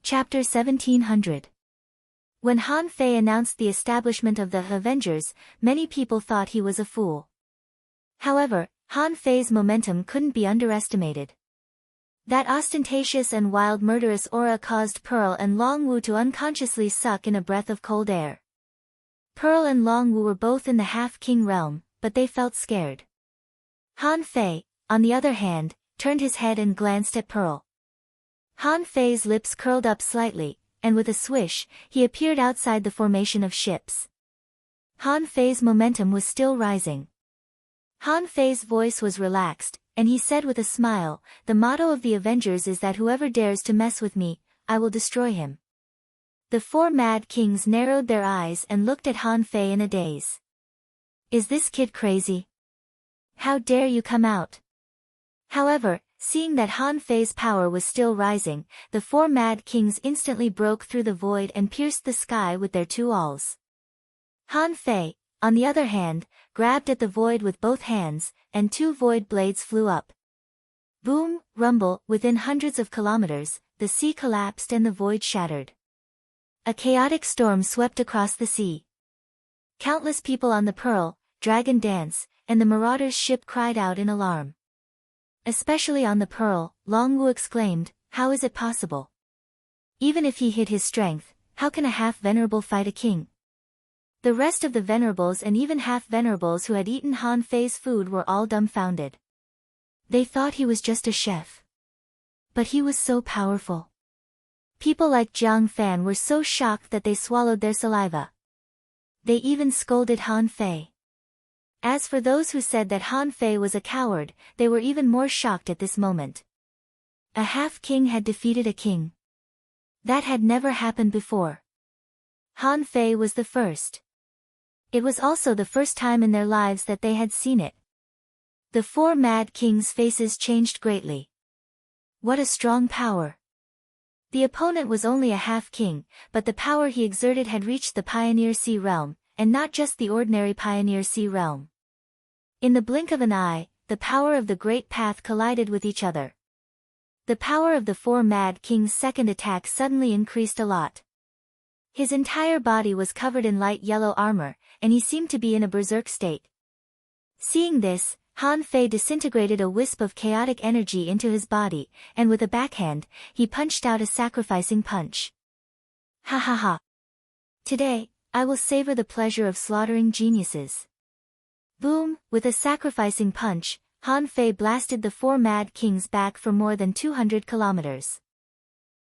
Chapter 1700. When Han Fei announced the establishment of the Avengers, many people thought he was a fool. However, Han Fei's momentum couldn't be underestimated. That ostentatious and wild murderous aura caused Pearl and Long Wu to unconsciously suck in a breath of cold air. Pearl and Long Wu were both in the half-king realm, but they felt scared. Han Fei, on the other hand, turned his head and glanced at Pearl. Han Fei's lips curled up slightly, and with a swish, he appeared outside the formation of ships. Han Fei's momentum was still rising. Han Fei's voice was relaxed, and he said with a smile, "The motto of the Avengers is that whoever dares to mess with me, I will destroy him." The four mad kings narrowed their eyes and looked at Han Fei in a daze. "Is this kid crazy? How dare you come out?" However, seeing that Han Fei's power was still rising, the four mad kings instantly broke through the void and pierced the sky with their two awls. Han Fei, on the other hand, grabbed at the void with both hands, and two void blades flew up. Boom, rumble, within hundreds of kilometers, the sea collapsed and the void shattered. A chaotic storm swept across the sea. Countless people on the Pearl, Dragon Dance, and the Marauders' ship cried out in alarm. Especially on the Pearl, Long Wu exclaimed, "How is it possible? Even if he hid his strength, how can a half-venerable fight a king?" The rest of the venerables and even half-venerables who had eaten Han Fei's food were all dumbfounded. They thought he was just a chef. But he was so powerful. People like Jiang Fan were so shocked that they swallowed their saliva. They even scolded Han Fei. As for those who said that Han Fei was a coward, they were even more shocked at this moment. A half-king had defeated a king. That had never happened before. Han Fei was the first. It was also the first time in their lives that they had seen it. The four mad kings' faces changed greatly. What a strong power! The opponent was only a half-king, but the power he exerted had reached the Pioneer Sea realm, and not just the ordinary Pioneer Sea realm. In the blink of an eye, the power of the Great Path collided with each other. The power of the four mad kings' second attack suddenly increased a lot. His entire body was covered in light yellow armor, and he seemed to be in a berserk state. Seeing this, Han Fei disintegrated a wisp of chaotic energy into his body, and with a backhand, he punched out a sacrificing punch. Ha ha ha! Today, I will savor the pleasure of slaughtering geniuses. Boom, with a sacrificing punch, Han Fei blasted the four mad kings back for more than 200 kilometers.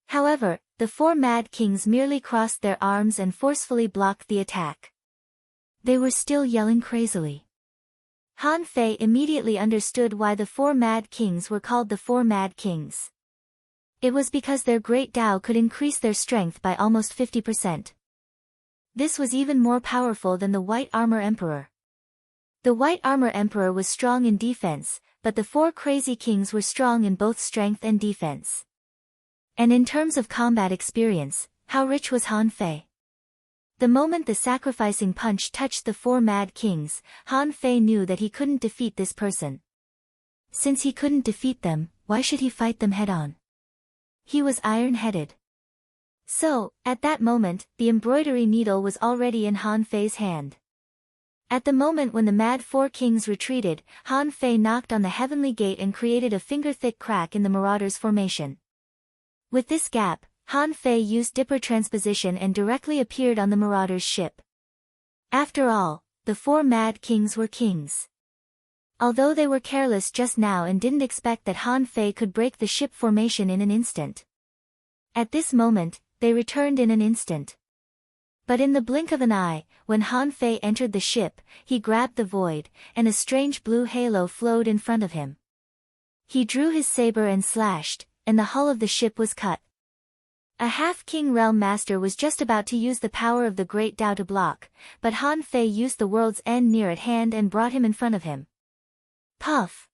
However, the four mad kings merely crossed their arms and forcefully blocked the attack. They were still yelling crazily. Han Fei immediately understood why the four mad kings were called the four mad kings. It was because their great Tao could increase their strength by almost 50%. This was even more powerful than the White Armor Emperor. The White Armor Emperor was strong in defense, but the four crazy kings were strong in both strength and defense. And in terms of combat experience, how rich was Han Fei? The moment the sacrificing punch touched the four mad kings, Han Fei knew that he couldn't defeat this person. Since he couldn't defeat them, why should he fight them head-on? He was iron-headed. So, at that moment, the embroidery needle was already in Han Fei's hand. At the moment when the mad four kings retreated, Han Fei knocked on the heavenly gate and created a finger-thick crack in the Marauders' formation. With this gap, Han Fei used Dipper transposition and directly appeared on the Marauders' ship. After all, the four mad kings were kings. Although they were careless just now and didn't expect that Han Fei could break the ship formation in an instant. At this moment, they returned in an instant. But in the blink of an eye, when Han Fei entered the ship, he grabbed the void, and a strange blue halo flowed in front of him. He drew his saber and slashed, and the hull of the ship was cut. A half-king realm master was just about to use the power of the Great Tao to block, but Han Fei used the world's end near at hand and brought him in front of him. Puff!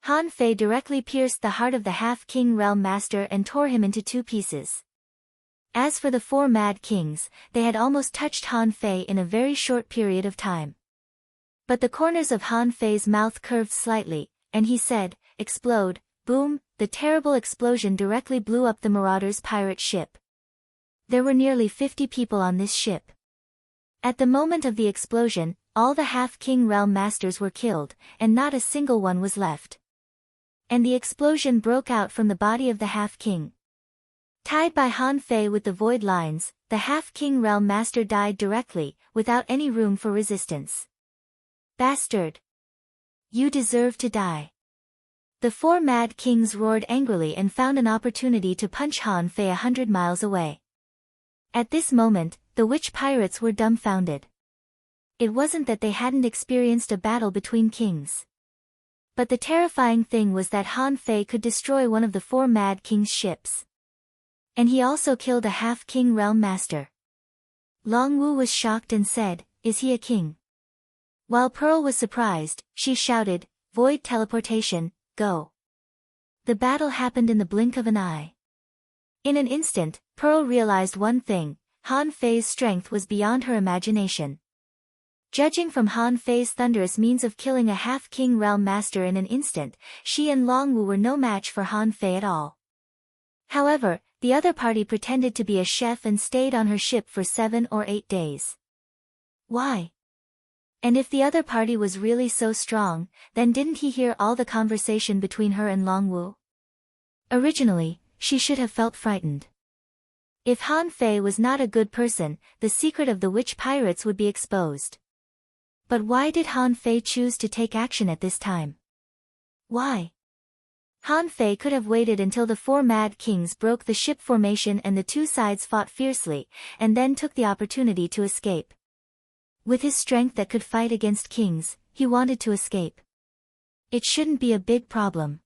Han Fei directly pierced the heart of the half-king realm master and tore him into two pieces. As for the four mad kings, they had almost touched Han Fei in a very short period of time. But the corners of Han Fei's mouth curved slightly, and he said, "Explode," boom, the terrible explosion directly blew up the Marauders' pirate ship. There were nearly 50 people on this ship. At the moment of the explosion, all the Half-King Realm Masters were killed, and not a single one was left. And the explosion broke out from the body of the Half-King. Tied by Han Fei with the void lines, the Half-King Realm Master died directly, without any room for resistance. Bastard! You deserve to die. The 4 Mad Kings roared angrily and found an opportunity to punch Han Fei 100 miles away. At this moment, the witch pirates were dumbfounded. It wasn't that they hadn't experienced a battle between kings. But the terrifying thing was that Han Fei could destroy one of the 4 Mad Kings' ships. And he also killed a Half-King Realm Master. Long Wu was shocked and said, "Is he a king?" While Pearl was surprised, she shouted, "Void teleportation, go." The battle happened in the blink of an eye. In an instant, Pearl realized one thing: Han Fei's strength was beyond her imagination. Judging from Han Fei's thunderous means of killing a Half-King Realm Master in an instant, she and Long Wu were no match for Han Fei at all. However, the other party pretended to be a chef and stayed on her ship for 7 or 8 days. Why? And if the other party was really so strong, then didn't he hear all the conversation between her and Long Wu? Originally, she should have felt frightened. If Han Fei was not a good person, the secret of the witch pirates would be exposed. But why did Han Fei choose to take action at this time? Why? Han Fei could have waited until the 4 Mad Kings broke the ship formation and the two sides fought fiercely, and then took the opportunity to escape. With his strength that could fight against kings, he wanted to escape. It shouldn't be a big problem.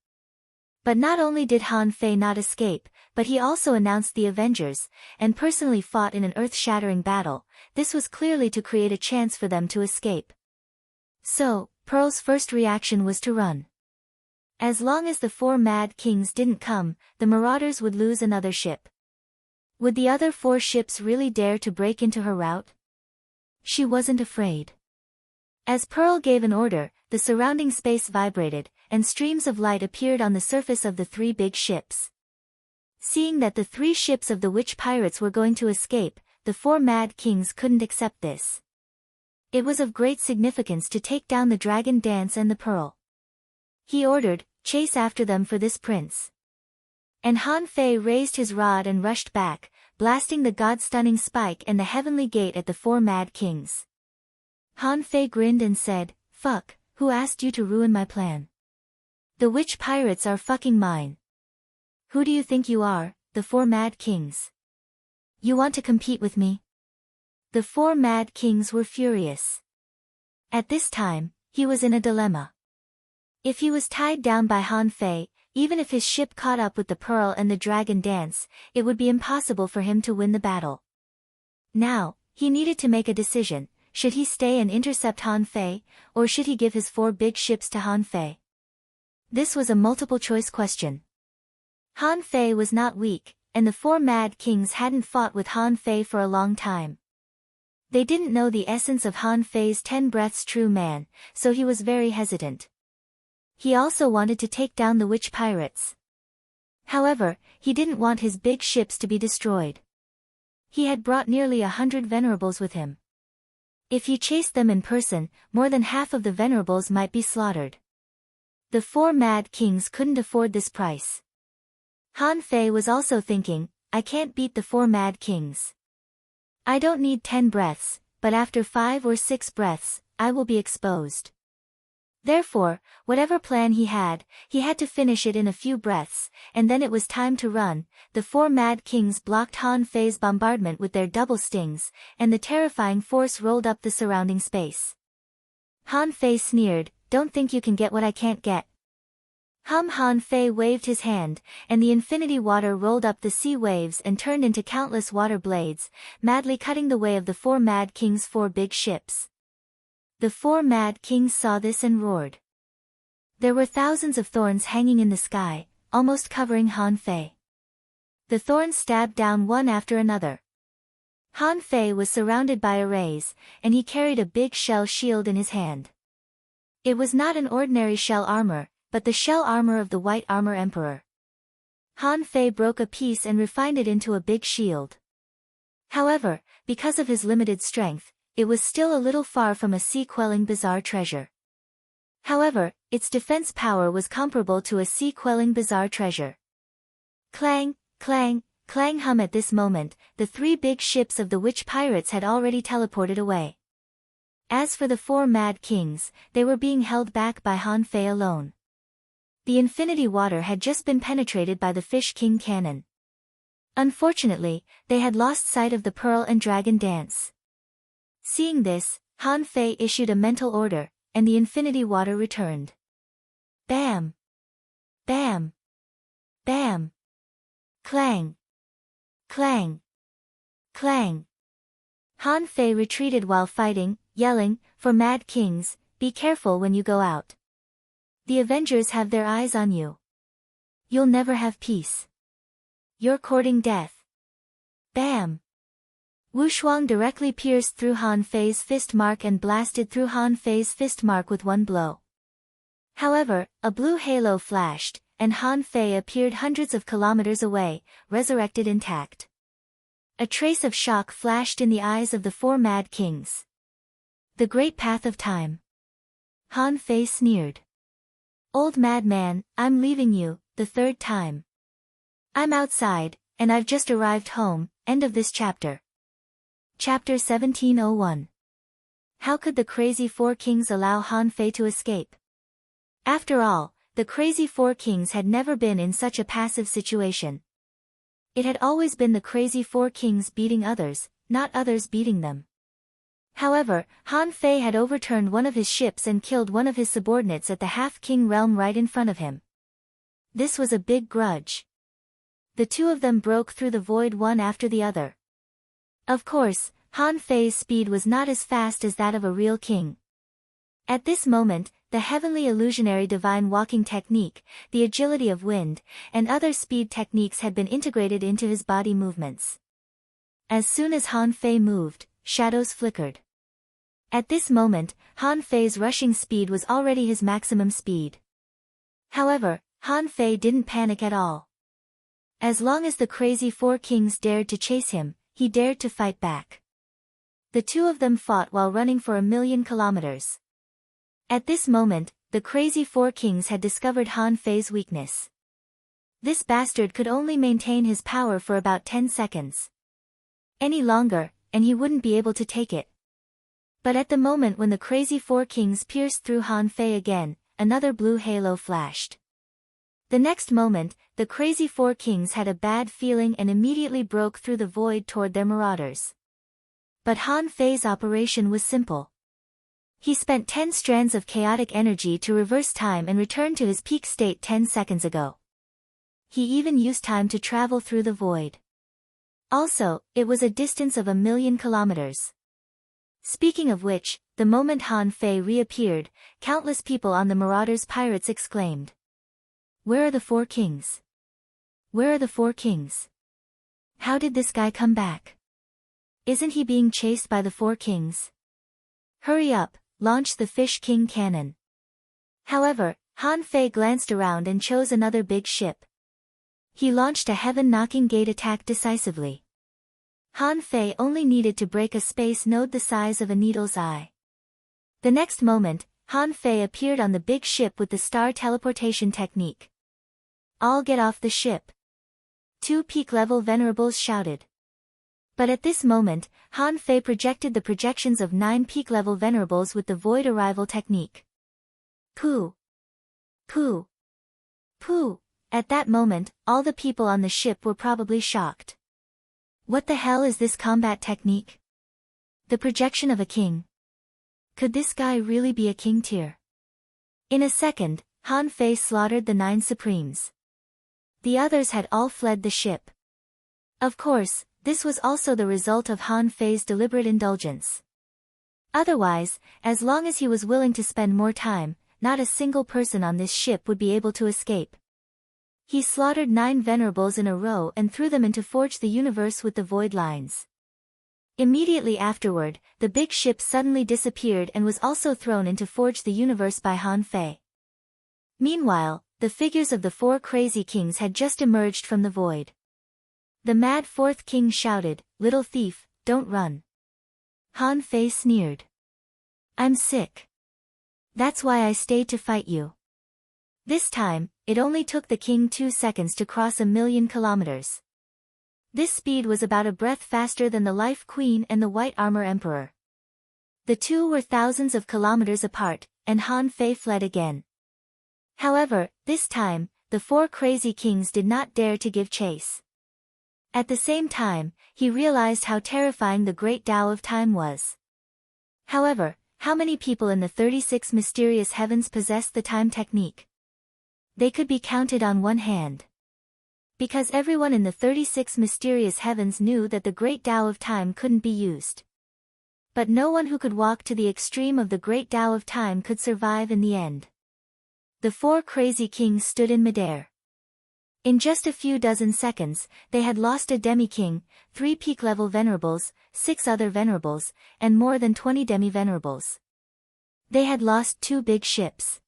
But not only did Han Fei not escape, but he also announced the Avengers, and personally fought in an earth-shattering battle. This was clearly to create a chance for them to escape. So, Pearl's first reaction was to run. As long as the 4 Mad Kings didn't come, the Marauders would lose another ship. Would the other 4 ships really dare to break into her route? She wasn't afraid. As Pearl gave an order, the surrounding space vibrated, and streams of light appeared on the surface of the 3 big ships. Seeing that the 3 ships of the witch pirates were going to escape, the 4 Mad Kings couldn't accept this. It was of great significance to take down the Dragon Dance and the Pearl. He ordered, "Chase after them for this prince." And Han Fei raised his rod and rushed back, blasting the god-stunning spike and the heavenly gate at the 4 Mad Kings. Han Fei grinned and said, "Fuck, who asked you to ruin my plan? The witch pirates are fucking mine. Who do you think you are, the 4 Mad Kings? You want to compete with me?" The 4 Mad Kings were furious. At this time, he was in a dilemma. If he was tied down by Han Fei, even if his ship caught up with the Pearl and the Dragon Dance, it would be impossible for him to win the battle. Now, he needed to make a decision: should he stay and intercept Han Fei, or should he give his 4 big ships to Han Fei? This was a multiple-choice question. Han Fei was not weak, and the 4 Mad Kings hadn't fought with Han Fei for a long time. They didn't know the essence of Han Fei's 10 breaths true man, so he was very hesitant. He also wanted to take down the witch pirates. However, he didn't want his big ships to be destroyed. He had brought nearly 100 venerables with him. If he chased them in person, more than half of the venerables might be slaughtered. The 4 Mad Kings couldn't afford this price. Han Fei was also thinking, "I can't beat the 4 Mad Kings. I don't need 10 breaths, but after 5 or 6 breaths, I will be exposed." Therefore, whatever plan he had to finish it in a few breaths, and then it was time to run. The 4 Mad Kings blocked Han Fei's bombardment with their double stings, and the terrifying force rolled up the surrounding space. Han Fei sneered, "Don't think you can get what I can't get." Han Fei waved his hand, and the infinity water rolled up the sea waves and turned into countless water blades, madly cutting the way of the 4 Mad Kings' 4 big ships. The 4 Mad Kings saw this and roared. There were thousands of thorns hanging in the sky, almost covering Han Fei. The thorns stabbed down one after another. Han Fei was surrounded by arrays, and he carried a big shell shield in his hand. It was not an ordinary shell armor, but the shell armor of the White Armor Emperor. Han Fei broke a piece and refined it into a big shield. However, because of his limited strength, it was still a little far from a sea-quelling bizarre treasure. However, its defense power was comparable to a sea-quelling bizarre treasure. Clang, clang, clang hum. At this moment, the 3 big ships of the witch pirates had already teleported away. As for the 4 mad kings, they were being held back by Han Fei alone. The infinity water had just been penetrated by the Fish King cannon. Unfortunately, they had lost sight of the Pearl and Dragon dance. Seeing this, Han Fei issued a mental order, and the infinity water returned. Bam! Bam! Bam! Clang! Clang! Clang! Han Fei retreated while fighting, yelling, "For mad kings, be careful when you go out. The Avengers have their eyes on you. You'll never have peace. You're courting death." Bam! Wushuang directly pierced through Han Fei's fist mark and blasted through Han Fei's fist mark with one blow. However, a blue halo flashed, and Han Fei appeared hundreds of kilometers away, resurrected intact. A trace of shock flashed in the eyes of the 4 mad kings. The great path of time. Han Fei sneered. "Old madman, I'm leaving you, the 3rd time. I'm outside, and I've just arrived home." End of this chapter. Chapter 1701. How could the crazy 4 kings allow Han Fei to escape? After all, the crazy 4 kings had never been in such a passive situation. It had always been the crazy 4 kings beating others, not others beating them. However, Han Fei had overturned one of his ships and killed one of his subordinates at the half-king realm right in front of him. This was a big grudge. The 2 of them broke through the void one after the other. Of course, Han Fei's speed was not as fast as that of a real king. At this moment, the heavenly illusionary divine walking technique, the agility of wind, and other speed techniques had been integrated into his body movements. As soon as Han Fei moved, shadows flickered. At this moment, Han Fei's rushing speed was already his maximum speed. However, Han Fei didn't panic at all. As long as the crazy 4 kings dared to chase him, he dared to fight back. The 2 of them fought while running for 1,000,000 kilometers. At this moment, the crazy 4 kings had discovered Han Fei's weakness. This bastard could only maintain his power for about 10 seconds. Any longer, and he wouldn't be able to take it. But at the moment when the crazy 4 kings pierced through Han Fei again, another blue halo flashed. The next moment, the crazy 4 kings had a bad feeling and immediately broke through the void toward their marauders. But Han Fei's operation was simple. He spent 10 strands of chaotic energy to reverse time and return to his peak state 10 seconds ago. He even used time to travel through the void. Also, it was a distance of 1,000,000 kilometers. Speaking of which, the moment Han Fei reappeared, countless people on the Marauders Pirates exclaimed. "Where are the 4 kings? Where are the 4 kings? How did this guy come back? Isn't he being chased by the 4 kings? Hurry up, launch the Fish King cannon." However, Han Fei glanced around and chose another big ship. He launched a heaven-knocking gate attack decisively. Han Fei only needed to break a space node the size of a needle's eye. The next moment, Han Fei appeared on the big ship with the star teleportation technique. "All get off the ship!" 2 peak-level venerables shouted. But at this moment, Han Fei projected the projections of 9 peak-level venerables with the void arrival technique. Pooh! Pooh! Pooh! At that moment, all the people on the ship were probably shocked. What the hell is this combat technique? The projection of a king? Could this guy really be a king tier? In a second, Han Fei slaughtered the 9 supremes. The others had all fled the ship. Of course, this was also the result of Han Fei's deliberate indulgence. Otherwise, as long as he was willing to spend more time, not a single person on this ship would be able to escape. He slaughtered 9 venerables in a row and threw them into Forge the Universe with the void lines. Immediately afterward, the big ship suddenly disappeared and was also thrown into Forge the Universe by Han Fei. Meanwhile, the figures of the four crazy kings had just emerged from the void. The mad fourth king shouted, "Little thief, don't run." Han Fei sneered. "I'm sick. That's why I stayed to fight you." This time, it only took the king 2 seconds to cross 1,000,000 kilometers. This speed was about a breath faster than the Life Queen and the White Armor Emperor. The two were thousands of kilometers apart, and Han Fei fled again. However, this time, the four crazy kings did not dare to give chase. At the same time, he realized how terrifying the great Tao of Time was. However, how many people in the 36 mysterious heavens possessed the time technique? They could be counted on one hand. Because everyone in the 36 mysterious heavens knew that the great Tao of Time couldn't be used. But no one who could walk to the extreme of the great Tao of Time could survive in the end. The four crazy kings stood in midair. In just a few dozen seconds, they had lost a demi-king, 3 peak-level venerables, 6 other venerables, and more than 20 demi-venerables. They had lost 2 big ships.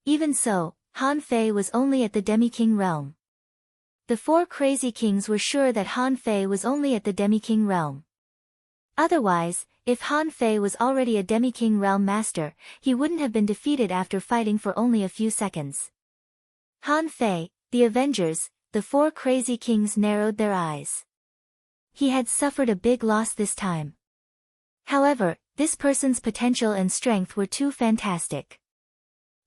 Even so, Han Fei was only at the demi-king realm. The four crazy kings were sure that Han Fei was only at the demi-king realm. Otherwise, if Han Fei was already a demi-king realm master, he wouldn't have been defeated after fighting for only a few seconds. Han Fei, the Avengers, the four crazy kings narrowed their eyes. He had suffered a big loss this time. However, this person's potential and strength were too fantastic.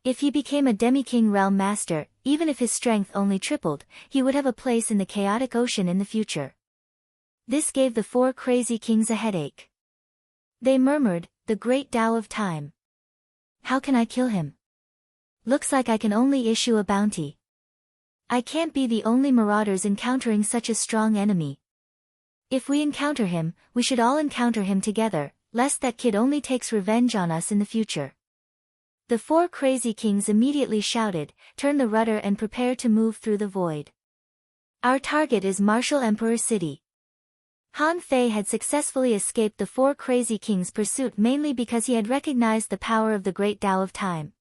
If he became a demi-king realm master, even if his strength only tripled, he would have a place in the chaotic ocean in the future. This gave the four crazy kings a headache. They murmured, "The great Tao of Time. How can I kill him? Looks like I can only issue a bounty. I can't be the only marauders encountering such a strong enemy. If we encounter him, we should all encounter him together, lest that kid only takes revenge on us in the future." The four crazy kings immediately shouted, "Turn the rudder and prepare to move through the void. Our target is Martial Emperor City." Han Fei had successfully escaped the four crazy kings' pursuit mainly because he had recognized the power of the great Tao of Time.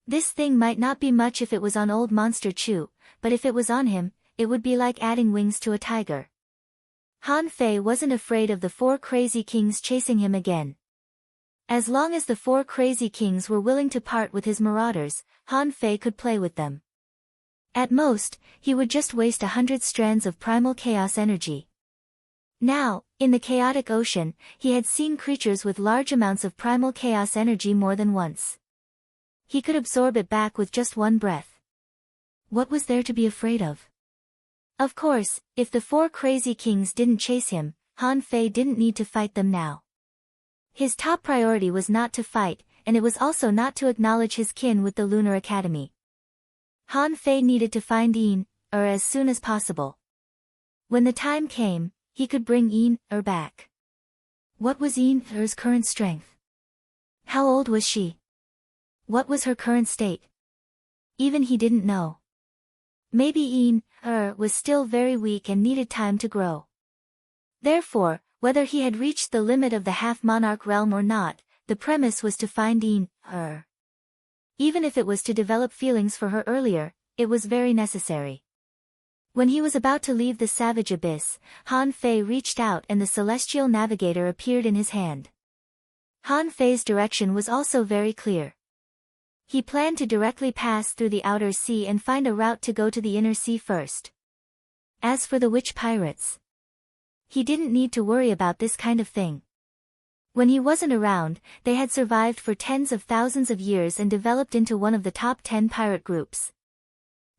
This thing might not be much if it was on old Monster Chu, but if it was on him, it would be like adding wings to a tiger. Han Fei wasn't afraid of the four crazy kings chasing him again. As long as the four crazy kings were willing to part with his marauders, Han Fei could play with them. At most, he would just waste 100 strands of primal chaos energy. Now, in the chaotic ocean, he had seen creatures with large amounts of primal chaos energy more than once. He could absorb it back with just one breath. What was there to be afraid of? Of course, if the four crazy kings didn't chase him, Han Fei didn't need to fight them now. His top priority was not to fight, and it was also not to acknowledge his kin with the Lunar Academy. Han Fei needed to find Yin, as soon as possible. When the time came, he could bring Yin, back. What was Yin, current strength? How old was she? What was her current state? Even he didn't know. Maybe Yin, was still very weak and needed time to grow. Therefore, whether he had reached the limit of the half-monarch realm or not, the premise was to find Yin, Even if it was to develop feelings for her earlier, it was very necessary. When he was about to leave the savage abyss, Han Fei reached out and the celestial navigator appeared in his hand. Han Fei's direction was also very clear. He planned to directly pass through the outer sea and find a route to go to the inner sea first. As for the witch pirates, he didn't need to worry about this kind of thing. When he wasn't around, they had survived for tens of thousands of years and developed into one of the top 10 pirate groups.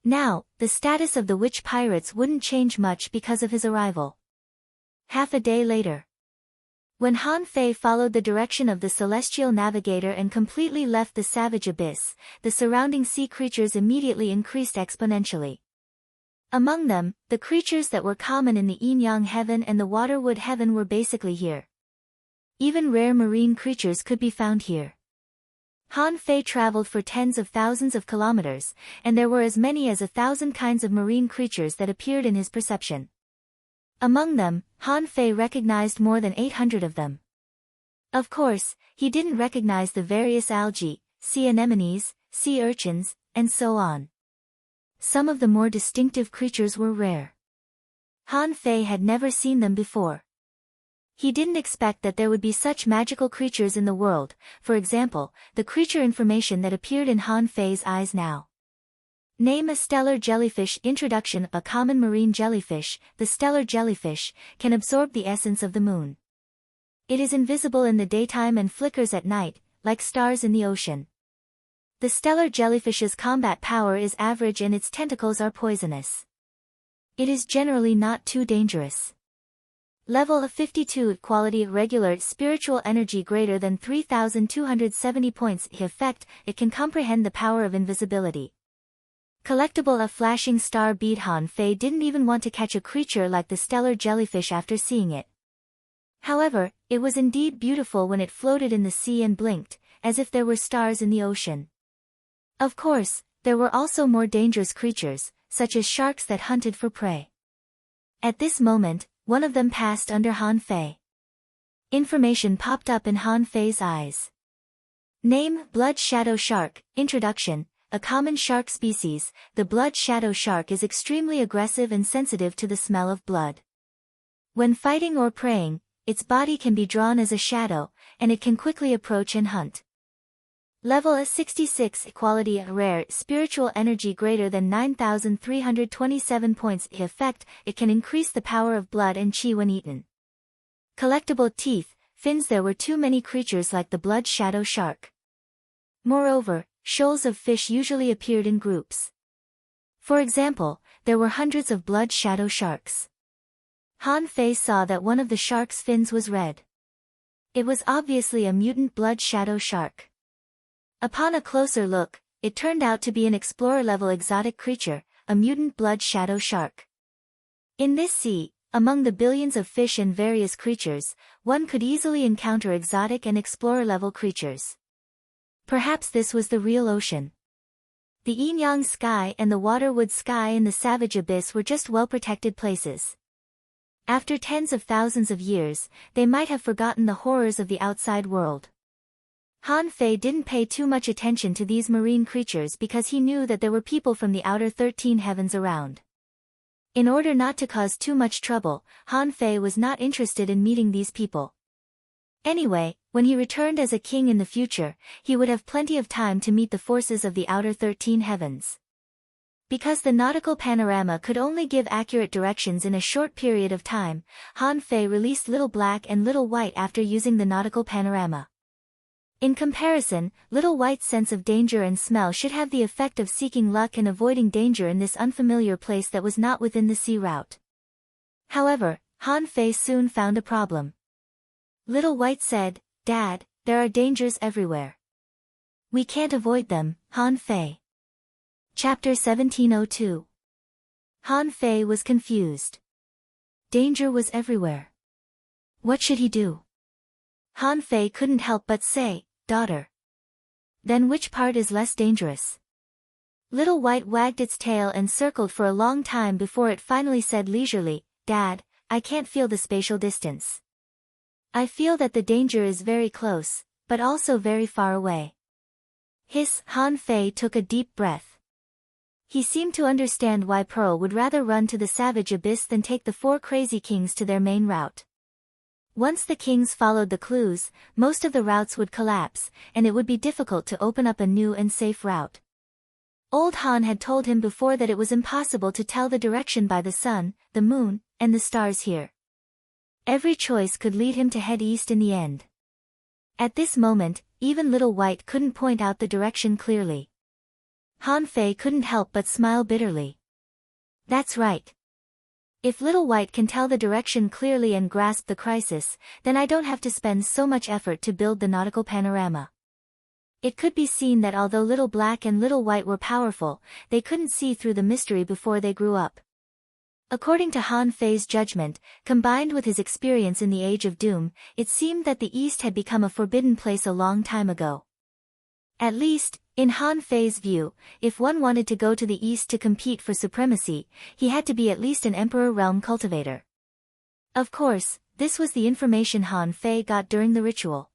Now, the status of the witch pirates wouldn't change much because of his arrival. Half a day later, when Han Fei followed the direction of the celestial navigator and completely left the savage abyss, the surrounding sea creatures immediately increased exponentially. Among them, the creatures that were common in the Yin-Yang heaven and the Waterwood heaven were basically here. Even rare marine creatures could be found here. Han Fei traveled for tens of thousands of kilometers, and there were as many as 1,000 kinds of marine creatures that appeared in his perception. Among them, Han Fei recognized more than 800 of them. Of course, he didn't recognize the various algae, sea anemones, sea urchins, and so on. some of the more distinctive creatures were rare. Han Fei had never seen them before. He didn't expect that there would be such magical creatures in the world, for example, the creature information that appeared in Han Fei's eyes now. Name a stellar jellyfish. Introduction. A common marine jellyfish, the stellar jellyfish, can absorb the essence of the moon. It is invisible in the daytime and flickers at night, like stars in the ocean. The stellar jellyfish's combat power is average and its tentacles are poisonous. It is generally not too dangerous. Level of 52. Quality regular spiritual energy greater than 3,270 points. Effect, it can comprehend the power of invisibility. Collectible. A flashing star bead. Han Fei didn't even want to catch a creature like the stellar jellyfish after seeing it. However, it was indeed beautiful when it floated in the sea and blinked, as if there were stars in the ocean. Of course, there were also more dangerous creatures, such as sharks that hunted for prey. At this moment, one of them passed under Han Fei. Information popped up in Han Fei's eyes. Name: Blood Shadow Shark. Introduction. A common shark species, the blood shadow shark is extremely aggressive and sensitive to the smell of blood. When fighting or preying, its body can be drawn as a shadow, and it can quickly approach and hunt. Level is 66. Quality rare spiritual energy greater than 9,327 points. Effect, it can increase the power of blood and chi when eaten. Collectible. Teeth, fins. There were too many creatures like the blood shadow shark. Moreover, shoals of fish usually appeared in groups. For example, there were hundreds of blood shadow sharks. Han Fei saw that one of the shark's fins was red. It was obviously a mutant blood shadow shark. Upon a closer look, it turned out to be an explorer-level exotic creature, a mutant blood shadow shark. In this sea, among the billions of fish and various creatures, one could easily encounter exotic and explorer-level creatures. Perhaps this was the real ocean. The yin-yang sky and the waterwood sky in the savage abyss were just well-protected places. After tens of thousands of years, they might have forgotten the horrors of the outside world. Han Fei didn't pay too much attention to these marine creatures because he knew that there were people from the outer 13 heavens around. In order not to cause too much trouble, Han Fei was not interested in meeting these people. Anyway, when he returned as a king in the future, he would have plenty of time to meet the forces of the outer 13 heavens. Because the nautical panorama could only give accurate directions in a short period of time, Han Fei released Little Black and Little White after using the nautical panorama. In comparison, Little White's sense of danger and smell should have the effect of seeking luck and avoiding danger in this unfamiliar place that was not within the sea route. However, Han Fei soon found a problem. Little White said, "Dad, there are dangers everywhere. We can't avoid them, Han Fei." Chapter 1702. Han Fei was confused. Danger was everywhere. What should he do? Han Fei couldn't help but say, "Daughter." Then which part is less dangerous? Little White wagged its tail and circled for a long time before it finally said leisurely, "Dad, I can't feel the spatial distance. I feel that the danger is very close, but also very far away." Hiss. Han Fei took a deep breath. He seemed to understand why Pearl would rather run to the savage abyss than take the 4 crazy kings to their main route. Once the kings followed the clues, most of the routes would collapse, and it would be difficult to open up a new and safe route. Old Han had told him before that it was impossible to tell the direction by the sun, the moon, and the stars here. Every choice could lead him to head east in the end. At this moment, even Little White couldn't point out the direction clearly. Han Fei couldn't help but smile bitterly. That's right. If Little White can tell the direction clearly and grasp the crisis, then I don't have to spend so much effort to build the nautical panorama. It could be seen that although Little Black and Little White were powerful, they couldn't see through the mystery before they grew up. According to Han Fei's judgment, combined with his experience in the Age of Doom, it seemed that the East had become a forbidden place a long time ago. At least, in Han Fei's view, if one wanted to go to the East to compete for supremacy, he had to be at least an Emperor realm cultivator. Of course, this was the information Han Fei got during the ritual.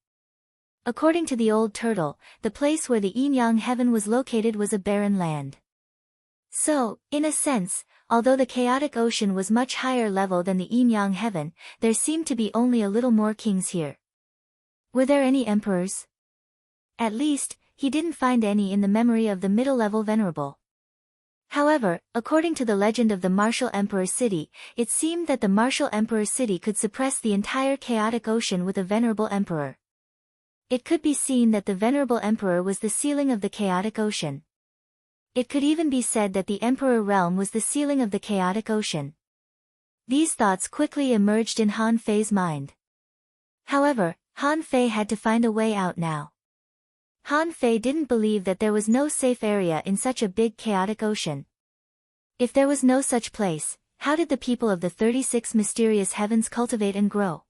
According to the old turtle, the place where the yin-yang heaven was located was a barren land. So, in a sense, although the chaotic ocean was much higher level than the yin-yang heaven, there seemed to be only a little more kings here. Were there any emperors? At least, he didn't find any in the memory of the middle-level venerable. However, according to the legend of the martial emperor city, it seemed that the martial emperor city could suppress the entire chaotic ocean with a venerable emperor. It could be seen that the venerable emperor was the ceiling of the chaotic ocean. It could even be said that the emperor realm was the ceiling of the chaotic ocean. These thoughts quickly emerged in Han Fei's mind. However, Han Fei had to find a way out now. Han Fei didn't believe that there was no safe area in such a big chaotic ocean. If there was no such place, how did the people of the 36 mysterious heavens cultivate and grow?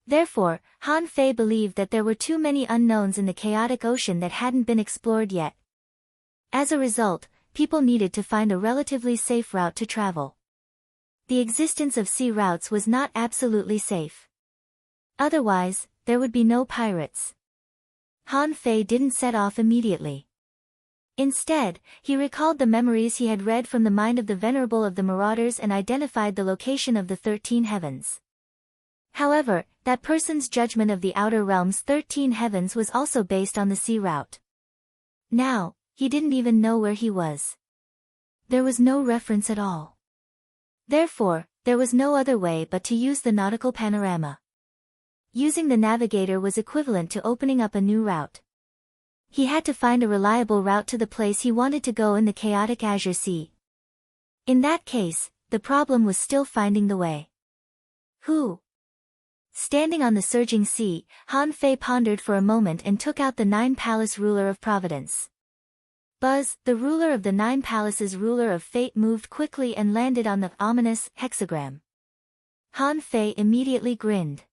Therefore, Han Fei believed that there were too many unknowns in the chaotic ocean that hadn't been explored yet. As a result, people needed to find a relatively safe route to travel. The existence of sea routes was not absolutely safe. Otherwise, there would be no pirates. Han Fei didn't set off immediately. Instead, he recalled the memories he had read from the mind of the venerable of the marauders and identified the location of the 13 heavens. However, that person's judgment of the outer realm's 13 heavens was also based on the sea route. Now, he didn't even know where he was. There was no reference at all. Therefore, there was no other way but to use the nautical panorama. Using the navigator was equivalent to opening up a new route. He had to find a reliable route to the place he wanted to go in the chaotic Azure Sea. In that case, the problem was still finding the way. Who? Standing on the surging sea, Han Fei pondered for a moment and took out the 9-palace ruler of Providence. Buzz, the ruler of the 9 palaces, ruler of fate, moved quickly and landed on the ominous hexagram. Han Fei immediately grinned.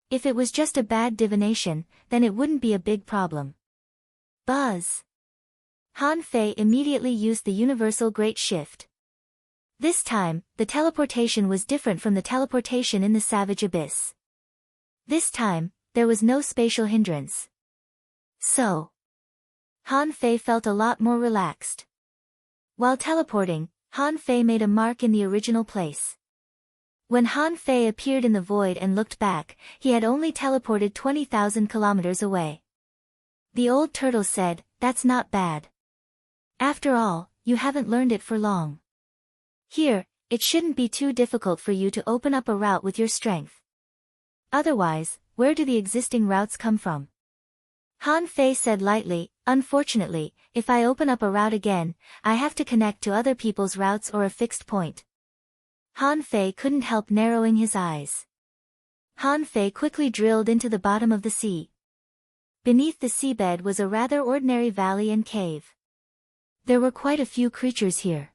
If it was just a bad divination, then it wouldn't be a big problem. Buzz. Han Fei immediately used the universal great shift. This time, the teleportation was different from the teleportation in the savage abyss. This time, there was no spatial hindrance. So, Han Fei felt a lot more relaxed. While teleporting, Han Fei made a mark in the original place. When Han Fei appeared in the void and looked back, he had only teleported 20,000 kilometers away. The old turtle said, "That's not bad. After all, you haven't learned it for long. Here, it shouldn't be too difficult for you to open up a route with your strength. Otherwise, where do the existing routes come from?" Han Fei said lightly, "Unfortunately, if I open up a route again, I have to connect to other people's routes or a fixed point." Han Fei couldn't help narrowing his eyes. Han Fei quickly drilled into the bottom of the sea. Beneath the seabed was a rather ordinary valley and cave. There were quite a few creatures here.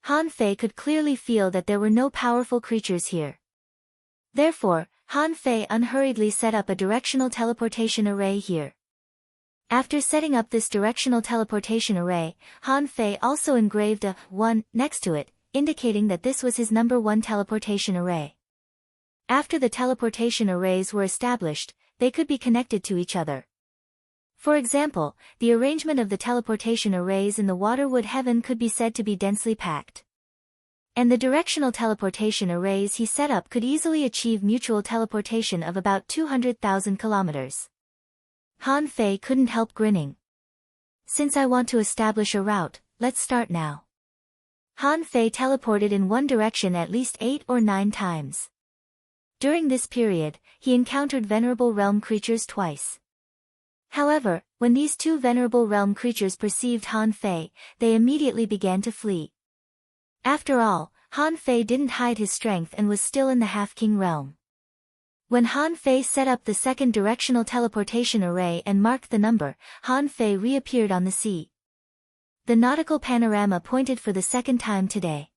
Han Fei could clearly feel that there were no powerful creatures here. Therefore, Han Fei unhurriedly set up a directional teleportation array here. After setting up this directional teleportation array, Han Fei also engraved a 1 next to it, indicating that this was his number 1 teleportation array. After the teleportation arrays were established, they could be connected to each other. For example, the arrangement of the teleportation arrays in the waterwood heaven could be said to be densely packed. And the directional teleportation arrays he set up could easily achieve mutual teleportation of about 200,000 kilometers. Han Fei couldn't help grinning. "Since I want to establish a route, let's start now." Han Fei teleported in one direction at least 8 or 9 times. During this period, he encountered venerable realm creatures twice. However, when these 2 venerable realm creatures perceived Han Fei, they immediately began to flee. After all, Han Fei didn't hide his strength and was still in the half-king realm. When Han Fei set up the second directional teleportation array and marked the number, Han Fei reappeared on the sea. The nautical panorama pointed for the second time today.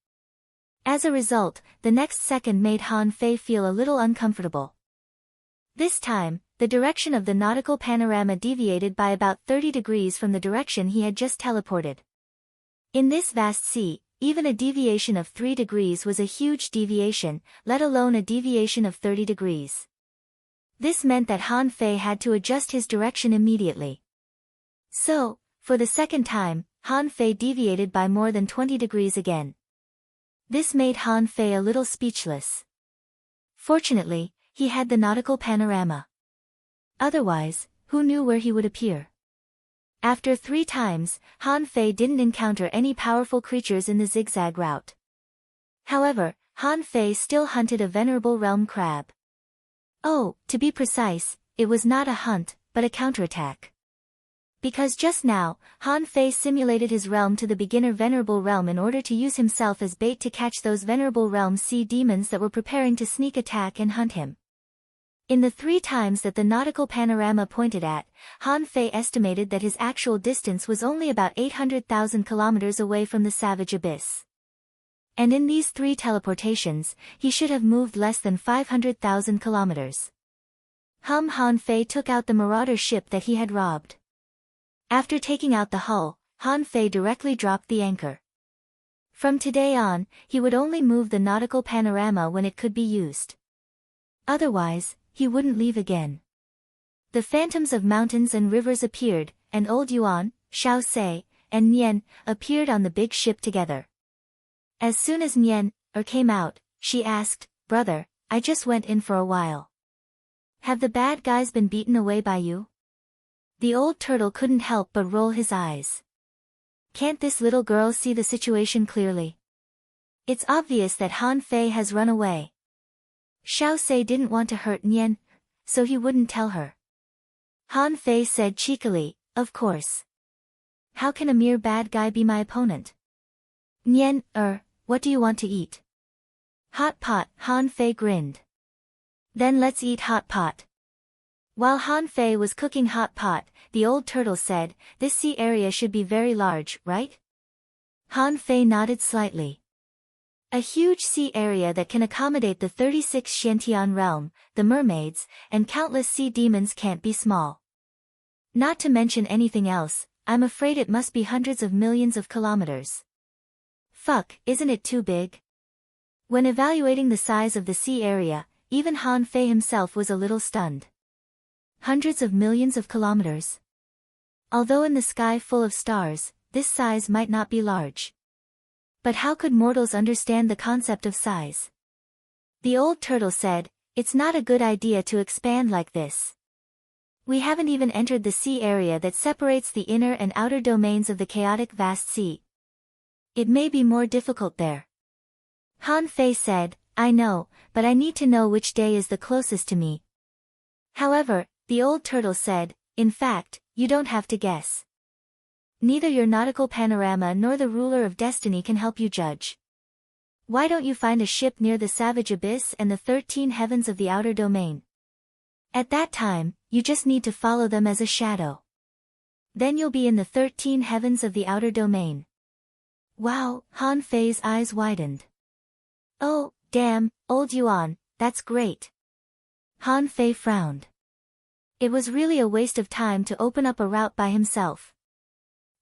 As a result, the next second made Han Fei feel a little uncomfortable. This time, the direction of the nautical panorama deviated by about 30 degrees from the direction he had just teleported. In this vast sea, even a deviation of 3 degrees was a huge deviation, let alone a deviation of 30 degrees. This meant that Han Fei had to adjust his direction immediately. So, for the second time, Han Fei deviated by more than 20 degrees again. This made Han Fei a little speechless. Fortunately, he had the nautical panorama. Otherwise, who knew where he would appear? After 3 times, Han Fei didn't encounter any powerful creatures in the zigzag route. However, Han Fei still hunted a venerable realm crab. Oh, to be precise, it was not a hunt, but a counterattack. Because just now, Han Fei simulated his realm to the beginner venerable realm in order to use himself as bait to catch those venerable realm sea demons that were preparing to sneak attack and hunt him. In the 3 times that the nautical panorama pointed at, Han Fei estimated that his actual distance was only about 800,000 kilometers away from the savage abyss. And in these 3 teleportations, he should have moved less than 500,000 kilometers. Han Fei took out the marauder ship that he had robbed. After taking out the hull, Han Fei directly dropped the anchor. From today on, he would only move the nautical panorama when it could be used. Otherwise, he wouldn't leave again. The phantoms of mountains and rivers appeared, and Old Yuan, Xiao Sei, and Nian appeared on the big ship together. As soon as Nian came out, she asked, "Brother, I just went in for a while. Have the bad guys been beaten away by you?" The old turtle couldn't help but roll his eyes. Can't this little girl see the situation clearly? It's obvious that Han Fei has run away. Xiao Sei didn't want to hurt Nian, so he wouldn't tell her. Han Fei said cheekily, "Of course. How can a mere bad guy be my opponent?" Nian, what do you want to eat?" "Hot pot," Han Fei grinned. "Then let's eat hot pot." While Han Fei was cooking hot pot, the old turtle said, "This sea area should be very large, right?" Han Fei nodded slightly. A huge sea area that can accommodate the 36 Xiantian realm, the mermaids, and countless sea demons can't be small. Not to mention anything else, I'm afraid it must be hundreds of millions of kilometers. Fuck, isn't it too big? When evaluating the size of the sea area, even Han Fei himself was a little stunned. Hundreds of millions of kilometers. Although in the sky full of stars, this size might not be large. But how could mortals understand the concept of size? The old turtle said, "It's not a good idea to expand like this. We haven't even entered the sea area that separates the inner and outer domains of the chaotic vast sea. It may be more difficult there." Han Fei said, "I know, but I need to know which day is the closest to me." However, the old turtle said, "In fact, you don't have to guess. Neither your nautical panorama nor the ruler of destiny can help you judge. Why don't you find a ship near the savage abyss and the 13 heavens of the outer domain? At that time, you just need to follow them as a shadow. Then you'll be in the 13 heavens of the outer domain." Wow, Han Fei's eyes widened. "Oh, damn, Old Yuan, that's great." Han Fei frowned. It was really a waste of time to open up a route by himself.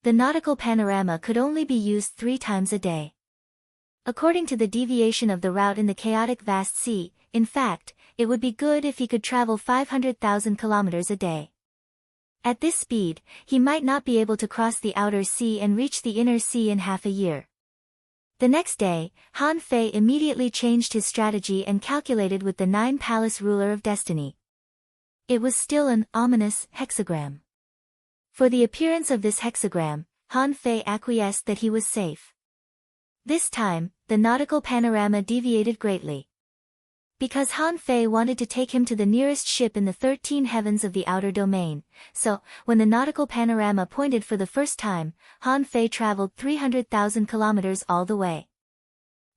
The nautical panorama could only be used 3 times a day. According to the deviation of the route in the chaotic vast sea, in fact, it would be good if he could travel 500,000 kilometers a day. At this speed, he might not be able to cross the outer sea and reach the inner sea in half a year. The next day, Han Fei immediately changed his strategy and calculated with the 9 palace ruler of destiny. It was still an ominous hexagram. For the appearance of this hexagram, Han Fei acquiesced that he was safe. This time, the nautical panorama deviated greatly. Because Han Fei wanted to take him to the nearest ship in the 13 heavens of the outer domain, so, when the nautical panorama pointed for the first time, Han Fei traveled 300,000 kilometers all the way.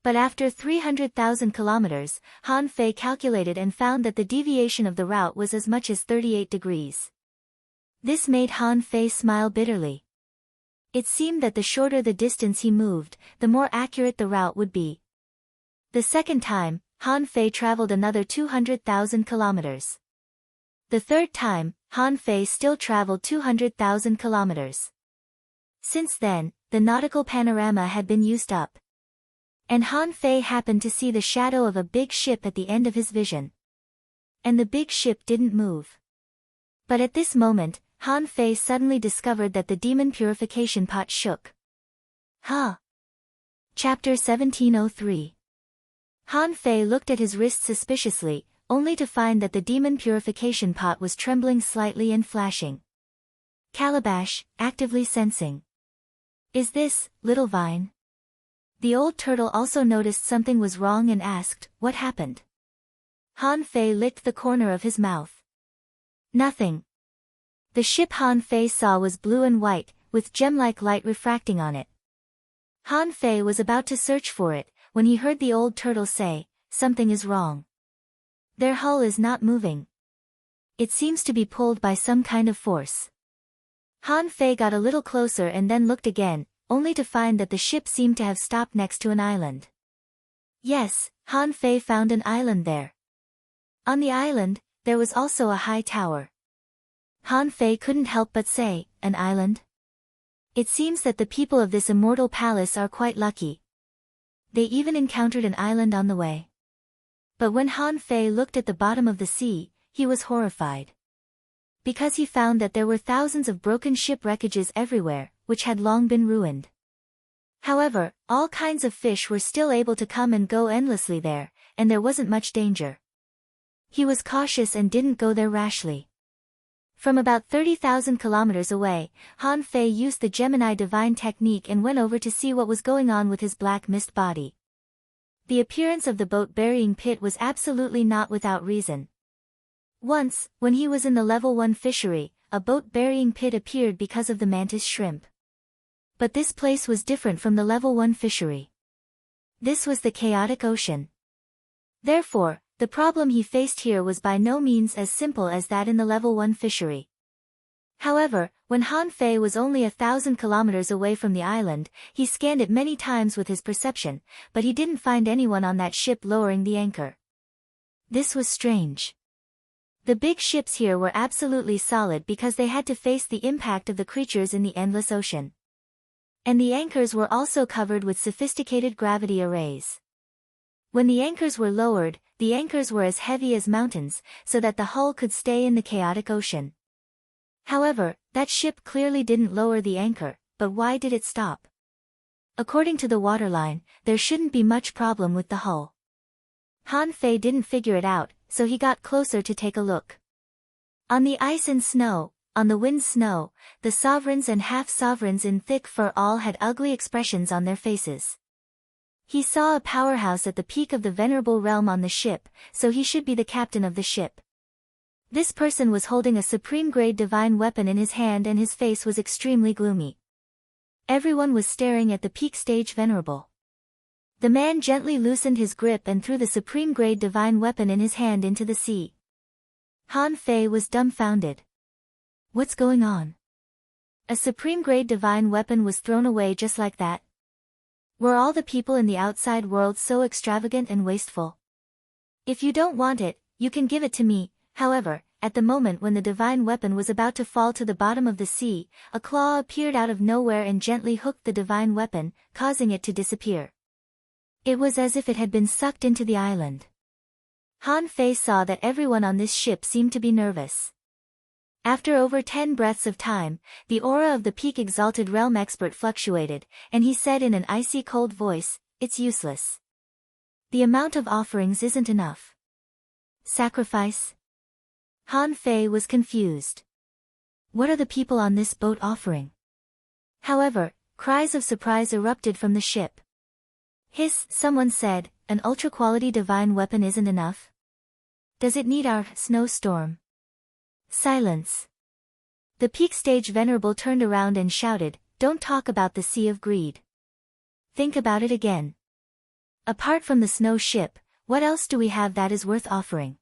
But after 300,000 kilometers, Han Fei calculated and found that the deviation of the route was as much as 38 degrees. This made Han Fei smile bitterly. It seemed that the shorter the distance he moved, the more accurate the route would be. The second time, Han Fei traveled another 200,000 kilometers. The third time, Han Fei still traveled 200,000 kilometers. Since then, the nautical panorama had been used up. And Han Fei happened to see the shadow of a big ship at the end of his vision. And the big ship didn't move. But at this moment, Han Fei suddenly discovered that the demon purification pot shook. Huh? Chapter 1703. Han Fei looked at his wrist suspiciously, only to find that the demon purification pot was trembling slightly and flashing. Calabash, actively sensing. Is this, little vine? The old turtle also noticed something was wrong and asked, what happened? Han Fei licked the corner of his mouth. Nothing. The ship Han Fei saw was blue and white, with gem-like light refracting on it. Han Fei was about to search for it, when he heard the old turtle say, something is wrong. Their hull is not moving. It seems to be pulled by some kind of force. Han Fei got a little closer and then looked again, only to find that the ship seemed to have stopped next to an island. Yes, Han Fei found an island there. On the island, there was also a high tower. Han Fei couldn't help but say, an island? It seems that the people of this immortal palace are quite lucky. They even encountered an island on the way. But when Han Fei looked at the bottom of the sea, he was horrified. Because he found that there were thousands of broken ship wreckages everywhere, which had long been ruined. However, all kinds of fish were still able to come and go endlessly there, and there wasn't much danger. He was cautious and didn't go there rashly. From about 30,000 kilometers away, Han Fei used the Gemini divine technique and went over to see what was going on with his black mist body. The appearance of the boat-burying pit was absolutely not without reason. Once, when he was in the level 1 fishery, a boat-burying pit appeared because of the mantis shrimp. But this place was different from the level 1 fishery. This was the chaotic ocean. Therefore, the problem he faced here was by no means as simple as that in the level 1 fishery. However, when Han Fei was only 1,000 kilometers away from the island, he scanned it many times with his perception, but he didn't find anyone on that ship lowering the anchor. This was strange. The big ships here were absolutely solid because they had to face the impact of the creatures in the endless ocean. And the anchors were also covered with sophisticated gravity arrays. When the anchors were lowered, the anchors were as heavy as mountains, so that the hull could stay in the chaotic ocean. However, that ship clearly didn't lower the anchor, but why did it stop? According to the waterline, there shouldn't be much problem with the hull. Han Fei didn't figure it out, so he got closer to take a look. On the ice and snow, on the wind snow, the sovereigns and half-sovereigns in thick fur all had ugly expressions on their faces. He saw a powerhouse at the peak of the venerable realm on the ship, so he should be the captain of the ship. This person was holding a supreme-grade divine weapon in his hand and his face was extremely gloomy. Everyone was staring at the peak stage venerable. The man gently loosened his grip and threw the supreme-grade divine weapon in his hand into the sea. Han Fei was dumbfounded. What's going on? A supreme-grade divine weapon was thrown away just like that? Were all the people in the outside world so extravagant and wasteful? If you don't want it, you can give it to me. However, at the moment when the divine weapon was about to fall to the bottom of the sea, a claw appeared out of nowhere and gently hooked the divine weapon, causing it to disappear. It was as if it had been sucked into the island. Han Fei saw that everyone on this ship seemed to be nervous. After over 10 breaths of time, the aura of the peak exalted realm expert fluctuated, and he said in an icy cold voice, it's useless. The amount of offerings isn't enough. Sacrifice? Han Fei was confused. What are the people on this boat offering? However, cries of surprise erupted from the ship. Hiss, someone said, an ultra-quality divine weapon isn't enough? Does it need our snowstorm? Silence. The peak stage venerable turned around and shouted, don't talk about the sea of greed. Think about it again. Apart from the snow ship, what else do we have that is worth offering?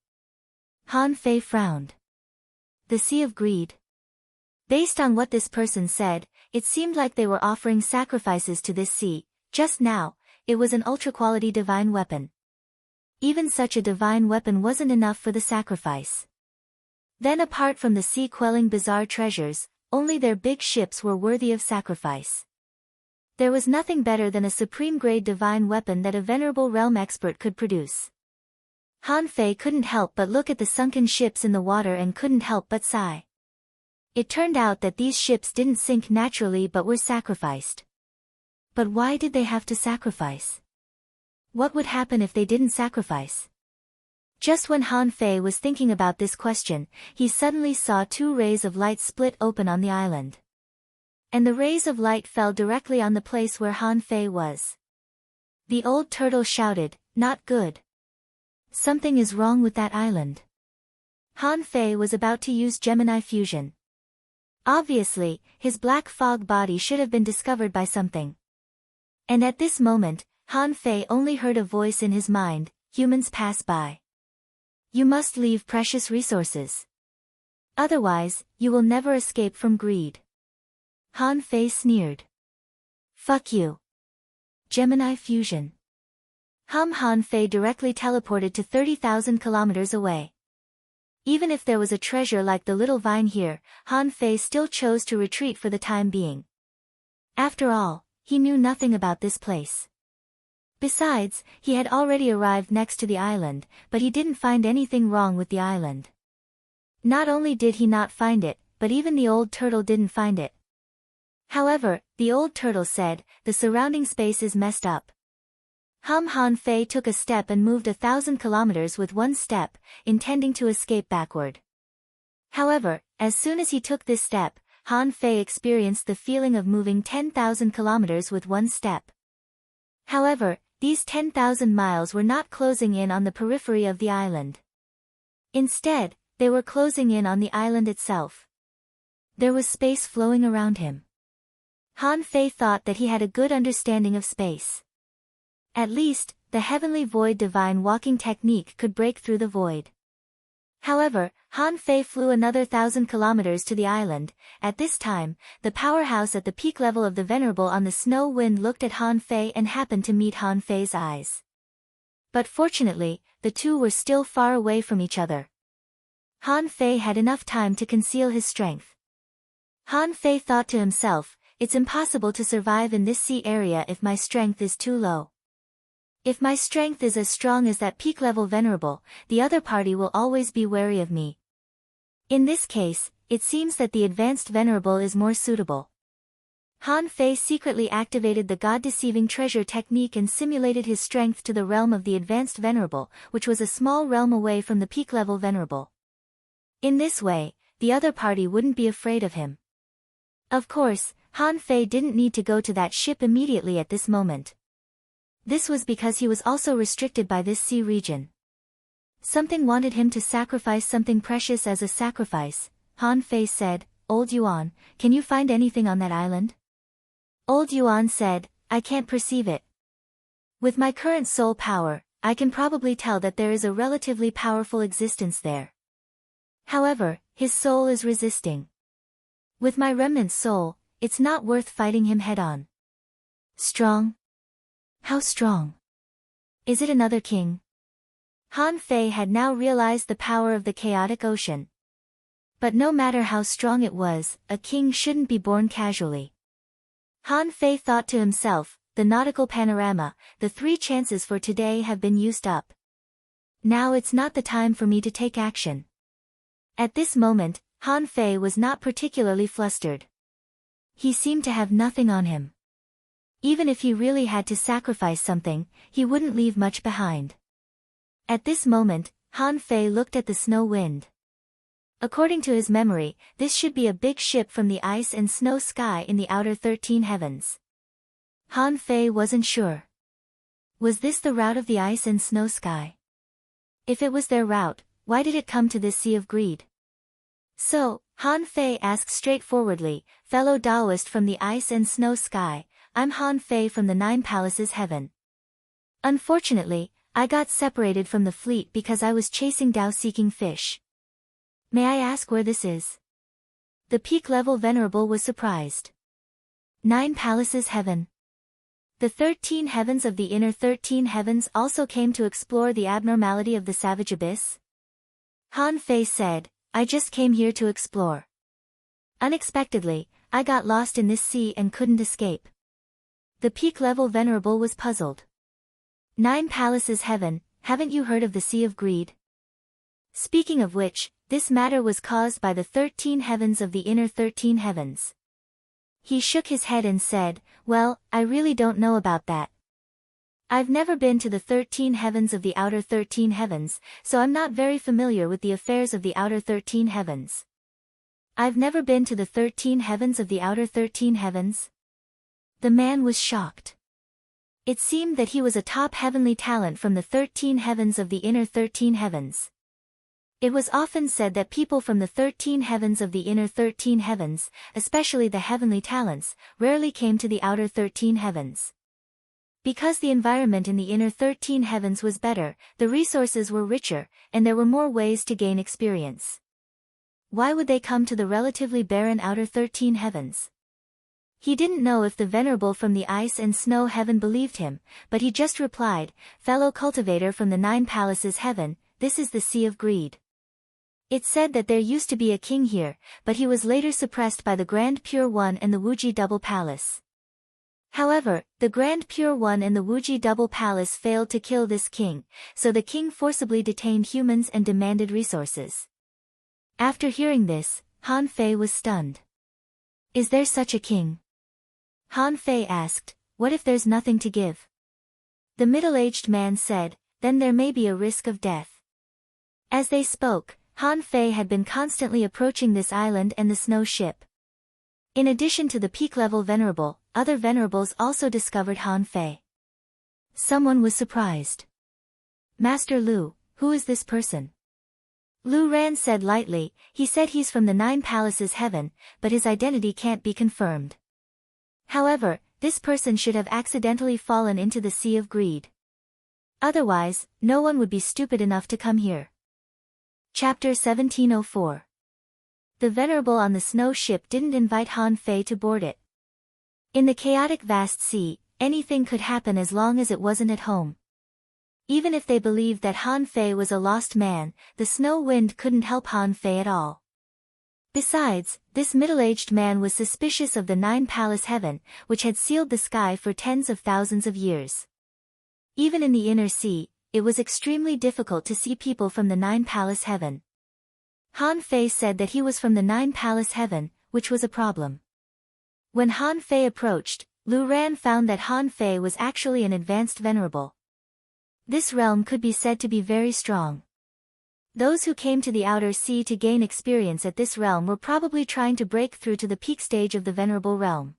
Han Fei frowned. The sea of greed? Based on what this person said, it seemed like they were offering sacrifices to this sea. Just now, it was an ultra-quality divine weapon. Even such a divine weapon wasn't enough for the sacrifice. Then apart from the sea-quelling bizarre treasures, only their big ships were worthy of sacrifice. There was nothing better than a supreme-grade divine weapon that a venerable realm expert could produce. Han Fei couldn't help but look at the sunken ships in the water and couldn't help but sigh. It turned out that these ships didn't sink naturally but were sacrificed. But why did they have to sacrifice? What would happen if they didn't sacrifice? Just when Han Fei was thinking about this question, he suddenly saw two rays of light split open on the island. And the rays of light fell directly on the place where Han Fei was. The old turtle shouted, "Not good. Something is wrong with that island." Han Fei was about to use Gemini fusion. Obviously, his black fog body should have been discovered by something. And at this moment, Han Fei only heard a voice in his mind, "Humans pass by. You must leave precious resources. Otherwise, you will never escape from greed." Han Fei sneered. "Fuck you. Gemini fusion." Han Fei directly teleported to 30,000 kilometers away. Even if there was a treasure like the little vine here, Han Fei still chose to retreat for the time being. After all, he knew nothing about this place. Besides, he had already arrived next to the island, but he didn't find anything wrong with the island. Not only did he not find it, but even the old turtle didn't find it. However, the old turtle said, "The surrounding space is messed up." Han Fei took a step and moved 1,000 kilometers with one step, intending to escape backward. However, as soon as he took this step, Han Fei experienced the feeling of moving 10,000 kilometers with one step. However, these 10,000 miles were not closing in on the periphery of the island. Instead, they were closing in on the island itself. There was space flowing around him. Han Fei thought that he had a good understanding of space. At least, the heavenly void divine walking technique could break through the void. However, Han Fei flew another 1,000 kilometers to the island. At this time, the powerhouse at the peak level of the Venerable on the snow wind looked at Han Fei and happened to meet Han Fei's eyes. But fortunately, the two were still far away from each other. Han Fei had enough time to conceal his strength. Han Fei thought to himself, "It's impossible to survive in this sea area if my strength is too low. If my strength is as strong as that peak-level Venerable, the other party will always be wary of me. In this case, it seems that the advanced Venerable is more suitable." Han Fei secretly activated the God-deceiving treasure technique and simulated his strength to the realm of the advanced Venerable, which was a small realm away from the peak-level Venerable. In this way, the other party wouldn't be afraid of him. Of course, Han Fei didn't need to go to that ship immediately at this moment. This was because he was also restricted by this sea region. Something wanted him to sacrifice something precious as a sacrifice. Han Fei said, "Old Yuan, can you find anything on that island?" Old Yuan said, "I can't perceive it. With my current soul power, I can probably tell that there is a relatively powerful existence there. However, his soul is resisting. With my remnant soul, it's not worth fighting him head-on." "Strong? How strong? Is it another king?" Han Fei had now realized the power of the chaotic ocean. But no matter how strong it was, a king shouldn't be born casually. Han Fei thought to himself, "The nautical panorama, the 3 chances for today have been used up. Now it's not the time for me to take action." At this moment, Han Fei was not particularly flustered. He seemed to have nothing on him. Even if he really had to sacrifice something, he wouldn't leave much behind. At this moment, Han Fei looked at the snow wind. According to his memory, this should be a big ship from the ice and snow sky in the outer 13 heavens. Han Fei wasn't sure. Was this the route of the ice and snow sky? If it was their route, why did it come to this sea of greed? So, Han Fei asked straightforwardly, "Fellow Taoist from the ice and snow sky, I'm Han Fei from the 9 Palaces Heaven. Unfortunately, I got separated from the fleet because I was chasing Tao-seeking fish. May I ask where this is?" The peak-level Venerable was surprised. 9 Palaces Heaven. The 13 heavens of the inner 13 heavens also came to explore the abnormality of the savage abyss? Han Fei said, "I just came here to explore. Unexpectedly, I got lost in this sea and couldn't escape." The peak-level Venerable was puzzled. 9 Palaces Heaven, haven't you heard of the Sea of Greed? Speaking of which, this matter was caused by the 13 heavens of the inner 13 heavens. He shook his head and said, "Well, I really don't know about that. I've never been to the 13 heavens of the outer 13 heavens, so I'm not very familiar with the affairs of the outer 13 heavens." "I've never been to the 13 heavens of the outer 13 heavens?" The man was shocked. It seemed that he was a top heavenly talent from the 13 heavens of the inner 13 heavens. It was often said that people from the 13 heavens of the inner 13 heavens, especially the heavenly talents, rarely came to the outer 13 heavens. Because the environment in the inner 13 heavens was better, the resources were richer, and there were more ways to gain experience. Why would they come to the relatively barren outer 13 heavens? He didn't know if the venerable from the ice and snow heaven believed him, but he just replied, "Fellow cultivator from the 9 palaces heaven, this is the Sea of Greed. It's said that there used to be a king here, but he was later suppressed by the Grand Pure One and the Wuji Double Palace. However, the Grand Pure One and the Wuji Double Palace failed to kill this king, so the king forcibly detained humans and demanded resources." After hearing this, Han Fei was stunned. "Is there such a king?" Han Fei asked, "What if there's nothing to give?" The middle-aged man said, "Then there may be a risk of death." As they spoke, Han Fei had been constantly approaching this island and the snow ship. In addition to the peak-level venerable, other venerables also discovered Han Fei. Someone was surprised. "Master Lu, who is this person?" Lu Ran said lightly, "He said he's from the 9 palaces heaven, but his identity can't be confirmed. However, this person should have accidentally fallen into the Sea of Greed. Otherwise, no one would be stupid enough to come here." Chapter 1704. The venerable on the snow ship didn't invite Han Fei to board it. In the chaotic vast sea, anything could happen as long as it wasn't at home. Even if they believed that Han Fei was a lost man, the snow wind couldn't help Han Fei at all. Besides, this middle-aged man was suspicious of the 9 palace heaven, which had sealed the sky for tens of thousands of years. Even in the inner sea, it was extremely difficult to see people from the 9 palace heaven. Han Fei said that he was from the 9 palace heaven, which was a problem. When Han Fei approached, Lu Ran found that Han Fei was actually an advanced venerable. This realm could be said to be very strong. Those who came to the outer sea to gain experience at this realm were probably trying to break through to the peak stage of the venerable realm.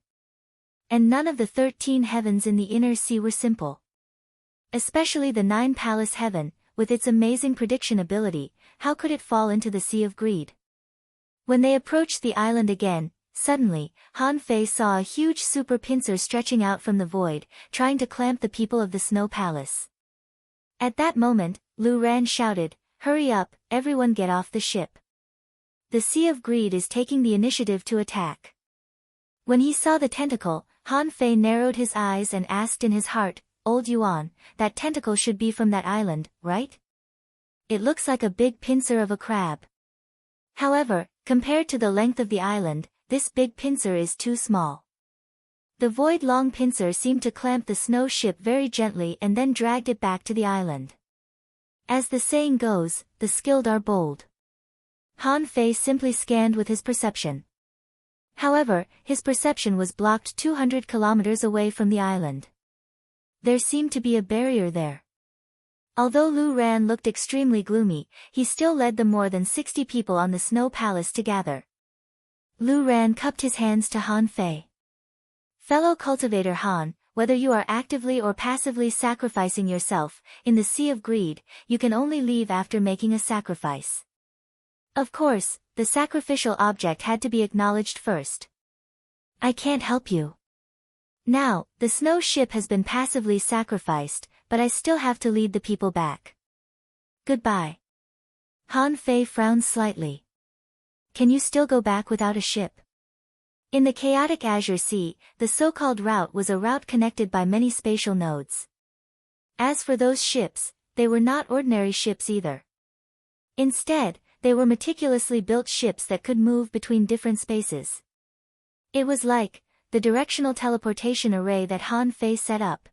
And none of the 13 heavens in the inner sea were simple. Especially the 9 palace heaven, with its amazing prediction ability, how could it fall into the Sea of Greed? When they approached the island again, suddenly, Han Fei saw a huge super pincer stretching out from the void, trying to clamp the people of the Snow Palace. At that moment, Lu Ran shouted, "Hurry up, everyone get off the ship. The Sea of Greed is taking the initiative to attack." When he saw the tentacle, Han Fei narrowed his eyes and asked in his heart, "Old Yuan, that tentacle should be from that island, right? It looks like a big pincer of a crab." However, compared to the length of the island, this big pincer is too small. The void-long pincer seemed to clamp the snow ship very gently and then dragged it back to the island. As the saying goes, the skilled are bold. Han Fei simply scanned with his perception. However, his perception was blocked 200 kilometers away from the island. There seemed to be a barrier there. Although Lu Ran looked extremely gloomy, he still led the more than 60 people on the Snow Palace to gather. Lu Ran cupped his hands to Han Fei. "Fellow cultivator Han, whether you are actively or passively sacrificing yourself, in the Sea of Greed, you can only leave after making a sacrifice. Of course, the sacrificial object had to be acknowledged first. I can't help you. Now, the snow ship has been passively sacrificed, but I still have to lead the people back. Goodbye." Han Fei frowned slightly. "Can you still go back without a ship?" In the chaotic Azure Sea, the so-called route was a route connected by many spatial nodes. As for those ships, they were not ordinary ships either. Instead, they were meticulously built ships that could move between different spaces. It was like the directional teleportation array that Han Fei set up.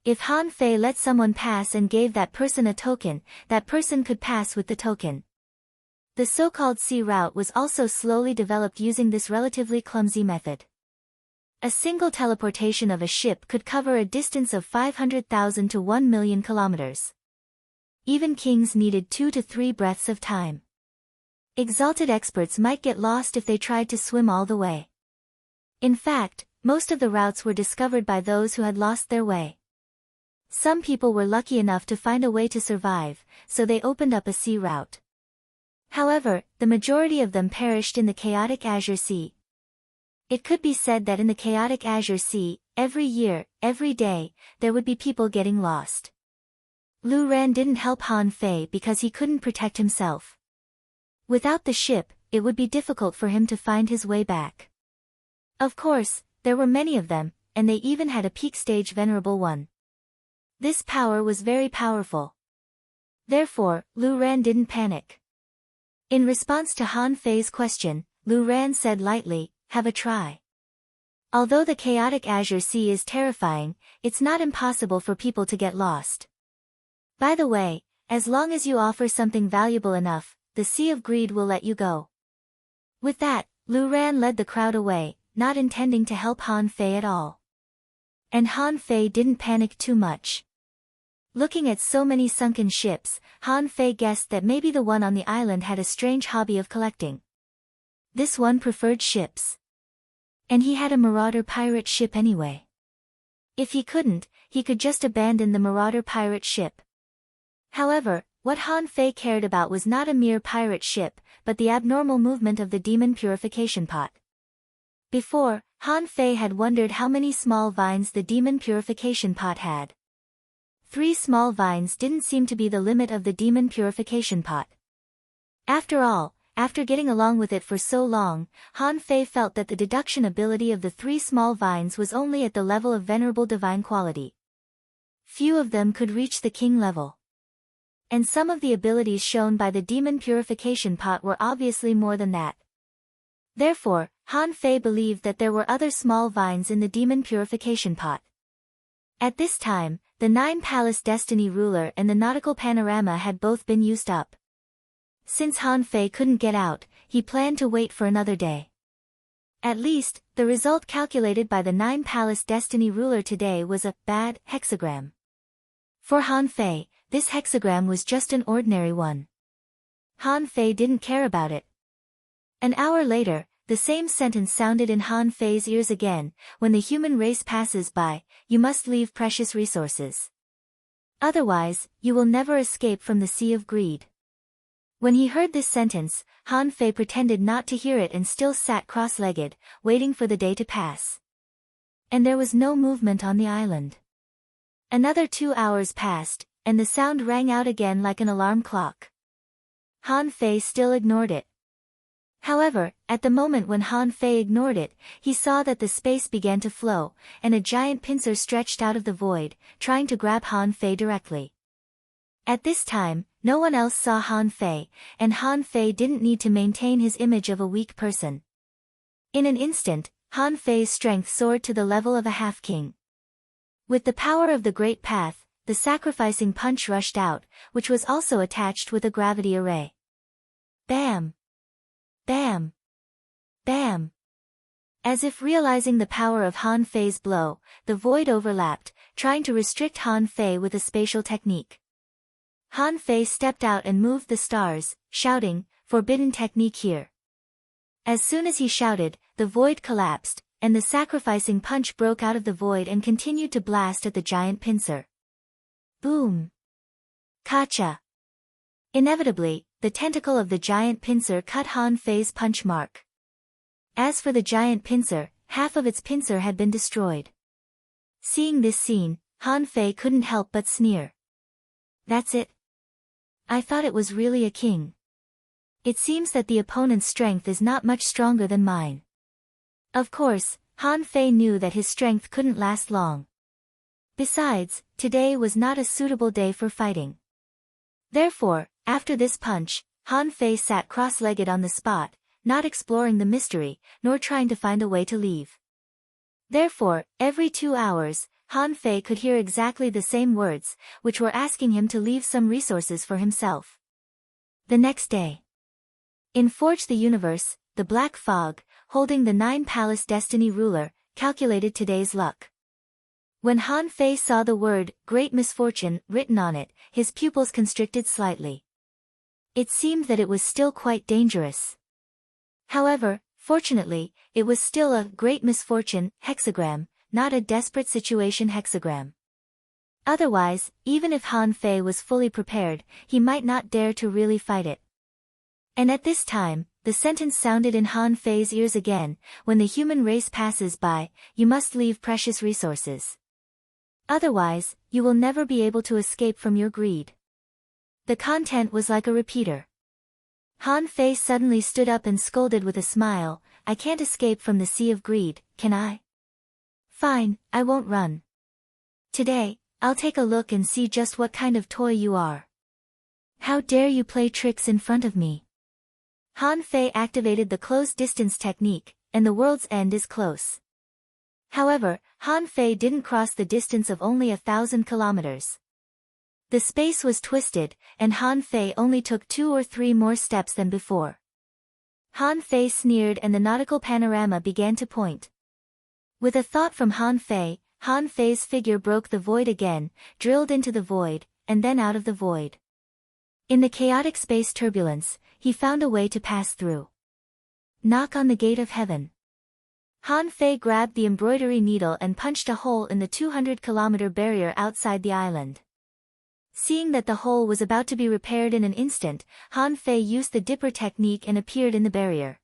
If Han Fei let someone pass and gave that person a token, that person could pass with the token. The so-called sea route was also slowly developed using this relatively clumsy method. A single teleportation of a ship could cover a distance of 500,000 to 1 million kilometers. Even kings needed 2 to 3 breaths of time. Exalted experts might get lost if they tried to swim all the way. In fact, most of the routes were discovered by those who had lost their way. Some people were lucky enough to find a way to survive, so they opened up a sea route. However, the majority of them perished in the chaotic Azure Sea. It could be said that in the chaotic Azure Sea, every year, every day, there would be people getting lost. Lu Ran didn't help Han Fei because he couldn't protect himself. Without the ship, it would be difficult for him to find his way back. Of course, there were many of them, and they even had a peak stage venerable one. This power was very powerful. Therefore, Lu Ran didn't panic. In response to Han Fei's question, Lu Ran said lightly, "Have a try." Although the chaotic Azure Sea is terrifying, it's not impossible for people to get lost. By the way, as long as you offer something valuable enough, the Sea of Greed will let you go. With that, Lu Ran led the crowd away, not intending to help Han Fei at all. And Han Fei didn't panic too much. Looking at so many sunken ships, Han Fei guessed that maybe the one on the island had a strange hobby of collecting. This one preferred ships. And he had a marauder pirate ship anyway. If he couldn't, he could just abandon the marauder pirate ship. However, what Han Fei cared about was not a mere pirate ship, but the abnormal movement of the demon purification pot. Before, Han Fei had wondered how many small vines the demon purification pot had. 3 small vines didn't seem to be the limit of the demon purification pot. After all, after getting along with it for so long, Han Fei felt that the deduction ability of the 3 small vines was only at the level of venerable divine quality. Few of them could reach the king level. And some of the abilities shown by the demon purification pot were obviously more than that. Therefore, Han Fei believed that there were other small vines in the demon purification pot. At this time, the 9 Palace Destiny Ruler and the Nautical Panorama had both been used up. Since Han Fei couldn't get out, he planned to wait for another day. At least, the result calculated by the 9 Palace Destiny Ruler today was a bad hexagram. For Han Fei, this hexagram was just an ordinary one. Han Fei didn't care about it. An hour later, the same sentence sounded in Han Fei's ears again: "When the human race passes by, you must leave precious resources. Otherwise, you will never escape from the Sea of Greed." When he heard this sentence, Han Fei pretended not to hear it and still sat cross-legged, waiting for the day to pass. And there was no movement on the island. Another 2 hours passed, and the sound rang out again like an alarm clock. Han Fei still ignored it. However, at the moment when Han Fei ignored it, he saw that the space began to flow, and a giant pincer stretched out of the void, trying to grab Han Fei directly. At this time, no one else saw Han Fei, and Han Fei didn't need to maintain his image of a weak person. In an instant, Han Fei's strength soared to the level of a half-king. With the power of the Great Path, the sacrificing punch rushed out, which was also attached with a gravity array. Bam! Bam! Bam! As if realizing the power of Han Fei's blow, the void overlapped, trying to restrict Han Fei with a spatial technique. Han Fei stepped out and moved the stars, shouting, "Forbidden technique here." As soon as he shouted, the void collapsed, and the sacrificing punch broke out of the void and continued to blast at the giant pincer. Boom! Kacha! Inevitably, the tentacle of the giant pincer cut Han Fei's punch mark. As for the giant pincer, half of its pincer had been destroyed. Seeing this scene, Han Fei couldn't help but sneer. "That's it. I thought it was really a king. It seems that the opponent's strength is not much stronger than mine." Of course, Han Fei knew that his strength couldn't last long. Besides, today was not a suitable day for fighting. Therefore, after this punch, Han Fei sat cross-legged on the spot, not exploring the mystery, nor trying to find a way to leave. Therefore, every 2 hours, Han Fei could hear exactly the same words, which were asking him to leave some resources for himself. The next day. In Forge the Universe, the Black Fog, holding the 9 Palace Destiny Ruler, calculated today's luck. When Han Fei saw the word, great misfortune, written on it, his pupils constricted slightly. It seemed that it was still quite dangerous. However, fortunately, it was still a great misfortune hexagram, not a desperate situation hexagram. Otherwise, even if Han Fei was fully prepared, he might not dare to really fight it. And at this time, the sentence sounded in Han Fei's ears again, when the human race passes by, you must leave precious resources. Otherwise, you will never be able to escape from your greed. The content was like a repeater. Han Fei suddenly stood up and scolded with a smile, I can't escape from the sea of greed, can I? Fine, I won't run. Today, I'll take a look and see just what kind of toy you are. How dare you play tricks in front of me? Han Fei activated the close distance technique, and the world's end is close. However, Han Fei didn't cross the distance of only 1,000 kilometers. The space was twisted, and Han Fei only took 2 or 3 more steps than before. Han Fei sneered and the nautical panorama began to point. With a thought from Han Fei's figure broke the void again, drilled into the void, and then out of the void. In the chaotic space turbulence, he found a way to pass through. Knock on the gate of heaven. Han Fei grabbed the embroidery needle and punched a hole in the 200-kilometer barrier outside the island. Seeing that the hole was about to be repaired in an instant, Han Fei used the dipper technique and appeared in the barrier.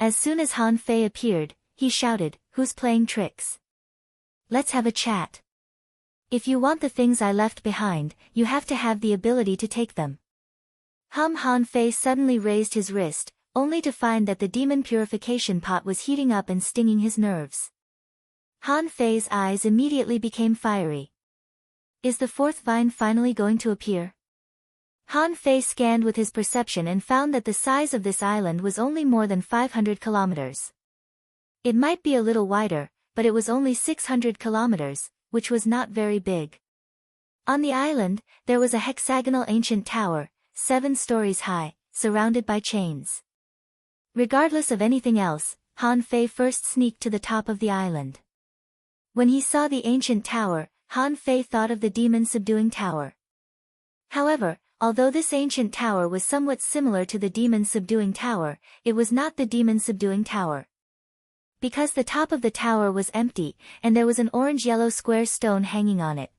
As soon as Han Fei appeared, he shouted, who's playing tricks? Let's have a chat. If you want the things I left behind, you have to have the ability to take them. Han Fei suddenly raised his wrist, only to find that the demon purification pot was heating up and stinging his nerves. Han Fei's eyes immediately became fiery. Is the fourth vine finally going to appear? Han Fei scanned with his perception and found that the size of this island was only more than 500 kilometers. It might be a little wider, but it was only 600 kilometers, which was not very big. On the island, there was a hexagonal ancient tower, 7 stories high, surrounded by chains. Regardless of anything else, Han Fei first sneaked to the top of the island. When he saw the ancient tower, Han Fei thought of the demon-subduing tower. However, although this ancient tower was somewhat similar to the demon-subduing tower, it was not the demon-subduing tower. Because the top of the tower was empty, and there was an orange-yellow square stone hanging on it.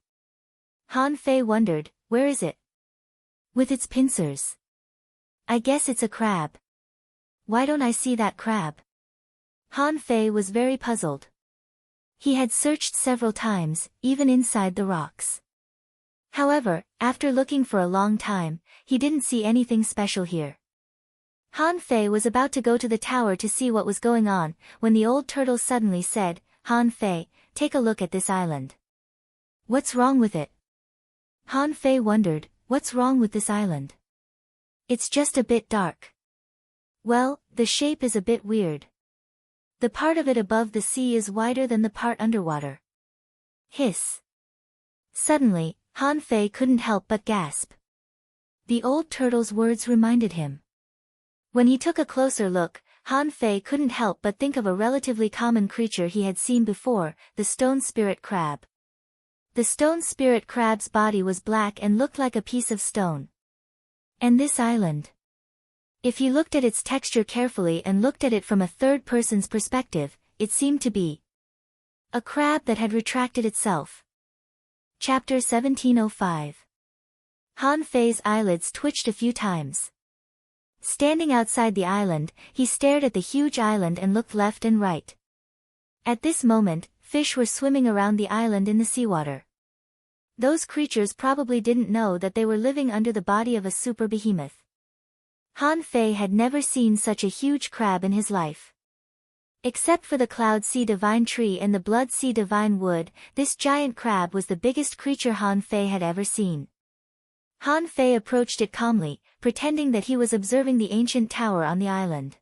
Han Fei wondered, where is it? With its pincers. I guess it's a crab. Why don't I see that crab? Han Fei was very puzzled. He had searched several times, even inside the rocks. However, after looking for a long time, he didn't see anything special here. Han Fei was about to go to the tower to see what was going on, when the old turtle suddenly said, Han Fei, take a look at this island. What's wrong with it? Han Fei wondered, what's wrong with this island? It's just a bit dark. Well, the shape is a bit weird. The part of it above the sea is wider than the part underwater. Hiss. Suddenly, Han Fei couldn't help but gasp. The old turtle's words reminded him. When he took a closer look, Han Fei couldn't help but think of a relatively common creature he had seen before, the stone spirit crab. The stone spirit crab's body was black and looked like a piece of stone. And this island? If he looked at its texture carefully and looked at it from a third person's perspective, it seemed to be a crab that had retracted itself. Chapter 1705. Han Fei's eyelids twitched a few times. Standing outside the island, he stared at the huge island and looked left and right. At this moment, fish were swimming around the island in the seawater. Those creatures probably didn't know that they were living under the body of a super behemoth. Han Fei had never seen such a huge crab in his life. Except for the Cloud Sea Divine Tree and the Blood Sea Divine Wood, this giant crab was the biggest creature Han Fei had ever seen. Han Fei approached it calmly, pretending that he was observing the ancient tower on the island.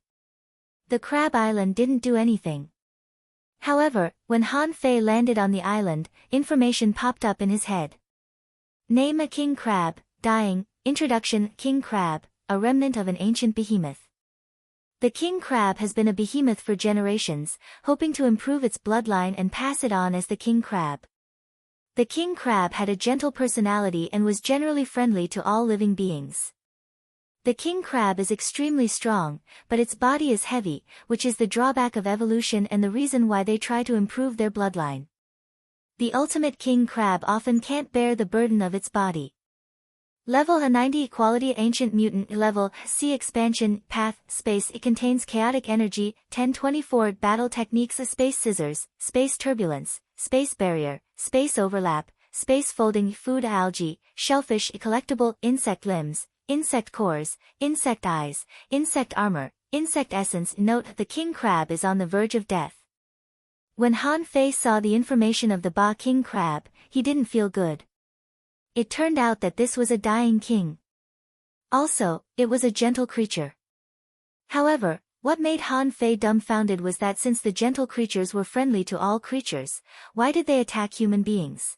The crab island didn't do anything. However, when Han Fei landed on the island, information popped up in his head. Name a king crab, dying, introduction, king crab, a remnant of an ancient behemoth. The king crab has been a behemoth for generations, hoping to improve its bloodline and pass it on as the king crab. The king crab had a gentle personality and was generally friendly to all living beings. The king crab is extremely strong, but its body is heavy, which is the drawback of evolution and the reason why they try to improve their bloodline. The ultimate king crab often can't bear the burden of its body. Level A90 Equality Ancient Mutant Level C Expansion Path Space. It contains chaotic energy. 1024 Battle Techniques. Space Scissors, Space Turbulence, Space Barrier, Space Overlap, Space Folding. Food Algae, Shellfish. Collectible Insect Limbs, Insect Cores, Insect Eyes, Insect Armor, Insect Essence. Note: the king crab is on the verge of death. When Han Fei saw the information of the Ba King crab, he didn't feel good. It turned out that this was a dying king. Also, it was a gentle creature. However, what made Han Fei dumbfounded was that since the gentle creatures were friendly to all creatures, why did they attack human beings?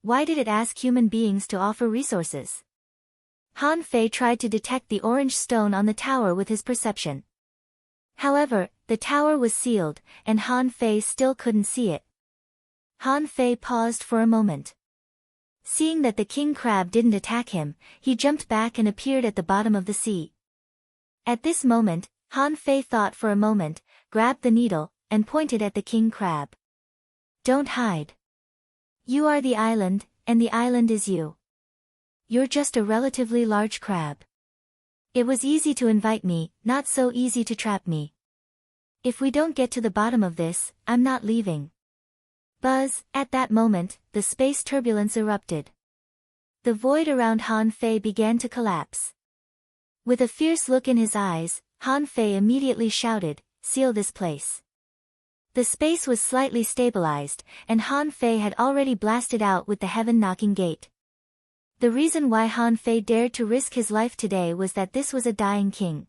Why did it ask human beings to offer resources? Han Fei tried to detect the orange stone on the tower with his perception. However, the tower was sealed, and Han Fei still couldn't see it. Han Fei paused for a moment. Seeing that the king crab didn't attack him, he jumped back and appeared at the bottom of the sea. At this moment, Han Fei thought for a moment, grabbed the needle, and pointed at the king crab. "Don't hide. You are the island, and the island is you. You're just a relatively large crab. It was easy to invite me, not so easy to trap me. If we don't get to the bottom of this, I'm not leaving." Buzz! At that moment, the space turbulence erupted. The void around Han Fei began to collapse. With a fierce look in his eyes, Han Fei immediately shouted, "Seal this place." The space was slightly stabilized, and Han Fei had already blasted out with the heaven-knocking gate. The reason why Han Fei dared to risk his life today was that this was a dying king.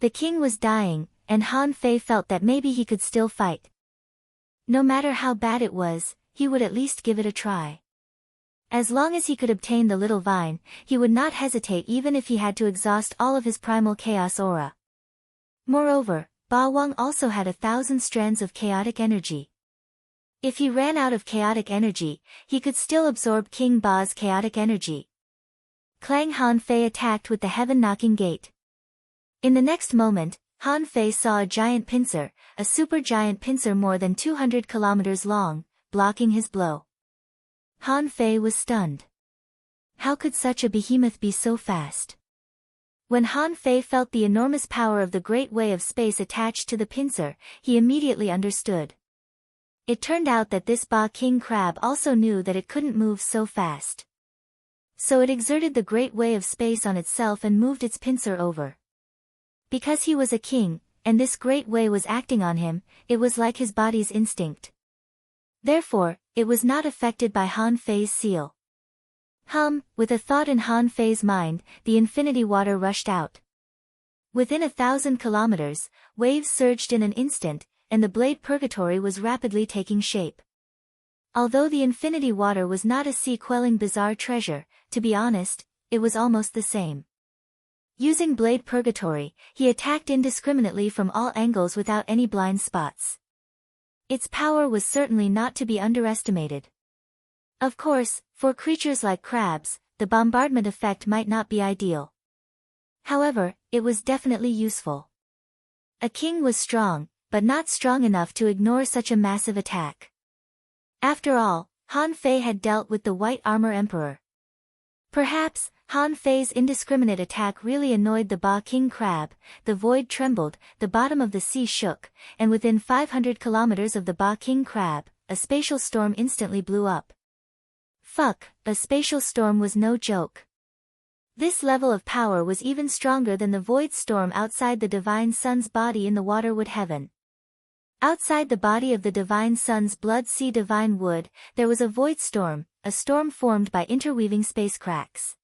The king was dying, and Han Fei felt that maybe he could still fight. No matter how bad it was, he would at least give it a try. As long as he could obtain the little vine, he would not hesitate even if he had to exhaust all of his primal chaos aura. Moreover, Ba Wang also had 1,000 strands of chaotic energy. If he ran out of chaotic energy, he could still absorb King Ba's chaotic energy. Clang! Han Fei attacked with the heaven-knocking gate. In the next moment, Han Fei saw a giant pincer, a supergiant pincer more than 200 kilometers long, blocking his blow. Han Fei was stunned. How could such a behemoth be so fast? When Han Fei felt the enormous power of the great way of space attached to the pincer, he immediately understood. It turned out that this Ba King crab also knew that it couldn't move so fast. So it exerted the great way of space on itself and moved its pincer over. Because he was a king, and this great way was acting on him, it was like his body's instinct. Therefore, it was not affected by Han Fei's seal. With a thought in Han Fei's mind, the infinity water rushed out. Within 1,000 kilometers, waves surged in an instant, and the blade purgatory was rapidly taking shape. Although the infinity water was not a sea-quelling bizarre treasure, to be honest, it was almost the same. Using Blade Purgatory, he attacked indiscriminately from all angles without any blind spots. Its power was certainly not to be underestimated. Of course, for creatures like crabs, the bombardment effect might not be ideal. However, it was definitely useful. A king was strong, but not strong enough to ignore such a massive attack. After all, Han Fei had dealt with the White Armor Emperor. Perhaps, Han Fei's indiscriminate attack really annoyed the Ba King crab. The void trembled, the bottom of the sea shook, and within 500 kilometers of the Ba King crab, a spatial storm instantly blew up. A spatial storm was no joke. This level of power was even stronger than the void storm outside the Divine Sun's body in the waterwood heaven. Outside the body of the Divine Sun's blood sea divine wood, there was a void storm, a storm formed by interweaving space cracks.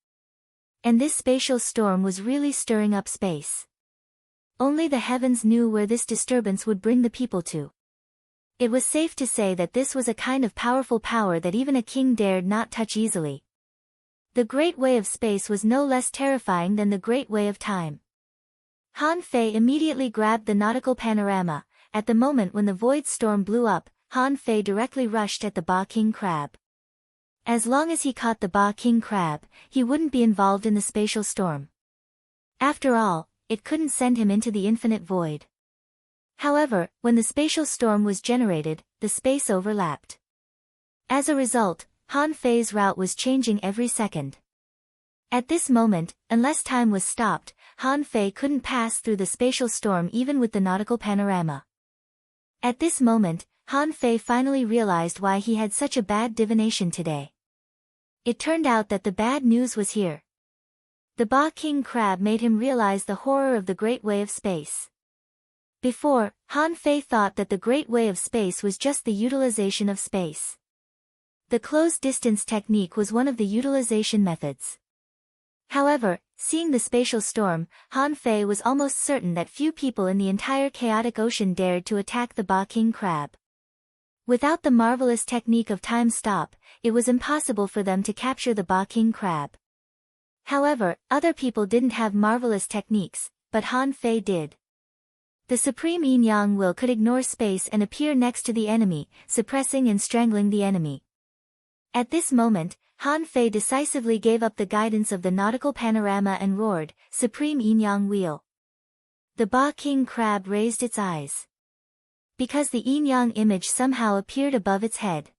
And this spatial storm was really stirring up space. Only the heavens knew where this disturbance would bring the people to. It was safe to say that this was a kind of powerful power that even a king dared not touch easily. The Great Way of Space was no less terrifying than the Great Way of Time. Han Fei immediately grabbed the nautical panorama. At the moment when the void storm blew up, Han Fei directly rushed at the Ba King crab. As long as he caught the Ba King crab, he wouldn't be involved in the spatial storm. After all, it couldn't send him into the infinite void. However, when the spatial storm was generated, the space overlapped. As a result, Han Fei's route was changing every second. At this moment, unless time was stopped, Han Fei couldn't pass through the spatial storm even with the nautical panorama. At this moment, Han Fei finally realized why he had such a bad divination today. It turned out that the bad news was here. The Ba King crab made him realize the horror of the Great Way of Space. Before, Han Fei thought that the Great Way of Space was just the utilization of space. The closed distance technique was one of the utilization methods. However, seeing the spatial storm, Han Fei was almost certain that few people in the entire chaotic ocean dared to attack the Ba King crab. Without the marvelous technique of time stop, it was impossible for them to capture the Ba King crab. However, other people didn't have marvelous techniques, but Han Fei did. The supreme yin-yang will could ignore space and appear next to the enemy, suppressing and strangling the enemy. At this moment, Han Fei decisively gave up the guidance of the nautical panorama and roared, "Supreme yin-yang wheel." The Ba King crab raised its eyes. Because the yin-yang image somehow appeared above its head.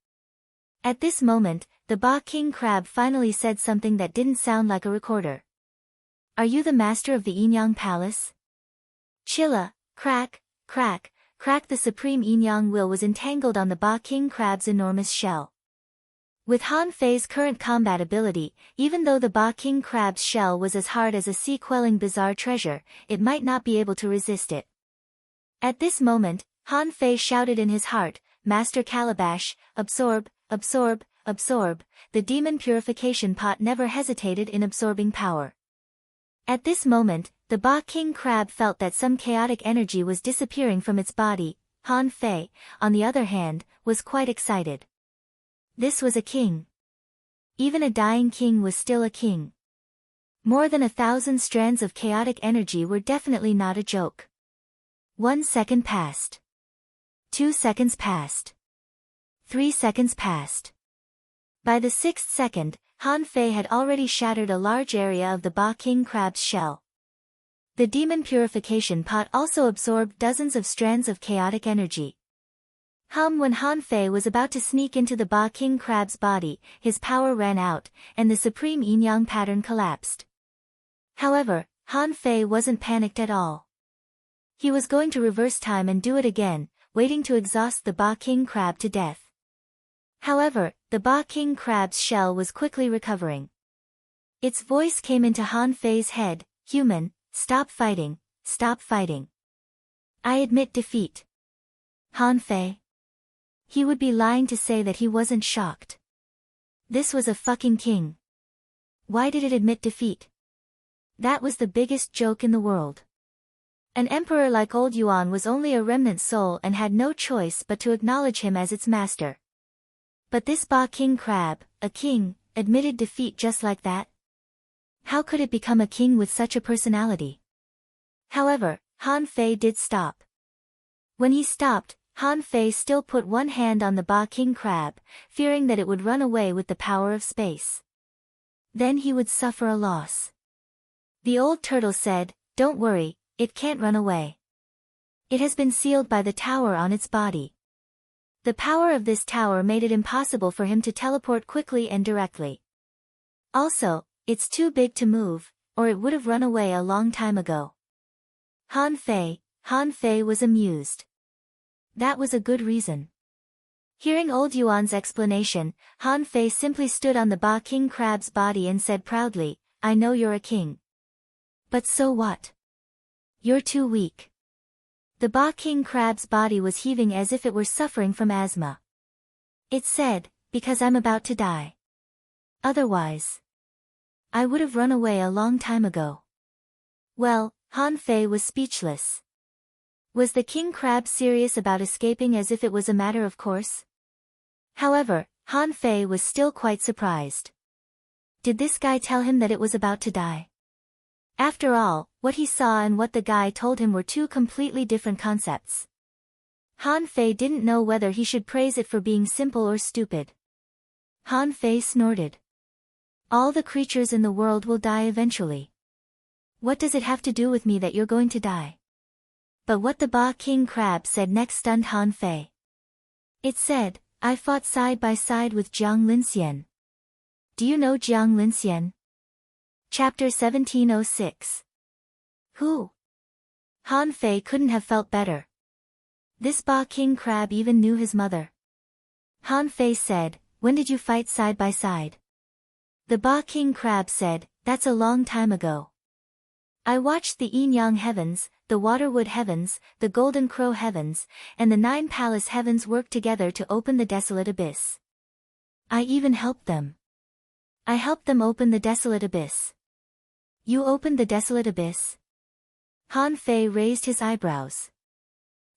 At this moment, the Ba King crab finally said something that didn't sound like a recorder. "Are you the master of the yin-yang palace?" Chilla, crack, crack, crack. The supreme yin-yang will was entangled on the Ba King crab's enormous shell. With Han Fei's current combat ability, even though the Ba King crab's shell was as hard as a sea-quelling bizarre treasure, it might not be able to resist it. At this moment, Han Fei shouted in his heart, "Master Calabash, absorb, absorb, absorb." The demon purification pot never hesitated in absorbing power. At this moment, the Ba King crab felt that some chaotic energy was disappearing from its body. Han Fei, on the other hand, was quite excited. This was a king. Even a dying king was still a king. More than 1,000 strands of chaotic energy were definitely not a joke. 1 second passed. 2 seconds passed. 3 seconds passed. By the 6th second, Han Fei had already shattered a large area of the Ba King crab's shell. The demon purification pot also absorbed dozens of strands of chaotic energy. When Han Fei was about to sneak into the Ba King crab's body, his power ran out, and the supreme yin-yang pattern collapsed. However, Han Fei wasn't panicked at all. He was going to reverse time and do it again, waiting to exhaust the Ba King crab to death. However, the Ba King crab's shell was quickly recovering. Its voice came into Han Fei's head, "Human, stop fighting, stop fighting. I admit defeat." Han Fei. He would be lying to say that he wasn't shocked. This was a fucking king. Why did it admit defeat? That was the biggest joke in the world. An emperor like Old Yuan was only a remnant soul and had no choice but to acknowledge him as its master. But this Ba King crab, a king, admitted defeat just like that? How could it become a king with such a personality? However, Han Fei did stop. When he stopped, Han Fei still put one hand on the Ba King crab, fearing that it would run away with the power of space. Then he would suffer a loss. The old turtle said, "Don't worry, it can't run away. It has been sealed by the tower on its body." The power of this tower made it impossible for him to teleport quickly and directly. Also, it's too big to move, or it would have run away a long time ago. Han Fei was amused. That was a good reason. Hearing Old Yuan's explanation, Han Fei simply stood on the Ba King crab's body and said proudly, "I know you're a king. But so what? You're too weak." The Ba King crab's body was heaving as if it were suffering from asthma. It said, "Because I'm about to die. Otherwise, I would have run away a long time ago." Well, Han Fei was speechless. Was the king crab serious about escaping as if it was a matter of course? However, Han Fei was still quite surprised. Did this guy tell him that it was about to die? After all, what he saw and what the guy told him were two completely different concepts. Han Fei didn't know whether he should praise it for being simple or stupid. Han Fei snorted. All the creatures in the world will die eventually. What does it have to do with me that you're going to die? But what the Ba King Crab said next stunned Han Fei. It said, I fought side by side with Jiang Linxian. Do you know Jiang Linxian? Chapter 1706. Who? Han Fei couldn't have felt better. This Ba King Crab even knew his mother. Han Fei said, when did you fight side by side? The Ba King Crab said, that's a long time ago. I watched the yin-yang heavens, the waterwood heavens, the golden crow heavens, and the 9 palace heavens work together to open the desolate abyss. I even helped them. I helped them open the desolate abyss. You opened the desolate abyss? Han Fei raised his eyebrows.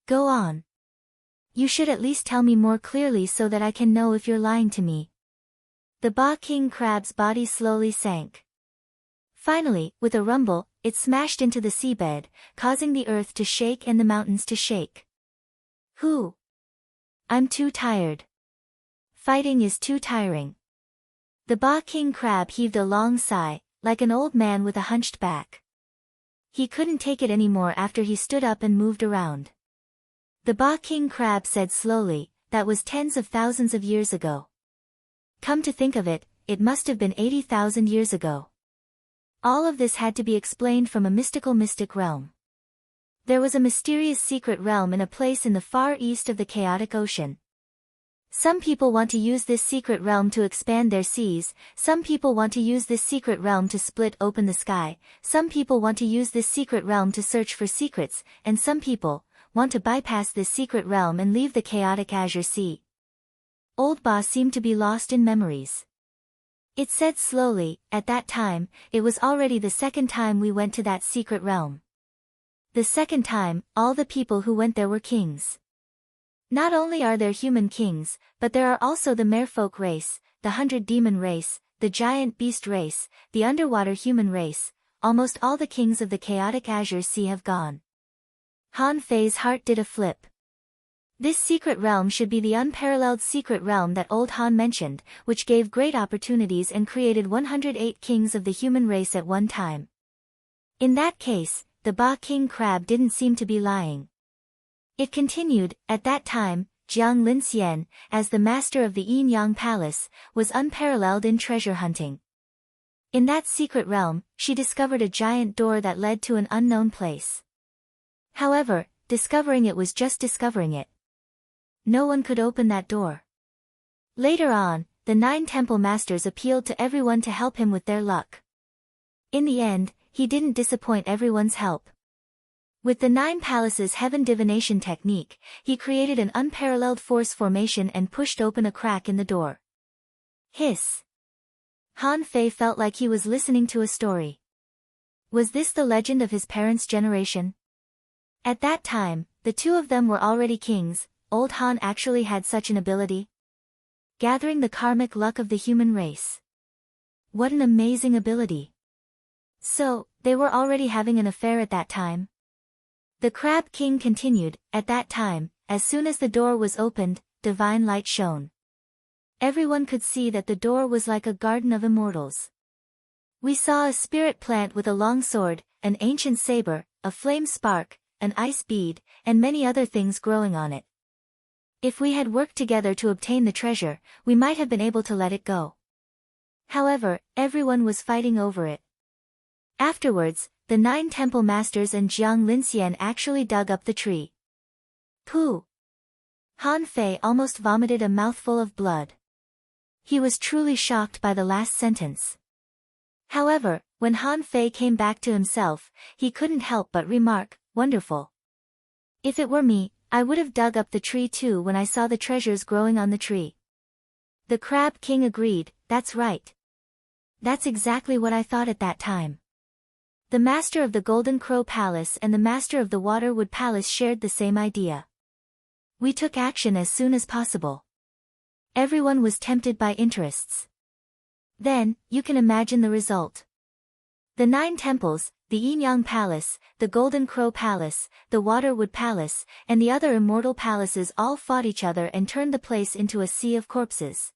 Go on. You should at least tell me more clearly so that I can know if you're lying to me. The Ba King Crab's body slowly sank. Finally, with a rumble, it smashed into the seabed, causing the earth to shake and the mountains to shake. Who? I'm too tired. Fighting is too tiring. The Ba King Crab heaved a long sigh, like an old man with a hunched back. He couldn't take it anymore after he stood up and moved around. The Ba King Crab said slowly, that was tens of thousands of years ago. Come to think of it, it must have been 80,000 years ago. All of this had to be explained from a mystic realm. There was a mysterious secret realm in a place in the far east of the chaotic ocean. Some people want to use this secret realm to expand their seas, some people want to use this secret realm to split open the sky, some people want to use this secret realm to search for secrets, and some people want to bypass this secret realm and leave the chaotic azure sea. Old Ba seemed to be lost in memories. It said slowly, at that time, it was already the second time we went to that secret realm. The second time, all the people who went there were kings. Not only are there human kings, but there are also the merfolk race, the 100 demon race, the giant beast race, the underwater human race. Almost all the kings of the chaotic azure sea have gone. Han Fei's heart did a flip. This secret realm should be the unparalleled secret realm that old Han mentioned, which gave great opportunities and created 108 kings of the human race at one time. In that case, the Ba King Crab didn't seem to be lying. It continued, at that time, Jiang Linxian, as the master of the Yin-Yang Palace, was unparalleled in treasure hunting. In that secret realm, she discovered a giant door that led to an unknown place. However, discovering it was just discovering it. No one could open that door. Later on, the 9 temple masters appealed to everyone to help him with their luck. In the end, he didn't disappoint everyone's help. With the 9 palaces heaven divination technique, he created an unparalleled force formation and pushed open a crack in the door. Hiss. Han Fei felt like he was listening to a story. Was this the legend of his parents' generation? At that time, the 2 of them were already kings. Old Han actually had such an ability. Gathering the karmic luck of the human race. What an amazing ability. So, they were already having an affair at that time? The Crab King continued, at that time, as soon as the door was opened, divine light shone. Everyone could see that the door was like a garden of immortals. We saw a spirit plant with a long sword, an ancient saber, a flame spark, an ice bead, and many other things growing on it. If we had worked together to obtain the treasure, we might have been able to let it go. However, everyone was fighting over it. Afterwards, the 9 temple masters and Jiang Linxian actually dug up the tree. Pooh! Han Fei almost vomited a mouthful of blood. He was truly shocked by the last sentence. However, when Han Fei came back to himself, he couldn't help but remark, wonderful. If it were me, I would have dug up the tree too when I saw the treasures growing on the tree. The Crab King agreed, that's right. That's exactly what I thought at that time. The master of the Golden Crow Palace and the master of the Waterwood Palace shared the same idea. We took action as soon as possible. Everyone was tempted by interests. Then, you can imagine the result. The 9 temples, the Yin-Yang Palace, the Golden Crow Palace, the Waterwood Palace, and the other immortal palaces all fought each other and turned the place into a sea of corpses.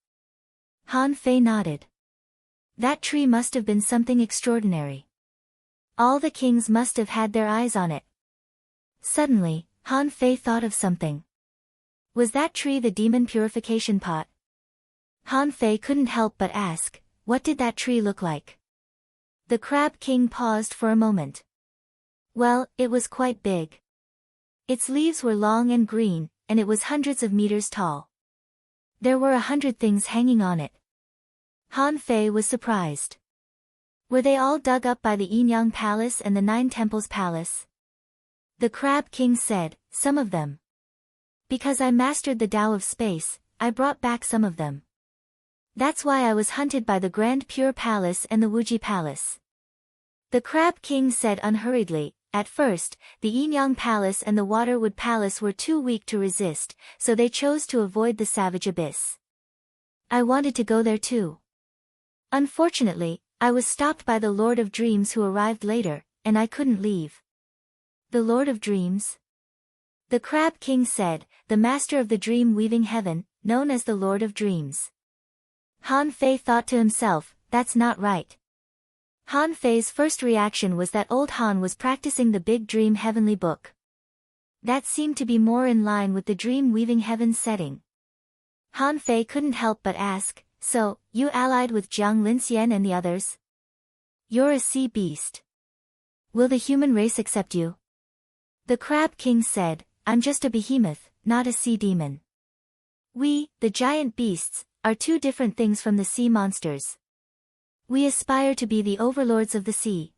Han Fei nodded. That tree must have been something extraordinary. All the kings must have had their eyes on it. Suddenly, Han Fei thought of something. Was that tree the demon purification pot? Han Fei couldn't help but ask, what did that tree look like? The Crab King paused for a moment. Well, it was quite big. Its leaves were long and green, and it was hundreds of meters tall. There were 100 things hanging on it. Han Fei was surprised. Were they all dug up by the Yin-Yang Palace and the 9 Temples Palace? The Crab King said, some of them. Because I mastered the Tao of space, I brought back some of them. That's why I was hunted by the Grand Pure Palace and the Wuji Palace. The Crab King said unhurriedly, at first, the Yin-Yang Palace and the Waterwood Palace were too weak to resist, so they chose to avoid the savage abyss. I wanted to go there too. Unfortunately, I was stopped by the Lord of Dreams who arrived later, and I couldn't leave. The Lord of Dreams? The Crab King said, the master of the dream-weaving heaven, known as the Lord of Dreams. Han Fei thought to himself, that's not right. Han Fei's first reaction was that old Han was practicing the Big Dream Heavenly Book. That seemed to be more in line with the dream-weaving heaven setting. Han Fei couldn't help but ask, so, you allied with Jiang Linxian and the others? You're a sea beast. Will the human race accept you? The Crab King said, I'm just a behemoth, not a sea demon. We, the giant beasts, are two different things from the sea monsters. We aspire to be the overlords of the sea.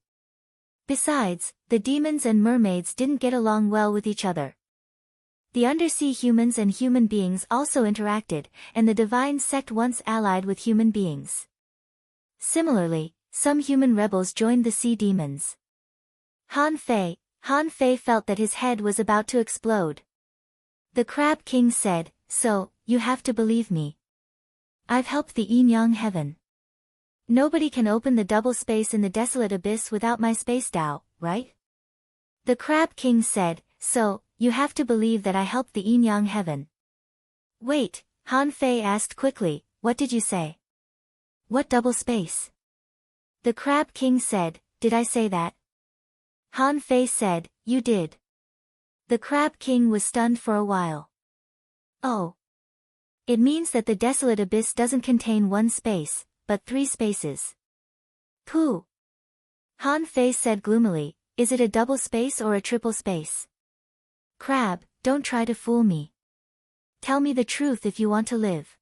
Besides, the demons and mermaids didn't get along well with each other. The undersea humans and human beings also interacted, and the divine sect once allied with human beings. Similarly, some human rebels joined the sea demons. Han Fei felt that his head was about to explode. The Crab King said, so, you have to believe me. I've helped the Yin-Yang heaven. Nobody can open the double space in the desolate abyss without my space Tao, right? The Crab King said, so, you have to believe that I helped the Yin-Yang heaven. Wait, Han Fei asked quickly, what did you say? What double space? The Crab King said, did I say that? Han Fei said, you did. The Crab King was stunned for a while. Oh. It means that the desolate abyss doesn't contain one space, but 3 spaces. Pooh. Han Fei said gloomily, is it a double space or a triple space? Crab, don't try to fool me. Tell me the truth if you want to live.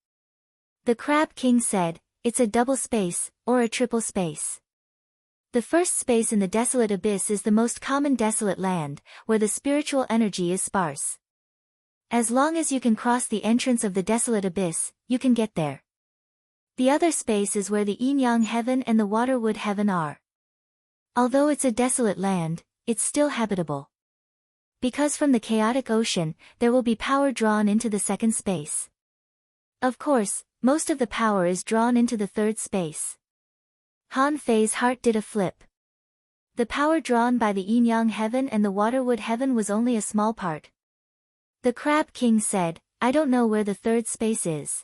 The Crab King said, it's a double space, or a triple space. The first space in the desolate abyss is the most common desolate land, where the spiritual energy is sparse. As long as you can cross the entrance of the desolate abyss, you can get there. The other space is where the Yin-Yang heaven and the Waterwood heaven are. Although it's a desolate land, it's still habitable. Because from the chaotic ocean, there will be power drawn into the second space. Of course, most of the power is drawn into the third space. Han Fei's heart did a flip. The power drawn by the Yin-Yang heaven and the Waterwood heaven was only a small part. The Crab King said, I don't know where the third space is.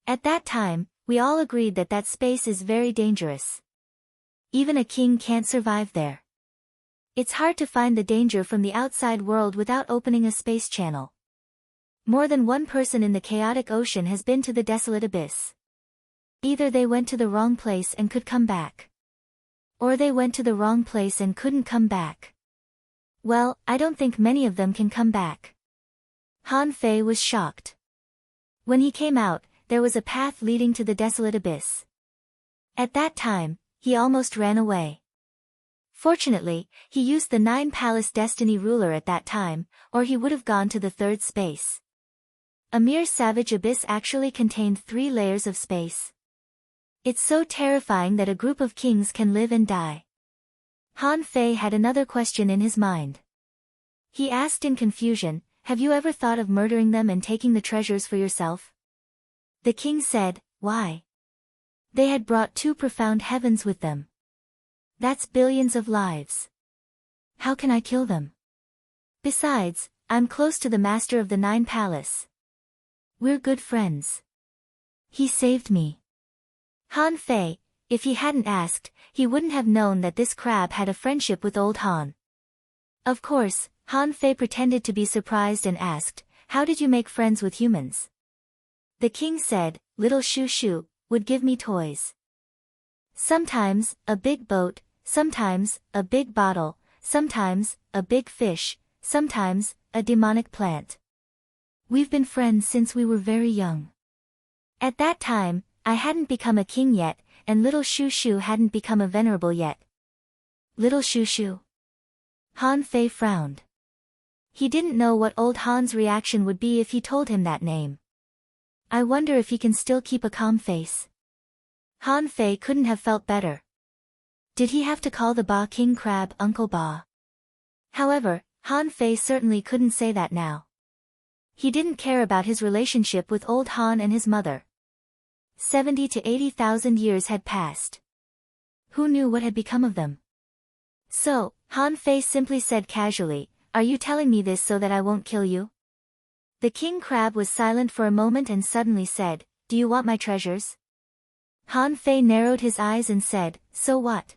At that time, we all agreed that that space is very dangerous. Even a king can't survive there. It's hard to find the danger from the outside world without opening a space channel. More than one person in the chaotic ocean has been to the desolate abyss. Either they went to the wrong place and could come back. Or they went to the wrong place and couldn't come back. Well, I don't think many of them can come back. Han Fei was shocked. When he came out, there was a path leading to the desolate abyss. At that time, he almost ran away. Fortunately, he used the 9 Palace Destiny Ruler at that time, or he would have gone to the third space. A mere savage abyss actually contained 3 layers of space. It's so terrifying that a group of kings can live and die. Han Fei had another question in his mind. He asked in confusion, have you ever thought of murdering them and taking the treasures for yourself? The king said, why? They had brought 2 profound heavens with them. That's billions of lives. How can I kill them? Besides, I'm close to the master of the Nine Palace. We're good friends. He saved me. Han Fei, if he hadn't asked, he wouldn't have known that this crab had a friendship with old Han. Of course, Han Fei pretended to be surprised and asked, "How did you make friends with humans?" The king said, "Little Shu Shu would give me toys. Sometimes, a big boat, sometimes, a big bottle, sometimes, a big fish, sometimes, a demonic plant. We've been friends since we were very young. At that time, I hadn't become a king yet, and little Shu Shu hadn't become a venerable yet." Little Shu Shu. Han Fei frowned. He didn't know what old Han's reaction would be if he told him that name. I wonder if he can still keep a calm face. Han Fei couldn't have felt better. Did he have to call the Ba King Crab Uncle Ba? However, Han Fei certainly couldn't say that now. He didn't care about his relationship with old Han and his mother. 70 to 80,000 years had passed. Who knew what had become of them? So, Han Fei simply said casually, "Are you telling me this so that I won't kill you?" The king crab was silent for a moment and suddenly said, "Do you want my treasures?" Han Fei narrowed his eyes and said, "So what?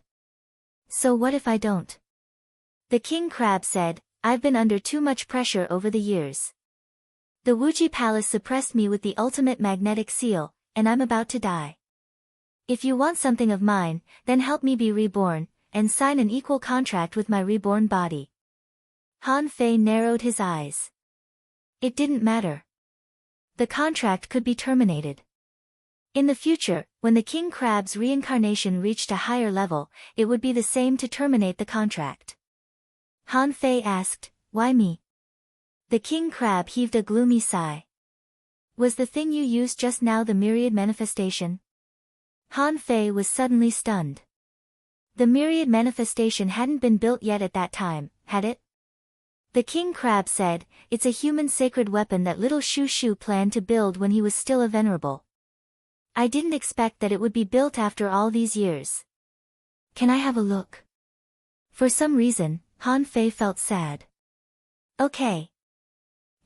So what if I don't?" The king crab said, "I've been under too much pressure over the years. The Wuji Palace suppressed me with the ultimate magnetic seal, and I'm about to die. If you want something of mine, then help me be reborn, and sign an equal contract with my reborn body." Han Fei narrowed his eyes. It didn't matter. The contract could be terminated. In the future, when the king crab's reincarnation reached a higher level, it would be the same to terminate the contract. Han Fei asked, "Why me?" The king crab heaved a gloomy sigh. "Was the thing you used just now the myriad manifestation?" Han Fei was suddenly stunned. The myriad manifestation hadn't been built yet at that time, had it? The king crab said, "It's a human sacred weapon that little Shu Shu planned to build when he was still a venerable. I didn't expect that it would be built after all these years. Can I have a look?" For some reason, Han Fei felt sad. Okay.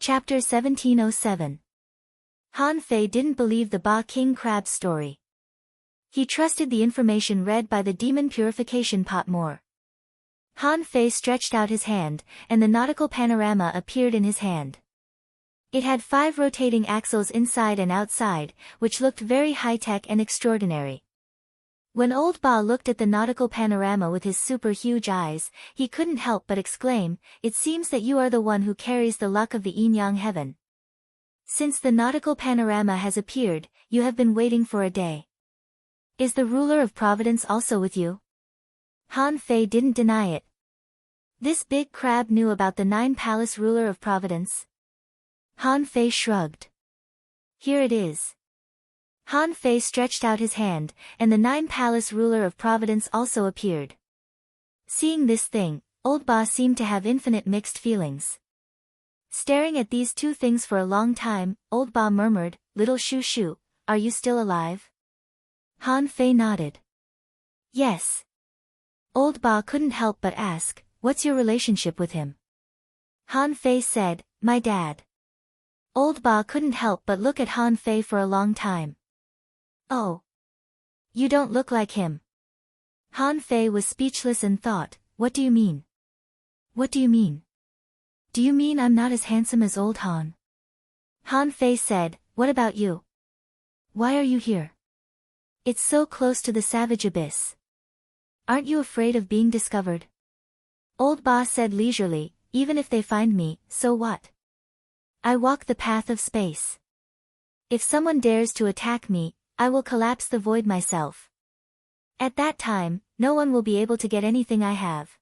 Chapter 1707. Han Fei didn't believe the Ba King Crab's story. He trusted the information read by the demon purification pot more. Han Fei stretched out his hand, and the nautical panorama appeared in his hand. It had 5 rotating axles inside and outside, which looked very high-tech and extraordinary. When old Ba looked at the nautical panorama with his super huge eyes, he couldn't help but exclaim, "It seems that you are the one who carries the luck of the yin-yang heaven. Since the nautical panorama has appeared, you have been waiting for a day. Is the ruler of Providence also with you?" Han Fei didn't deny it. This big crab knew about the 9 Palace ruler of Providence. Han Fei shrugged. "Here it is." Han Fei stretched out his hand, and the 9 Palace ruler of Providence also appeared. Seeing this thing, old Ba seemed to have infinite mixed feelings. Staring at these two things for a long time, old Ba murmured, "Little Shu Shu, are you still alive?" Han Fei nodded. "Yes." Old Ba couldn't help but ask, "What's your relationship with him?" Han Fei said, "My dad." Old Ba couldn't help but look at Han Fei for a long time. "Oh. You don't look like him." Han Fei was speechless and thought, "What do you mean? What do you mean? Do you mean I'm not as handsome as old Han?" Han Fei said, "What about you? Why are you here? It's so close to the savage abyss. Aren't you afraid of being discovered?" Old Ba said leisurely, "Even if they find me, so what? I walk the path of space. If someone dares to attack me, I will collapse the void myself. At that time, no one will be able to get anything I have.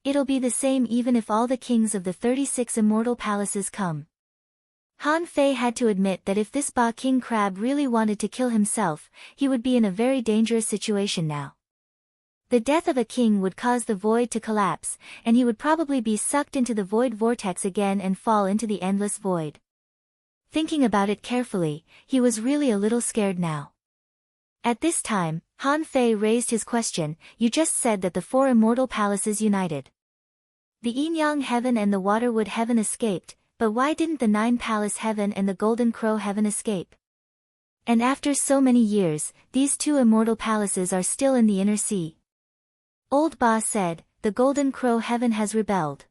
It'll be the same even if all the kings of the 36 immortal palaces come." Han Fei had to admit that if this Ba King Crab really wanted to kill himself, he would be in a very dangerous situation now. The death of a king would cause the void to collapse, and he would probably be sucked into the void vortex again and fall into the endless void. Thinking about it carefully, he was really a little scared now. At this time, Han Fei raised his question. You just said that the 4 immortal palaces united. The Yin-Yang heaven and the Waterwood heaven escaped, but why didn't the 9-palace heaven and the Golden Crow heaven escape? And after so many years, these 2 immortal palaces are still in the inner sea. Old Ba said, the Golden Crow heaven has rebelled.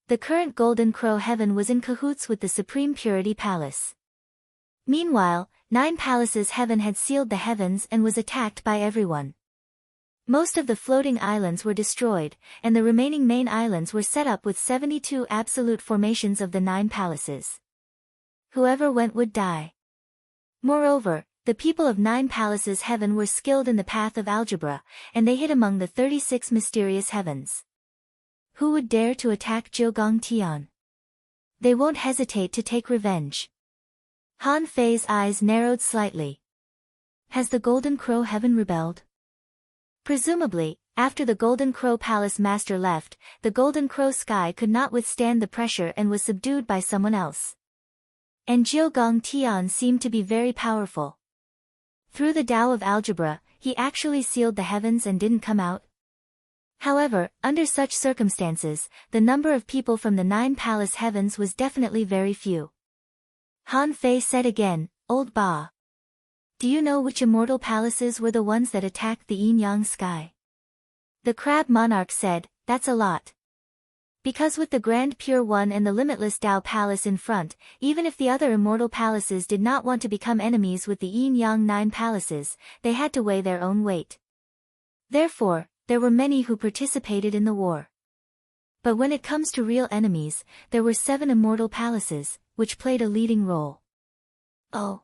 The current Golden Crow heaven was in cahoots with the Supreme Purity Palace. Meanwhile, 9 palaces heaven had sealed the heavens and was attacked by everyone. Most of the floating islands were destroyed, and the remaining main islands were set up with 72 absolute formations of the 9 palaces. Whoever went would die. Moreover, the people of 9 palaces heaven were skilled in the path of algebra, and they hid among the 36 mysterious heavens. Who would dare to attack Jiugong Tian? They won't hesitate to take revenge. Han Fei's eyes narrowed slightly. Has the Golden Crow heaven rebelled? Presumably, after the Golden Crow Palace master left, the Golden Crow sky could not withstand the pressure and was subdued by someone else. And Jiugong Tian seemed to be very powerful. Through the Tao of algebra, he actually sealed the heavens and didn't come out. However, under such circumstances, the number of people from the 9 palace heavens was definitely very few. Han Fei said again, Old Ba. Do you know which immortal palaces were the ones that attacked the yin-yang sky? The Crab Monarch said, that's a lot. Because with the Grand Pure One and the Limitless Tao Palace in front, even if the other immortal palaces did not want to become enemies with the yin-yang 9 palaces, they had to weigh their own weight. Therefore, there were many who participated in the war. But when it comes to real enemies, there were 7 immortal palaces, which played a leading role. Oh.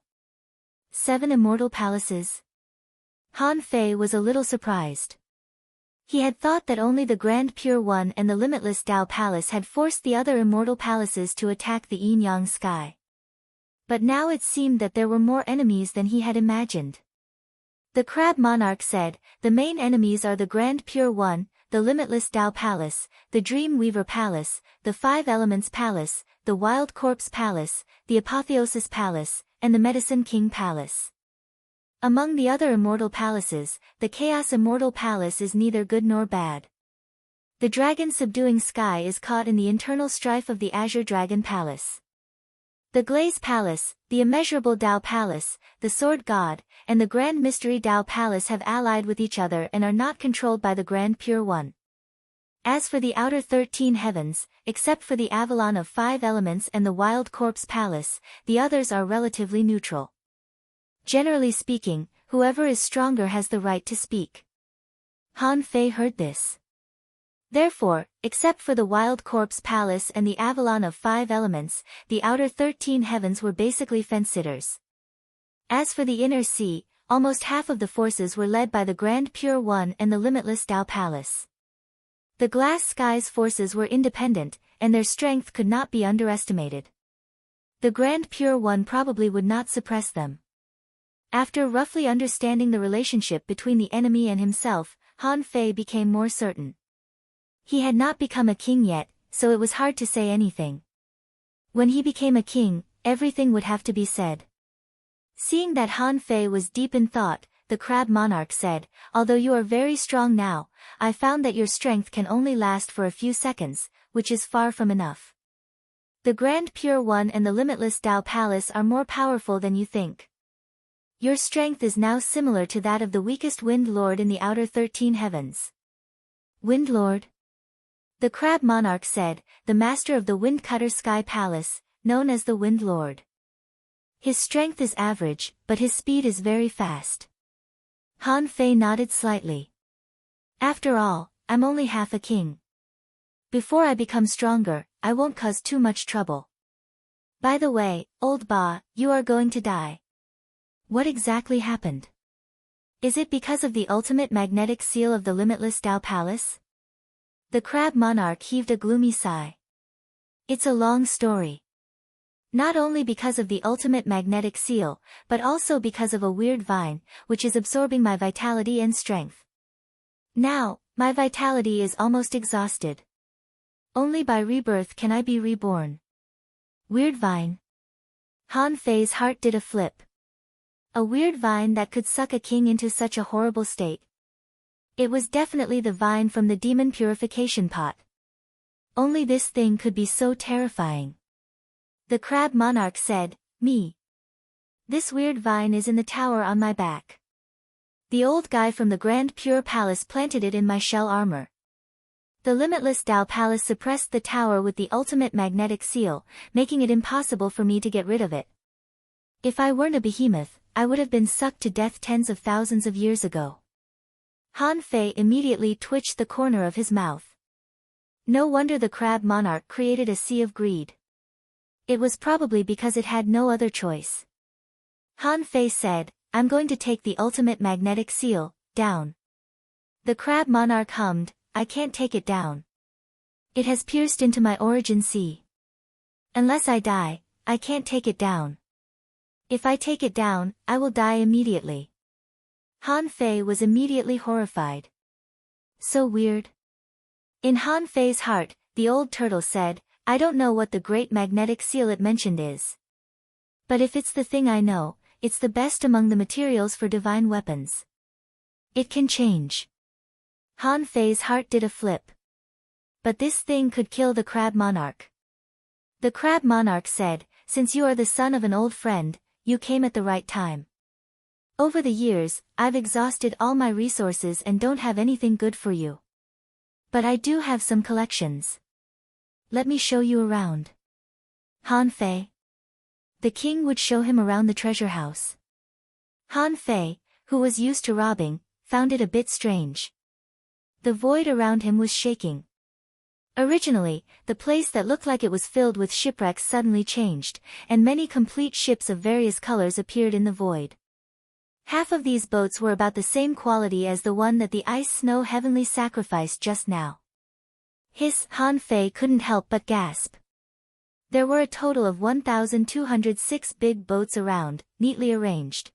7 immortal palaces? Han Fei was a little surprised. He had thought that only the Grand Pure One and the Limitless Tao Palace had forced the other immortal palaces to attack the yin-yang sky. But now it seemed that there were more enemies than he had imagined. The Crab Monarch said, the main enemies are the Grand Pure One, the Limitless Tao Palace, the Dream Weaver Palace, the 5 Elements Palace, the Wild Corpse Palace, the Apotheosis Palace, and the Medicine King Palace. Among the other immortal palaces, the Chaos Immortal Palace is neither good nor bad. The Dragon Subduing Sky is caught in the internal strife of the Azure Dragon Palace. The Glaze Palace, the Immeasurable Tao Palace, the Sword God, and the Grand Mystery Tao Palace have allied with each other and are not controlled by the Grand Pure One. As for the outer 13 heavens, except for the Avalon of 5 Elements and the Wild Corpse Palace, the others are relatively neutral. Generally speaking, whoever is stronger has the right to speak. Han Fei heard this. Therefore, except for the Wild Corpse Palace and the Avalon of 5 Elements, the outer 13 heavens were basically fence-sitters. As for the inner sea, almost half of the forces were led by the Grand Pure One and the Limitless Tao Palace. The Glass Sky's forces were independent, and their strength could not be underestimated. The Grand Pure One probably would not suppress them. After roughly understanding the relationship between the enemy and himself, Han Fei became more certain. He had not become a king yet, so it was hard to say anything. When he became a king, everything would have to be said. Seeing that Han Fei was deep in thought, the Crab Monarch said, although you are very strong now, I found that your strength can only last for a few seconds, which is far from enough. The Grand Pure One and the Limitless Tao Palace are more powerful than you think. Your strength is now similar to that of the weakest Wind Lord in the outer 13 heavens. Wind Lord? The Crab Monarch said, the master of the Wind Cutter Sky Palace, known as the Wind Lord. His strength is average, but his speed is very fast. Han Fei nodded slightly. After all, I'm only half a king. Before I become stronger, I won't cause too much trouble. By the way, Old Ba, you are going to die. What exactly happened? Is it because of the ultimate magnetic seal of the Limitless Tao Palace? The Crab Monarch heaved a gloomy sigh. It's a long story. Not only because of the ultimate magnetic seal, but also because of a weird vine, which is absorbing my vitality and strength. Now, my vitality is almost exhausted. Only by rebirth can I be reborn. Weird vine. Han Fei's heart did a flip. A weird vine that could suck a king into such a horrible state. It was definitely the vine from the demon purification pot. Only this thing could be so terrifying. The crab monarch said, "Me. This weird vine is in the tower on my back. The old guy from the Grand Pure Palace planted it in my shell armor. The limitless Dao Palace suppressed the tower with the ultimate magnetic seal, making it impossible for me to get rid of it. If I weren't a behemoth, I would have been sucked to death tens of thousands of years ago." Han Fei immediately twitched the corner of his mouth. No wonder the crab monarch created a sea of greed. It was probably because it had no other choice. Han Fei said, "I'm going to take the ultimate magnetic seal down." The crab monarch hummed, "I can't take it down. It has pierced into my origin sea. Unless I die, I can't take it down. If I take it down, I will die immediately." Han Fei was immediately horrified. So weird. In Han Fei's heart, the old turtle said, "I don't know what the great magnetic seal it mentioned is. But if it's the thing I know, it's the best among the materials for divine weapons. It can change." Han Fei's heart did a flip. But this thing could kill the crab monarch. The crab monarch said, "Since you are the son of an old friend, you came at the right time. Over the years, I've exhausted all my resources and don't have anything good for you. But I do have some collections. Let me show you around." Han Fei. The king would show him around the treasure house. Han Fei, who was used to robbing, found it a bit strange. The void around him was shaking. Originally, the place that looked like it was filled with shipwrecks suddenly changed, and many complete ships of various colors appeared in the void. Half of these boats were about the same quality as the one that the ice snow heavenly sacrificed just now. Han Fei couldn't help but gasp. There were a total of 1,206 big boats around, neatly arranged.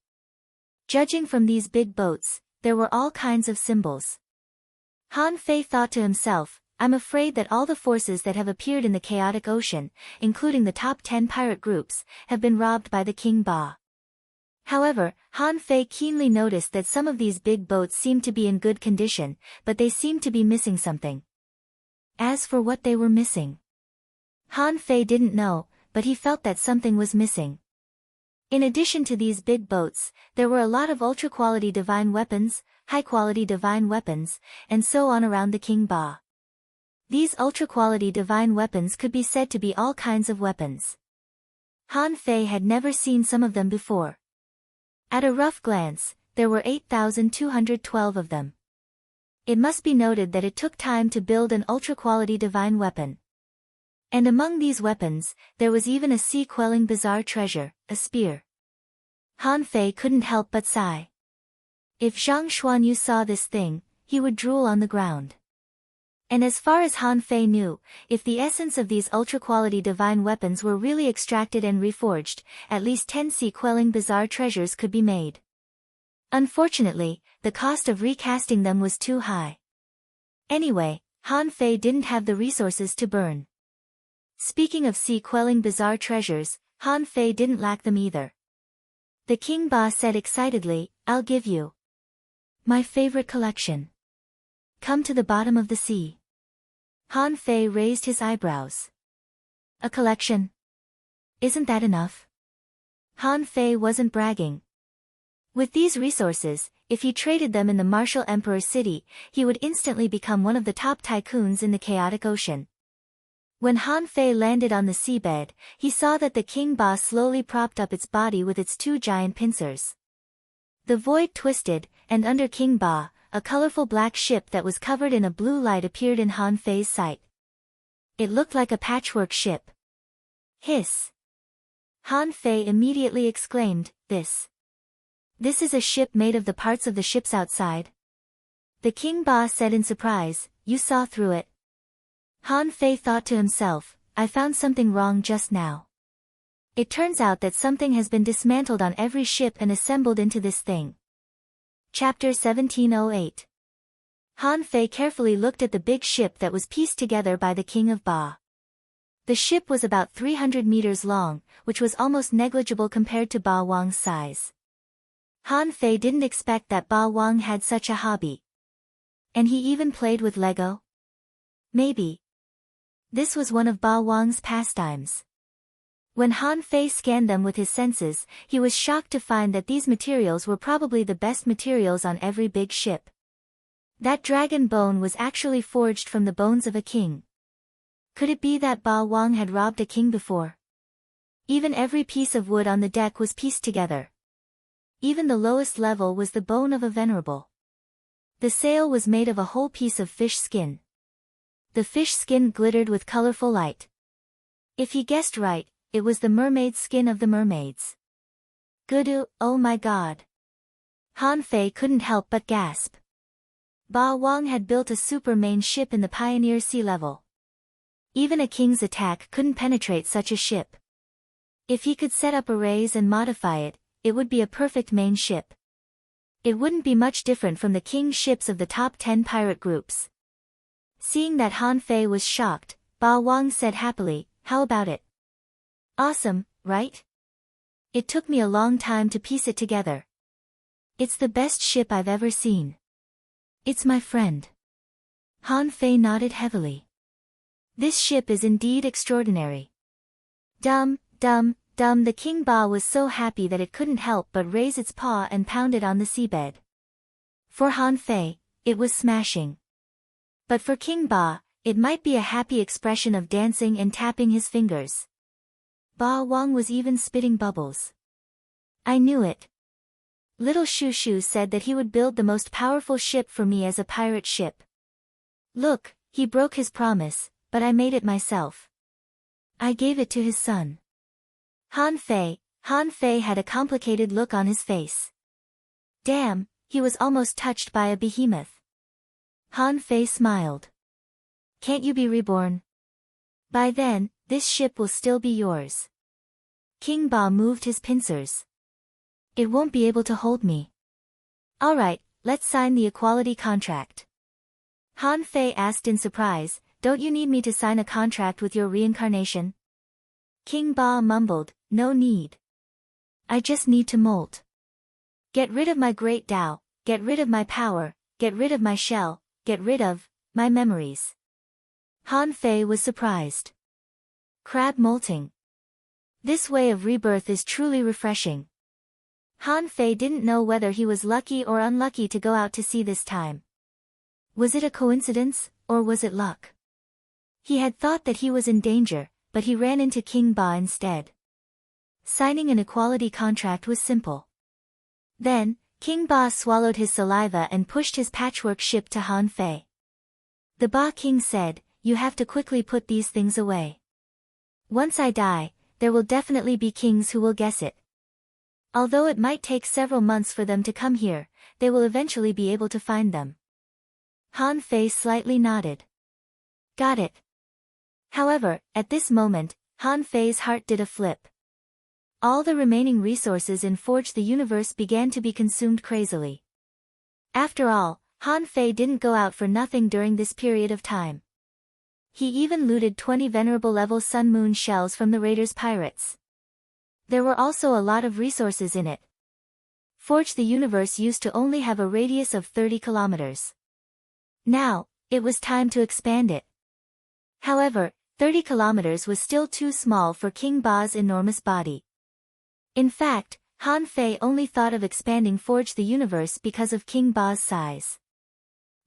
Judging from these big boats, there were all kinds of symbols. Han Fei thought to himself, "I'm afraid that all the forces that have appeared in the chaotic ocean, including the top 10 pirate groups, have been robbed by the King Ba." However, Han Fei keenly noticed that some of these big boats seemed to be in good condition, but they seemed to be missing something. As for what they were missing, Han Fei didn't know, but he felt that something was missing. In addition to these big boats, there were a lot of ultra-quality divine weapons, high-quality divine weapons, and so on around the King Ba. These ultra-quality divine weapons could be said to be all kinds of weapons. Han Fei had never seen some of them before. At a rough glance, there were 8,212 of them. It must be noted that it took time to build an ultra-quality divine weapon. And among these weapons, there was even a sea-quelling bizarre treasure, a spear. Han Fei couldn't help but sigh. If Zhang Xuanyu saw this thing, he would drool on the ground. And as far as Han Fei knew, if the essence of these ultra-quality divine weapons were really extracted and reforged, at least 10 sea-quelling bizarre treasures could be made. Unfortunately, the cost of recasting them was too high. Anyway, Han Fei didn't have the resources to burn. Speaking of sea-quelling bizarre treasures, Han Fei didn't lack them either. The King Ba said excitedly, "I'll give you my favorite collection. Come to the bottom of the sea." Han Fei raised his eyebrows. "A collection? Isn't that enough?" Han Fei wasn't bragging. With these resources, if he traded them in the Martial Emperor City, he would instantly become one of the top tycoons in the chaotic ocean. When Han Fei landed on the seabed, he saw that the King Ba slowly propped up its body with its two giant pincers. The void twisted, and under King Ba, a colorful black ship that was covered in a blue light appeared in Han Fei's sight. It looked like a patchwork ship. Hiss! Han Fei immediately exclaimed, This is a ship made of the parts of the ships outside?" The King Ba said in surprise, "You saw through it?" Han Fei thought to himself, "I found something wrong just now. It turns out that something has been dismantled on every ship and assembled into this thing." Chapter 1708. Han Fei carefully looked at the big ship that was pieced together by the King of Ba. The ship was about 300 meters long, which was almost negligible compared to Ba Wang's size. Han Fei didn't expect that Ba Wang had such a hobby. And he even played with Lego? Maybe. This was one of Ba Wang's pastimes. When Han Fei scanned them with his senses, he was shocked to find that these materials were probably the best materials on every big ship. That dragon bone was actually forged from the bones of a king. Could it be that Ba Wang had robbed a king before? Even every piece of wood on the deck was pieced together. Even the lowest level was the bone of a venerable. The sail was made of a whole piece of fish skin. The fish skin glittered with colorful light. If he guessed right, it was the mermaid skin of the mermaids. Gudu, oh my god. Han Fei couldn't help but gasp. Ba Wang had built a supermain ship in the Pioneer sea level. Even a king's attack couldn't penetrate such a ship. If he could set up arrays and modify it, it would be a perfect main ship. It wouldn't be much different from the king's ships of the top 10 pirate groups. Seeing that Han Fei was shocked, Ba Wang said happily, "How about it? Awesome, right? It took me a long time to piece it together. It's the best ship I've ever seen. It's my friend." Han Fei nodded heavily. This ship is indeed extraordinary. Dum, the King Ba was so happy that it couldn't help but raise its paw and pound it on the seabed. For Han Fei, it was smashing. But for King Ba, it might be a happy expression of dancing and tapping his fingers. Ba Wang was even spitting bubbles. "I knew it. Little Shu Shu said that he would build the most powerful ship for me as a pirate ship. Look, he broke his promise, but I made it myself. I gave it to his son." Han Fei had a complicated look on his face. Damn, he was almost touched by a behemoth. Han Fei smiled. "Can't you be reborn? By then, this ship will still be yours." King Ba moved his pincers. "It won't be able to hold me." "Alright, let's sign the equality contract." Han Fei asked in surprise, "Don't you need me to sign a contract with your reincarnation?" King Ba mumbled, "No need. I just need to molt. Get rid of my great Tao, get rid of my power, get rid of my shell, get rid of my memories." Han Fei was surprised. Crab molting. This way of rebirth is truly refreshing. Han Fei didn't know whether he was lucky or unlucky to go out to sea this time. Was it a coincidence, or was it luck? He had thought that he was in danger, but he ran into King Ba instead. Signing an equality contract was simple. Then, King Ba swallowed his saliva and pushed his patchwork ship to Han Fei. The Ba King said, "You have to quickly put these things away. Once I die, there will definitely be kings who will guess it. Although it might take several months for them to come here, they will eventually be able to find them." Han Fei slightly nodded. Got it. However, at this moment, Han Fei's heart did a flip. All the remaining resources in Forge the Universe began to be consumed crazily. After all, Han Fei didn't go out for nothing during this period of time. He even looted 20 venerable level Sun Moon shells from the Raiders pirates. There were also a lot of resources in it. Forge the Universe used to only have a radius of 30 kilometers. Now, it was time to expand it. However, 30 kilometers was still too small for King Ba's enormous body. In fact, Han Fei only thought of expanding Forge the Universe because of King Ba's size.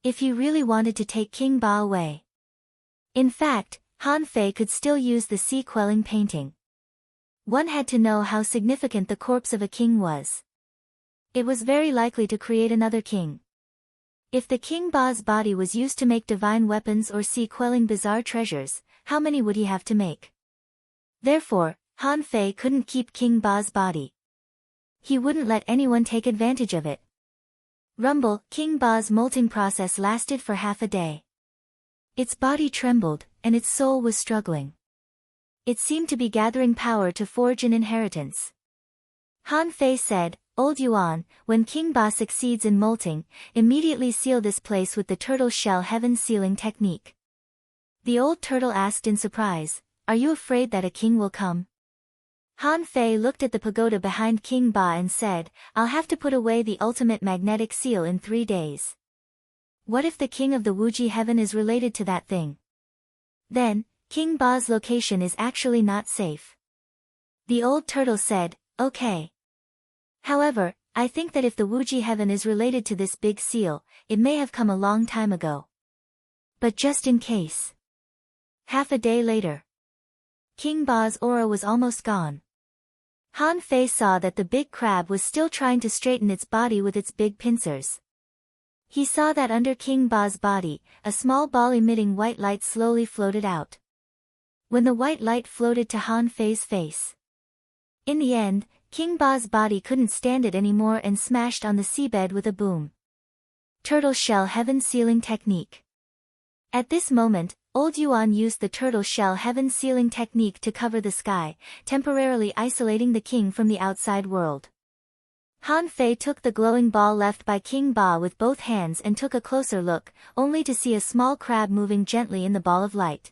If he really wanted to take King Ba away. In fact, Han Fei could still use the sea quelling painting. One had to know how significant the corpse of a king was. It was very likely to create another king. If the King Ba's body was used to make divine weapons or sea quelling bizarre treasures, how many would he have to make? Therefore, Han Fei couldn't keep King Ba's body. He wouldn't let anyone take advantage of it. Rumble, King Ba's molting process lasted for half a day. Its body trembled, and its soul was struggling. It seemed to be gathering power to forge an inheritance. Han Fei said, "Old Yuan, when King Ba succeeds in molting, immediately seal this place with the turtle shell heaven sealing technique." The old turtle asked in surprise, "Are you afraid that a king will come?" Han Fei looked at the pagoda behind King Ba and said, I'll have to put away the ultimate magnetic seal in 3 days. What if the king of the Wuji heaven is related to that thing? Then, King Ba's location is actually not safe. The old turtle said, okay. However, I think that if the Wuji heaven is related to this big seal, it may have come a long time ago. But just in case. Half a day later. King Ba's aura was almost gone. Han Fei saw that the big crab was still trying to straighten its body with its big pincers. He saw that under King Ba's body, a small ball emitting white light slowly floated out. When the white light floated to Han Fei's face. In the end, King Ba's body couldn't stand it anymore and smashed on the seabed with a boom. Turtle Shell Heaven Sealing Technique. At this moment, Old Yuan used the Turtle Shell Heaven Sealing Technique to cover the sky, temporarily isolating the king from the outside world. Han Fei took the glowing ball left by King Ba with both hands and took a closer look, only to see a small crab moving gently in the ball of light.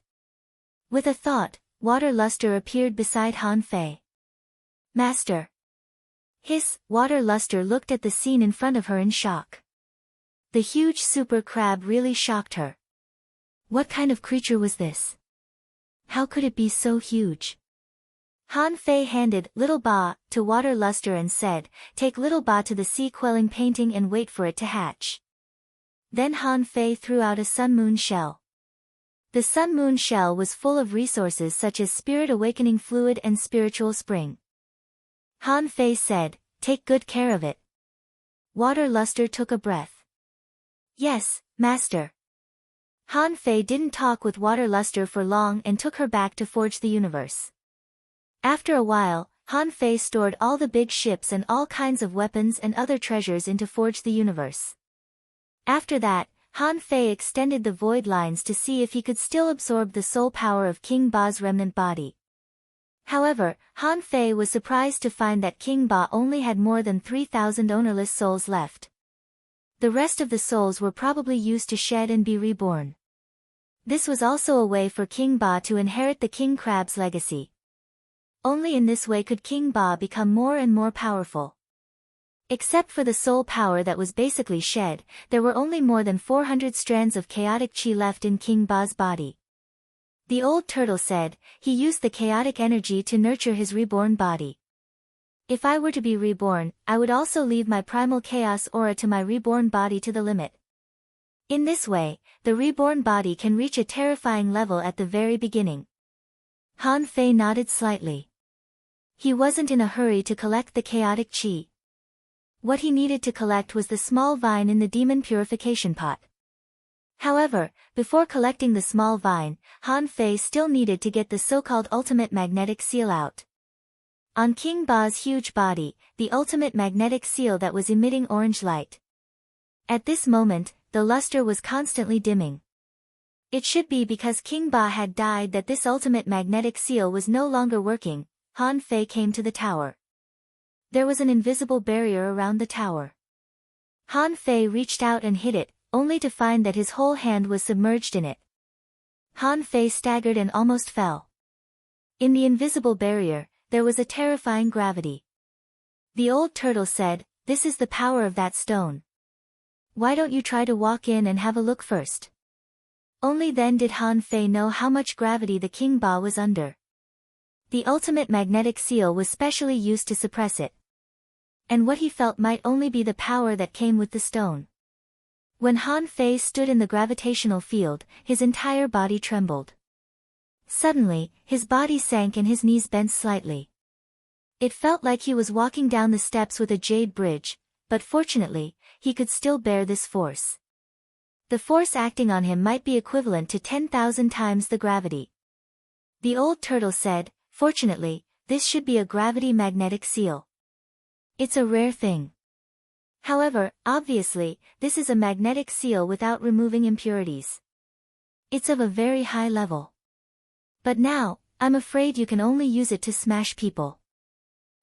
With a thought, Water Luster appeared beside Han Fei. Master. Hiss, Water Luster looked at the scene in front of her in shock. The huge super crab really shocked her. What kind of creature was this? How could it be so huge? Han Fei handed Little Ba to Water Luster and said, take Little Ba to the sea-quelling painting and wait for it to hatch. Then Han Fei threw out a sun-moon shell. The sun-moon shell was full of resources such as spirit awakening fluid and spiritual spring. Han Fei said, take good care of it. Water Luster took a breath. Yes, Master. Han Fei didn't talk with Water Luster for long and took her back to forge the universe. After a while, Han Fei stored all the big ships and all kinds of weapons and other treasures into Forge the Universe. After that, Han Fei extended the void lines to see if he could still absorb the soul power of King Ba's remnant body. However, Han Fei was surprised to find that King Ba only had more than 3,000 ownerless souls left. The rest of the souls were probably used to shed and be reborn. This was also a way for King Ba to inherit the King Crab's legacy. Only in this way could King Ba become more and more powerful. Except for the soul power that was basically shed, there were only more than 400 strands of chaotic chi left in King Ba's body. The old turtle said, he used the chaotic energy to nurture his reborn body. If I were to be reborn, I would also leave my primal chaos aura to my reborn body to the limit. In this way, the reborn body can reach a terrifying level at the very beginning. Han Fei nodded slightly. He wasn't in a hurry to collect the chaotic chi. What he needed to collect was the small vine in the demon purification pot. However, before collecting the small vine, Han Fei still needed to get the so-called ultimate magnetic seal out. On King Ba's huge body, the ultimate magnetic seal that was emitting orange light. At this moment, the luster was constantly dimming. It should be because King Ba had died that this ultimate magnetic seal was no longer working. Han Fei came to the tower. There was an invisible barrier around the tower. Han Fei reached out and hit it, only to find that his whole hand was submerged in it. Han Fei staggered and almost fell. In the invisible barrier, there was a terrifying gravity. The old turtle said, this is the power of that stone. Why don't you try to walk in and have a look first? Only then did Han Fei know how much gravity the King Ba was under. The ultimate magnetic seal was specially used to suppress it. And what he felt might only be the power that came with the stone. When Han Fei stood in the gravitational field, his entire body trembled. Suddenly, his body sank and his knees bent slightly. It felt like he was walking down the steps with a jade bridge, but fortunately, he could still bear this force. The force acting on him might be equivalent to 10,000 times the gravity. The old turtle said, fortunately, this should be a gravity magnetic seal. It's a rare thing. However, obviously, this is a magnetic seal without removing impurities. It's of a very high level. But now, I'm afraid you can only use it to smash people.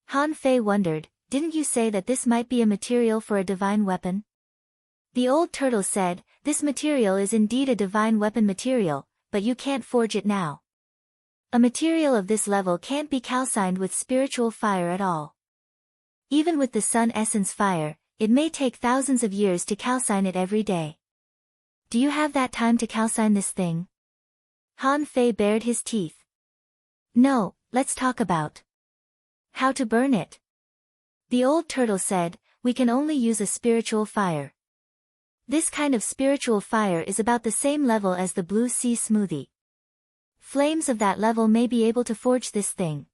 Han Fei wondered, didn't you say that this might be a material for a divine weapon? The old turtle said, this material is indeed a divine weapon material, but you can't forge it now. A material of this level can't be calcined with spiritual fire at all. Even with the sun essence fire, it may take thousands of years to calcine it every day. Do you have that time to calcine this thing? Han Fei bared his teeth. No, let's talk about how to burn it. The old turtle said, we can only use a spiritual fire. This kind of spiritual fire is about the same level as the blue sea smoothie. Flames of that level may be able to forge this thing.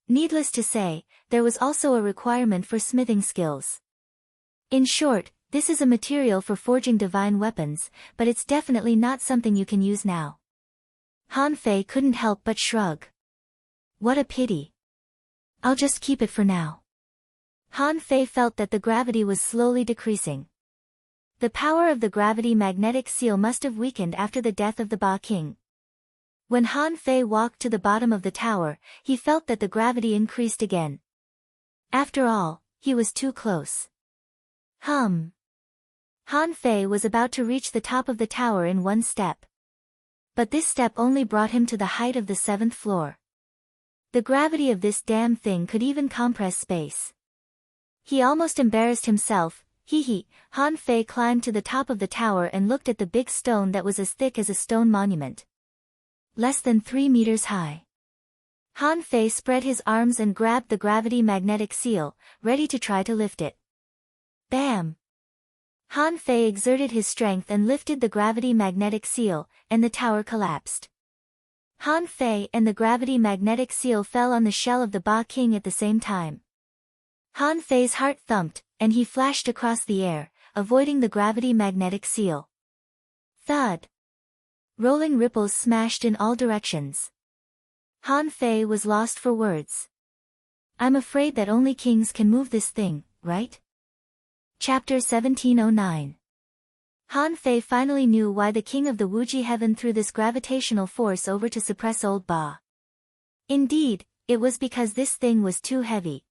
Needless to say, there was also a requirement for smithing skills. In short, this is a material for forging divine weapons, but it's definitely not something you can use now. Han Fei couldn't help but shrug. What a pity. I'll just keep it for now. Han Fei felt that the gravity was slowly decreasing. The power of the gravity magnetic seal must have weakened after the death of the Ba King. When Han Fei walked to the bottom of the tower, he felt that the gravity increased again. After all, he was too close. Han Fei was about to reach the top of the tower in one step. But this step only brought him to the height of the 7th floor. The gravity of this damn thing could even compress space. He almost embarrassed himself. Han Fei climbed to the top of the tower and looked at the big stone that was as thick as a stone monument. Less than 3 meters high. Han Fei spread his arms and grabbed the gravity magnetic seal, ready to try to lift it. Bam! Han Fei exerted his strength and lifted the gravity magnetic seal, and the tower collapsed. Han Fei and the gravity magnetic seal fell on the shell of the Ba King at the same time. Han Fei's heart thumped, and he flashed across the air, avoiding the gravity magnetic seal. Thud! Rolling ripples smashed in all directions. Han Fei was lost for words. I'm afraid that only kings can move this thing, right? Chapter 1709. Han Fei finally knew why the king of the Wuji heaven threw this gravitational force over to suppress old Ba. Indeed, it was because this thing was too heavy.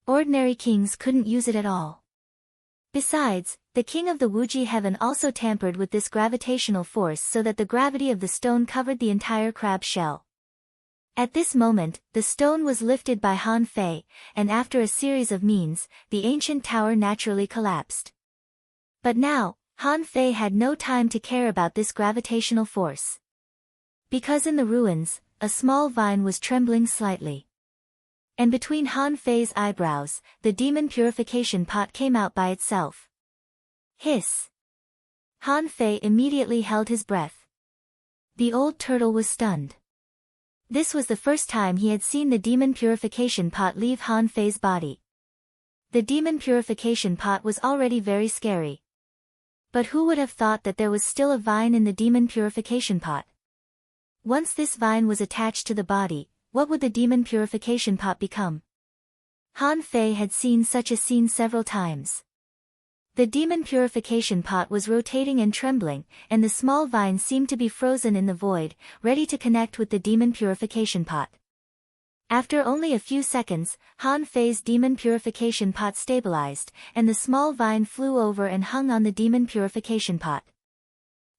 Ordinary kings couldn't use it at all. Besides, the king of the Wuji heaven also tampered with this gravitational force so that the gravity of the stone covered the entire crab shell. At this moment, the stone was lifted by Han Fei, and after a series of means, the ancient tower naturally collapsed. But now, Han Fei had no time to care about this gravitational force. Because in the ruins, a small vine was trembling slightly. And between Han Fei's eyebrows, the demon purification pot came out by itself. Hiss! Han Fei immediately held his breath. The old turtle was stunned. This was the first time he had seen the demon purification pot leave Han Fei's body. The demon purification pot was already very scary. But who would have thought that there was still a vine in the demon purification pot? Once this vine was attached to the body, what would the demon purification pot become? Han Fei had seen such a scene several times. The demon purification pot was rotating and trembling, and the small vine seemed to be frozen in the void, ready to connect with the demon purification pot. After only a few seconds, Han Fei's demon purification pot stabilized, and the small vine flew over and hung on the demon purification pot.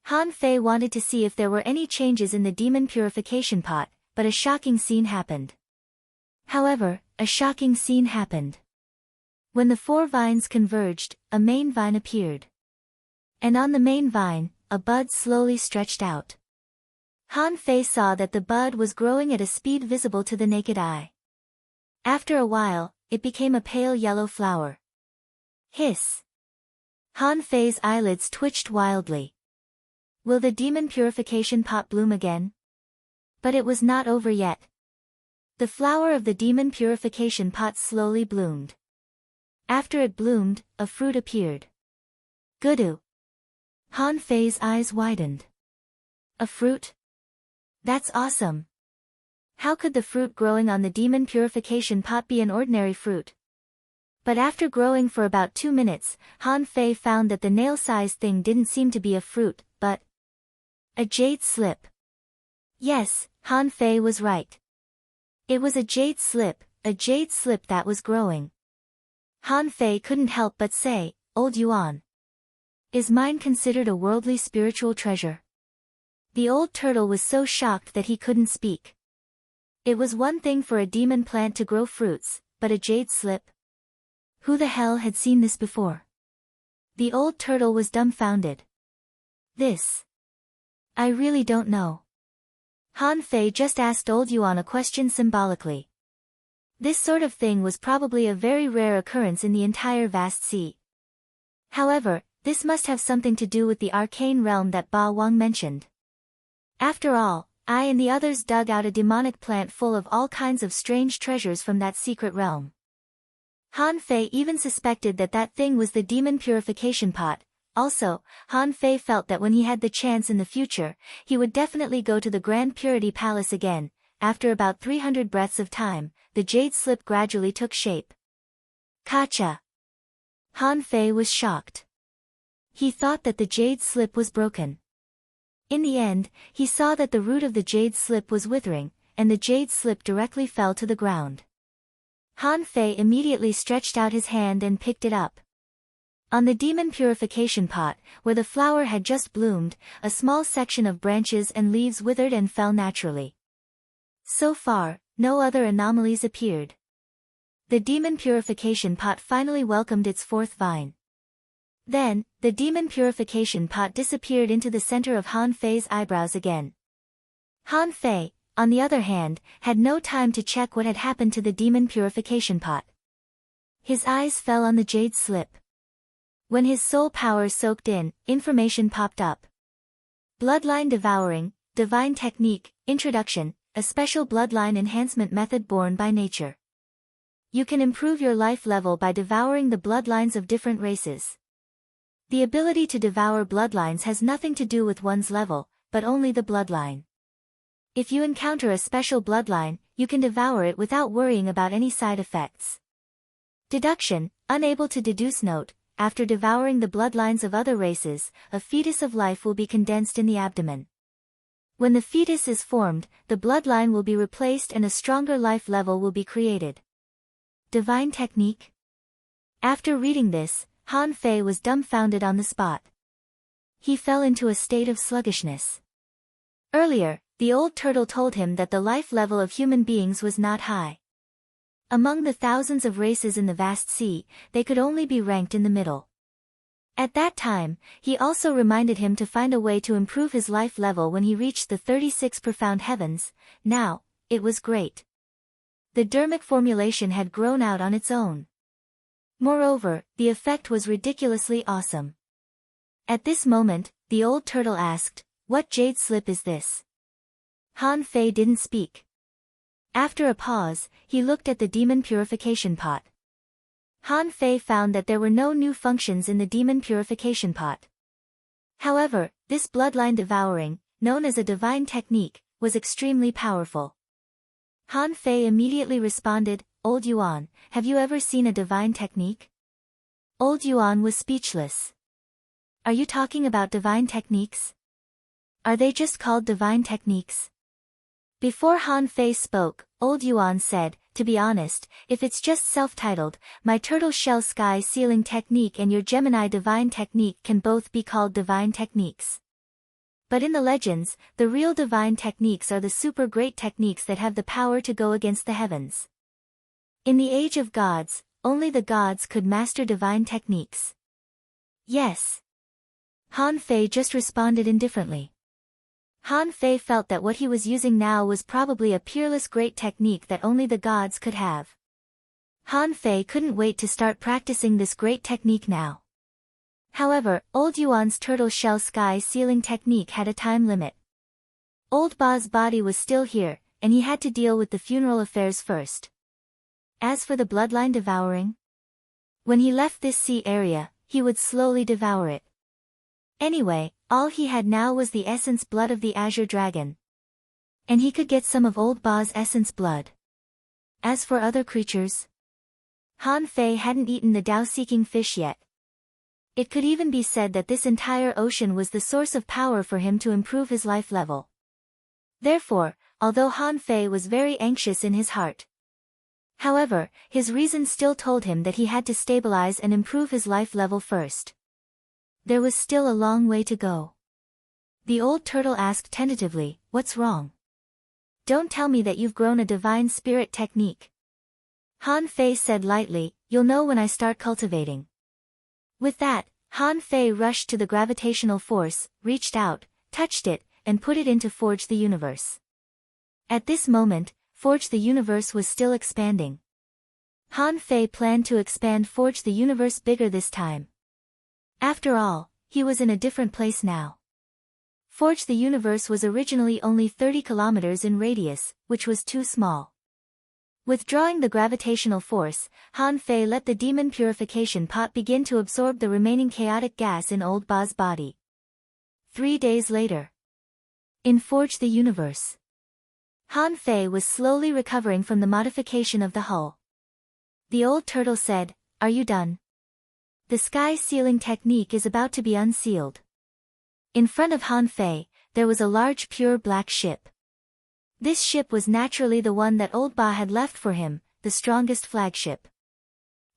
Han Fei wanted to see if there were any changes in the demon purification pot, but a shocking scene happened. However, a shocking scene happened. When the 4 vines converged, a main vine appeared. And on the main vine, a bud slowly stretched out. Han Fei saw that the bud was growing at a speed visible to the naked eye. After a while, it became a pale yellow flower. Hiss! Han Fei's eyelids twitched wildly. Will the demon purification pot bloom again? But it was not over yet. The flower of the demon purification pot slowly bloomed. After it bloomed, a fruit appeared. Gudu! Han Fei's eyes widened. A fruit? That's awesome. How could the fruit growing on the demon purification pot be an ordinary fruit? But after growing for about 2 minutes, Han Fei found that the nail-sized thing didn't seem to be a fruit, but a jade slip. Yes, Han Fei was right. It was a jade slip that was growing. Han Fei couldn't help but say, Old Yuan. Is mine considered a worldly spiritual treasure? The old turtle was so shocked that he couldn't speak. It was one thing for a demon plant to grow fruits, but a jade slip? Who the hell had seen this before? The old turtle was dumbfounded. I really don't know. Han Fei just asked old Yuan a question symbolically. This sort of thing was probably a very rare occurrence in the entire vast sea. However, this must have something to do with the arcane realm that Ba Wang mentioned. After all, I and the others dug out a demonic plant full of all kinds of strange treasures from that secret realm. Han Fei even suspected that that thing was the demon purification pot. Also, Han Fei felt that when he had the chance in the future, he would definitely go to the Grand Purity Palace again. After about 300 breaths of time, the jade slip gradually took shape. Kacha! Han Fei was shocked. He thought that the jade slip was broken. In the end, he saw that the root of the jade slip was withering, and the jade slip directly fell to the ground. Han Fei immediately stretched out his hand and picked it up. On the demon purification pot, where the flower had just bloomed, a small section of branches and leaves withered and fell naturally. So far, no other anomalies appeared. The demon purification pot finally welcomed its fourth vine. Then, the demon purification pot disappeared into the center of Han Fei's eyebrows again. Han Fei, on the other hand, had no time to check what had happened to the demon purification pot. His eyes fell on the jade slip. When his soul power soaked in, information popped up. Bloodline devouring, divine technique, introduction, a special bloodline enhancement method born by nature. You can improve your life level by devouring the bloodlines of different races. The ability to devour bloodlines has nothing to do with one's level, but only the bloodline. If you encounter a special bloodline, you can devour it without worrying about any side effects. Deduction, unable to deduce. Note, after devouring the bloodlines of other races, a fetus of life will be condensed in the abdomen. When the fetus is formed, the bloodline will be replaced and a stronger life level will be created. Divine technique? After reading this, Han Fei was dumbfounded on the spot. He fell into a state of sluggishness. Earlier, the old turtle told him that the life level of human beings was not high. Among the thousands of races in the vast sea, they could only be ranked in the middle. At that time, he also reminded him to find a way to improve his life level when he reached the 36 profound heavens. Now, it was great. The dermic formulation had grown out on its own. Moreover, the effect was ridiculously awesome. At this moment, the old turtle asked, "What jade slip is this?" Han Fei didn't speak. After a pause, he looked at the demon purification pot. Han Fei found that there were no new functions in the demon purification pot. However, this bloodline devouring, known as a divine technique, was extremely powerful. Han Fei immediately responded, "Old Yuan, have you ever seen a divine technique?" Old Yuan was speechless. "Are you talking about divine techniques? Are they just called divine techniques?" Before Han Fei spoke, old Yuan said, "To be honest, if it's just self-titled, my turtle shell sky sealing technique and your Gemini divine technique can both be called divine techniques. But in the legends, the real divine techniques are the super great techniques that have the power to go against the heavens. In the age of gods, only the gods could master divine techniques." "Yes." Han Fei just responded indifferently. Han Fei felt that what he was using now was probably a peerless great technique that only the gods could have. Han Fei couldn't wait to start practicing this great technique now. However, old Yuan's turtle shell sky sealing technique had a time limit. Old Ba's body was still here, and he had to deal with the funeral affairs first. As for the bloodline devouring, when he left this sea area, he would slowly devour it. Anyway, all he had now was the essence blood of the azure dragon. And he could get some of old Ba's essence blood. As for other creatures, Han Fei hadn't eaten the Tao-seeking fish yet. It could even be said that this entire ocean was the source of power for him to improve his life level. Therefore, although Han Fei was very anxious in his heart, however, his reason still told him that he had to stabilize and improve his life level first. There was still a long way to go. The old turtle asked tentatively, "What's wrong?" don't tell me that you've grown a divine spirit technique. Han Fei said lightly, you'll know when I start cultivating. With that, Han Fei rushed to the gravitational force, reached out, touched it, and put it into Forge the Universe. At this moment, Forge the Universe was still expanding. Han Fei planned to expand Forge the Universe bigger this time. After all, he was in a different place now. Forge the Universe was originally only 30 kilometers in radius, which was too small. Withdrawing the gravitational force, Han Fei let the demon purification pot begin to absorb the remaining chaotic gas in Old Ba's body. 3 days later. In Forge the Universe. Han Fei was slowly recovering from the modification of the hull. The old turtle said, are you done? The sky sealing technique is about to be unsealed. In front of Han Fei, there was a large pure black ship. This ship was naturally the one that Old Ba had left for him, the strongest flagship.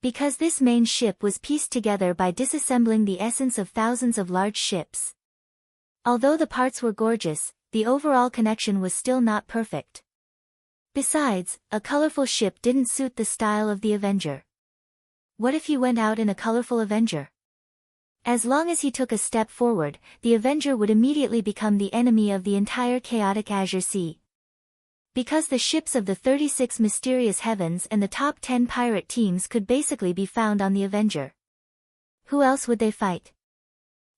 Because this main ship was pieced together by disassembling the essence of thousands of large ships. Although the parts were gorgeous, the overall connection was still not perfect. Besides, a colorful ship didn't suit the style of the Avenger. What if he went out in a colorful Avenger? As long as he took a step forward, the Avenger would immediately become the enemy of the entire chaotic Azure Sea. Because the ships of the 36 mysterious heavens and the top 10 pirate teams could basically be found on the Avenger. Who else would they fight?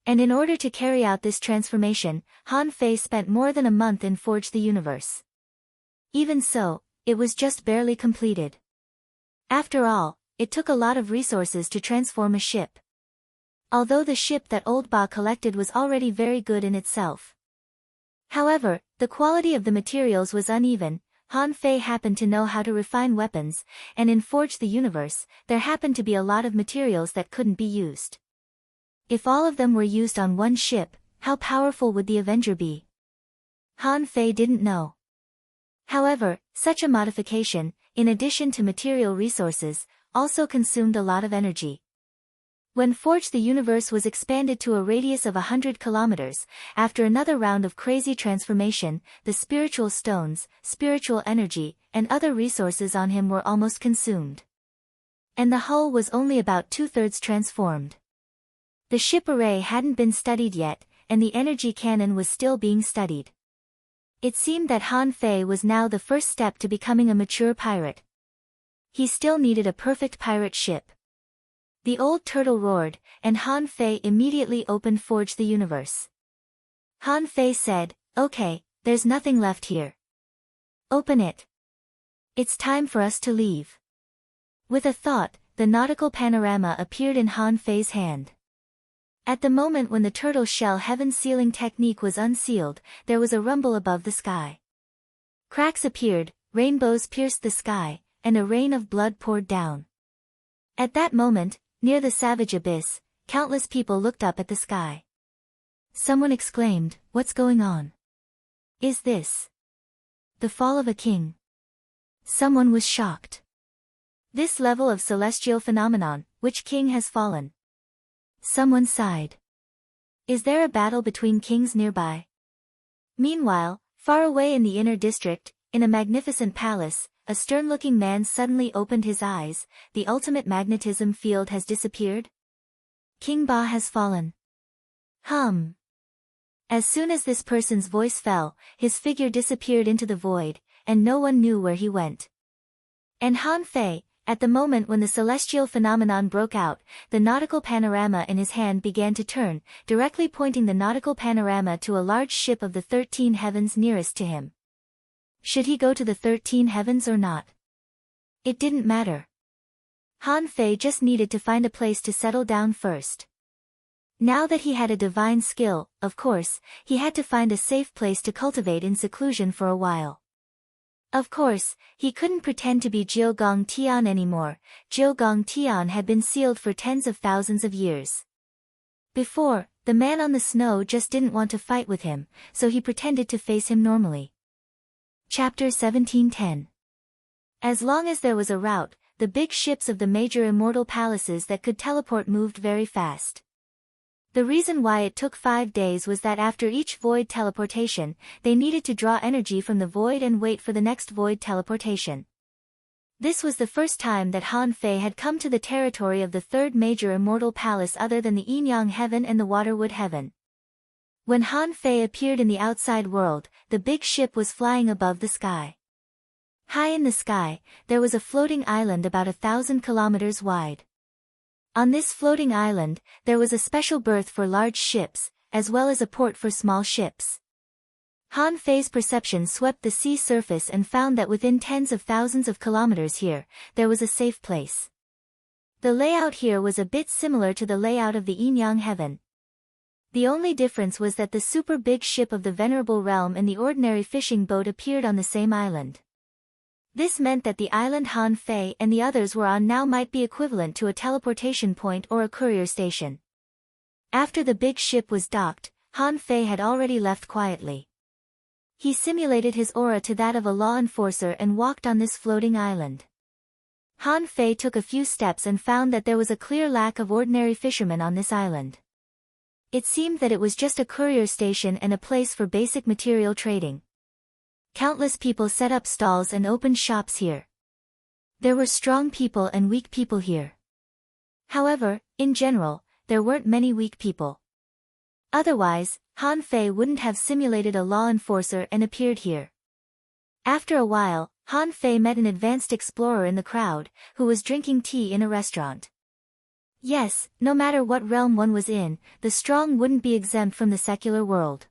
And in order to carry out this transformation, Han Fei spent more than a month in Forge the Universe. Even so, it was just barely completed. After all, it took a lot of resources to transform a ship. Although the ship that Old Ba collected was already very good in itself. However, the quality of the materials was uneven. Han Fei happened to know how to refine weapons, and in Forge the Universe, there happened to be a lot of materials that couldn't be used. If all of them were used on one ship, how powerful would the Avenger be? Han Fei didn't know. However, such a modification, in addition to material resources, also consumed a lot of energy. When Forge the Universe was expanded to a radius of 100 kilometers, after another round of crazy transformation, the spiritual stones, spiritual energy, and other resources on him were almost consumed. And the hull was only about 2/3 transformed. The ship array hadn't been studied yet, and the energy cannon was still being studied. It seemed that Han Fei was now the first step to becoming a mature pirate. He still needed a perfect pirate ship. The old turtle roared, and Han Fei immediately opened Forge the Universe. Han Fei said, okay, there's nothing left here. Open it. It's time for us to leave. With a thought, the nautical panorama appeared in Han Fei's hand. At the moment when the turtle shell heaven sealing technique was unsealed, there was a rumble above the sky. Cracks appeared, rainbows pierced the sky, and a rain of blood poured down. At that moment, near the savage abyss, countless people looked up at the sky. Someone exclaimed, what's going on? Is this the fall of a king? Someone was shocked. This level of celestial phenomenon, which king has fallen? Someone sighed. Is there a battle between kings nearby? Meanwhile, far away in the inner district, in a magnificent palace, a stern-looking man suddenly opened his eyes. The ultimate magnetism field has disappeared? King Ba has fallen. As soon as this person's voice fell, his figure disappeared into the void, and no one knew where he went. And Han Fei, at the moment when the celestial phenomenon broke out, the nautical panorama in his hand began to turn, directly pointing the nautical panorama to a large ship of the 13 heavens nearest to him. Should he go to the 13 heavens or not? It didn't matter. Han Fei just needed to find a place to settle down first. Now that he had a divine skill, of course, he had to find a safe place to cultivate in seclusion for a while. Of course, he couldn't pretend to be Jiu Gong Tian anymore. Jiu Gong Tian had been sealed for tens of thousands of years. Before, the man on the snow just didn't want to fight with him, so he pretended to face him normally. Chapter 1710. As long as there was a route, the big ships of the major immortal palaces that could teleport moved very fast. The reason why it took 5 days was that after each void teleportation, they needed to draw energy from the void and wait for the next void teleportation. This was the first time that Han Fei had come to the territory of the third major immortal palace other than the Yin-Yang Heaven and the Waterwood Heaven. When Han Fei appeared in the outside world, the big ship was flying above the sky. High in the sky, there was a floating island about 1,000 kilometers wide. On this floating island, there was a special berth for large ships, as well as a port for small ships. Han Fei's perception swept the sea surface and found that within tens of thousands of kilometers here, there was a safe place. The layout here was a bit similar to the layout of the Yin-Yang Heaven. The only difference was that the super big ship of the Venerable Realm and the ordinary fishing boat appeared on the same island. This meant that the island Han Fei and the others were on now might be equivalent to a teleportation point or a courier station. After the big ship was docked, Han Fei had already left quietly. He simulated his aura to that of a law enforcer and walked on this floating island. Han Fei took a few steps and found that there was a clear lack of ordinary fishermen on this island. It seemed that it was just a courier station and a place for basic material trading. Countless people set up stalls and opened shops here. There were strong people and weak people here. However, in general, there weren't many weak people. Otherwise, Han Fei wouldn't have simulated a law enforcer and appeared here. After a while, Han Fei met an advanced explorer in the crowd, who was drinking tea in a restaurant. Yes, no matter what realm one was in, the strong wouldn't be exempt from the secular world.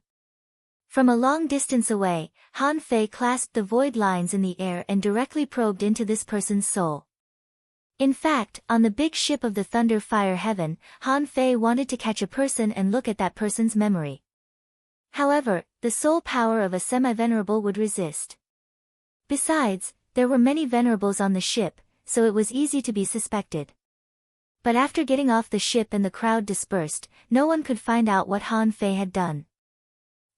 From a long distance away, Han Fei clasped the void lines in the air and directly probed into this person's soul. In fact, on the big ship of the Thunder Fire Heaven, Han Fei wanted to catch a person and look at that person's memory. However, the soul power of a semi-venerable would resist. Besides, there were many venerables on the ship, so it was easy to be suspected. But after getting off the ship and the crowd dispersed, no one could find out what Han Fei had done.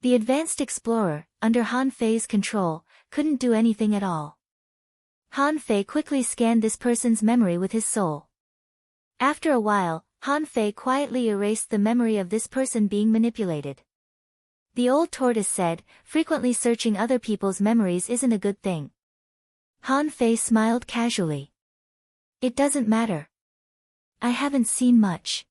The advanced explorer, under Han Fei's control, couldn't do anything at all. Han Fei quickly scanned this person's memory with his soul. After a while, Han Fei quietly erased the memory of this person being manipulated. The old tortoise said, frequently searching other people's memories isn't a good thing. Han Fei smiled casually. It doesn't matter. I haven't seen much.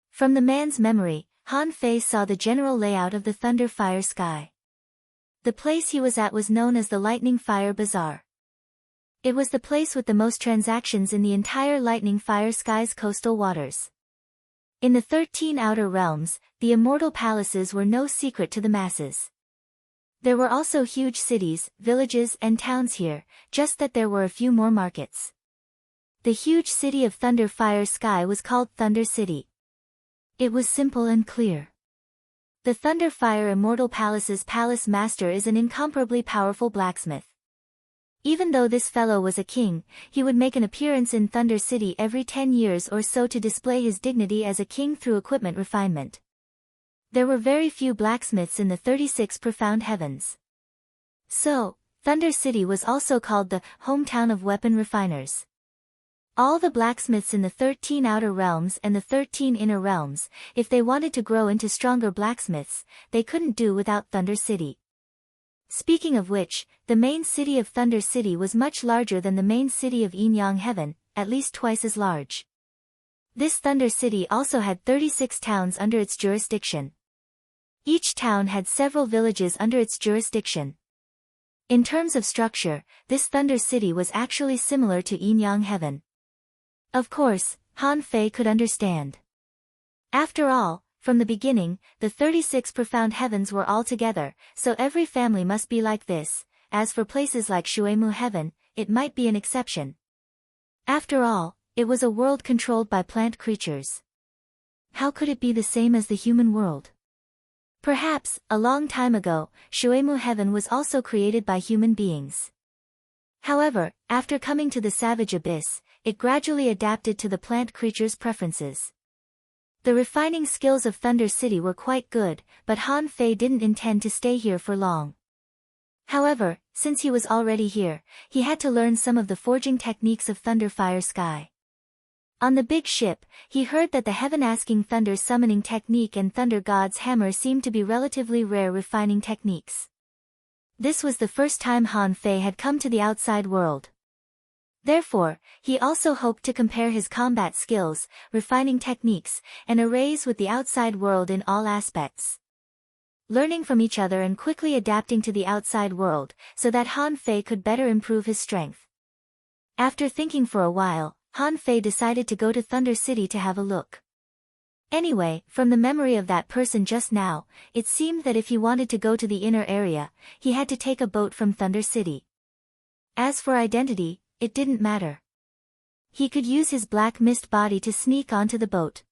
From the man's memory, Han Fei saw the general layout of the Thunder Fire Sky. The place he was at was known as the Lightning Fire Bazaar. It was the place with the most transactions in the entire Lightning Fire Sky's coastal waters. In the 13 outer realms, the immortal palaces were no secret to the masses. There were also huge cities, villages and towns here, just that there were a few more markets. The huge city of Thunder Fire Sky was called Thunder City. It was simple and clear. The Thunder Fire Immortal Palace's palace master is an incomparably powerful blacksmith. Even though this fellow was a king, he would make an appearance in Thunder City every 10 years or so to display his dignity as a king through equipment refinement. There were very few blacksmiths in the 36 profound heavens. So, Thunder City was also called the hometown of weapon refiners. All the blacksmiths in the 13 outer realms and the 13 inner realms, if they wanted to grow into stronger blacksmiths, they couldn't do without Thunder City. Speaking of which, the main city of Thunder City was much larger than the main city of Yin-Yang Heaven, at least twice as large. This Thunder City also had 36 towns under its jurisdiction. Each town had several villages under its jurisdiction. In terms of structure, this Thunder City was actually similar to Yin-Yang Heaven. Of course, Han Fei could understand. After all, from the beginning, the 36 profound heavens were all together, so every family must be like this. As for places like Shuemu Heaven, it might be an exception. After all, it was a world controlled by plant creatures. How could it be the same as the human world? Perhaps, a long time ago, Shuemu Heaven was also created by human beings. However, after coming to the savage abyss, it gradually adapted to the plant creatures' preferences. The refining skills of Thunder City were quite good, but Han Fei didn't intend to stay here for long. However, since he was already here, he had to learn some of the forging techniques of Thunder Fire Sky. On the big ship, he heard that the heaven-asking thunder summoning technique and thunder god's hammer seemed to be relatively rare refining techniques. This was the first time Han Fei had come to the outside world. Therefore, he also hoped to compare his combat skills, refining techniques, and arrays with the outside world in all aspects. Learning from each other and quickly adapting to the outside world, so that Han Fei could better improve his strength. After thinking for a while, Han Fei decided to go to Thunder City to have a look. Anyway, from the memory of that person just now, it seemed that if he wanted to go to the inner area, he had to take a boat from Thunder City. As for identity, it didn't matter. He could use his black mist body to sneak onto the boat.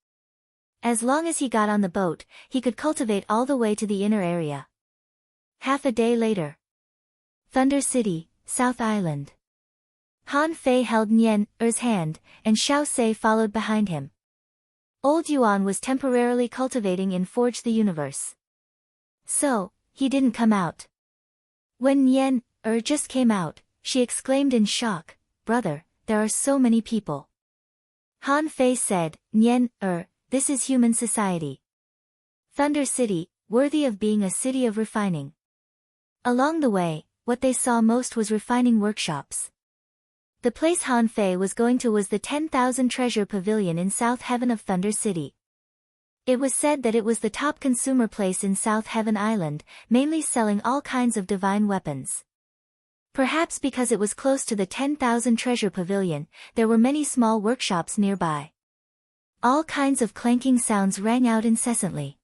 As long as he got on the boat, he could cultivate all the way to the inner area. Half a day later. Thunder City, South Island. Han Fei held Nian Er's hand, and Xiao Sei followed behind him. Old Yuan was temporarily cultivating in Forge the Universe. So, he didn't come out. When Nian Er just came out, she exclaimed in shock, "Brother, there are so many people." Han Fei said, "Nian Er, this is human society. Thunder City, worthy of being a city of refining." Along the way, what they saw most was refining workshops. The place Han Fei was going to was the 10,000 Treasure Pavilion in South Heaven of Thunder City. It was said that it was the top consumer place in South Heaven Island, mainly selling all kinds of divine weapons. Perhaps because it was close to the 10,000 Treasure Pavilion, there were many small workshops nearby. All kinds of clanking sounds rang out incessantly.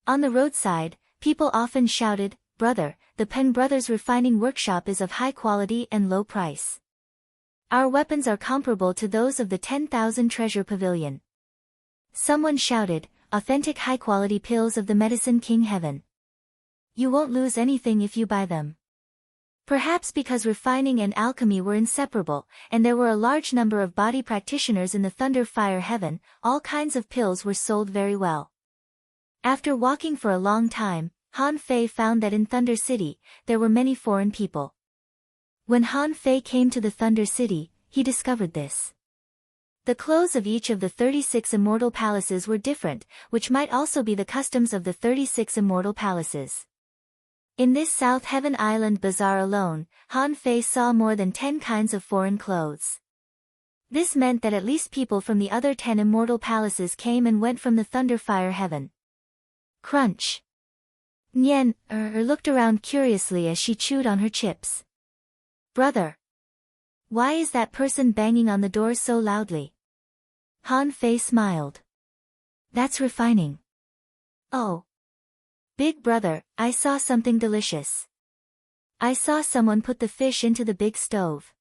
On the roadside, people often shouted, "Brother, the Pen Brothers refining workshop is of high quality and low price. Our weapons are comparable to those of the 10,000 Treasure Pavilion." Someone shouted, "Authentic high-quality pills of the Medicine King Heaven. You won't lose anything if you buy them." Perhaps because refining and alchemy were inseparable, and there were a large number of body practitioners in the Thunder Fire Heaven, all kinds of pills were sold very well. After walking for a long time, Han Fei found that in Thunder City, there were many foreign people. When Han Fei came to the Thunder City, he discovered this. The clothes of each of the 36 immortal palaces were different, which might also be the customs of the 36 immortal palaces. In this South Heaven Island bazaar alone, Han Fei saw more than 10 kinds of foreign clothes. This meant that at least people from the other 10 immortal palaces came and went from the Thunder Fire Heaven. Crunch. Nian Er looked around curiously as she chewed on her chips. "Brother. Why is that person banging on the door so loudly?" Han Fei smiled. "That's refining." "Oh. Big brother, I saw something delicious. I saw someone put the fish into the big stove."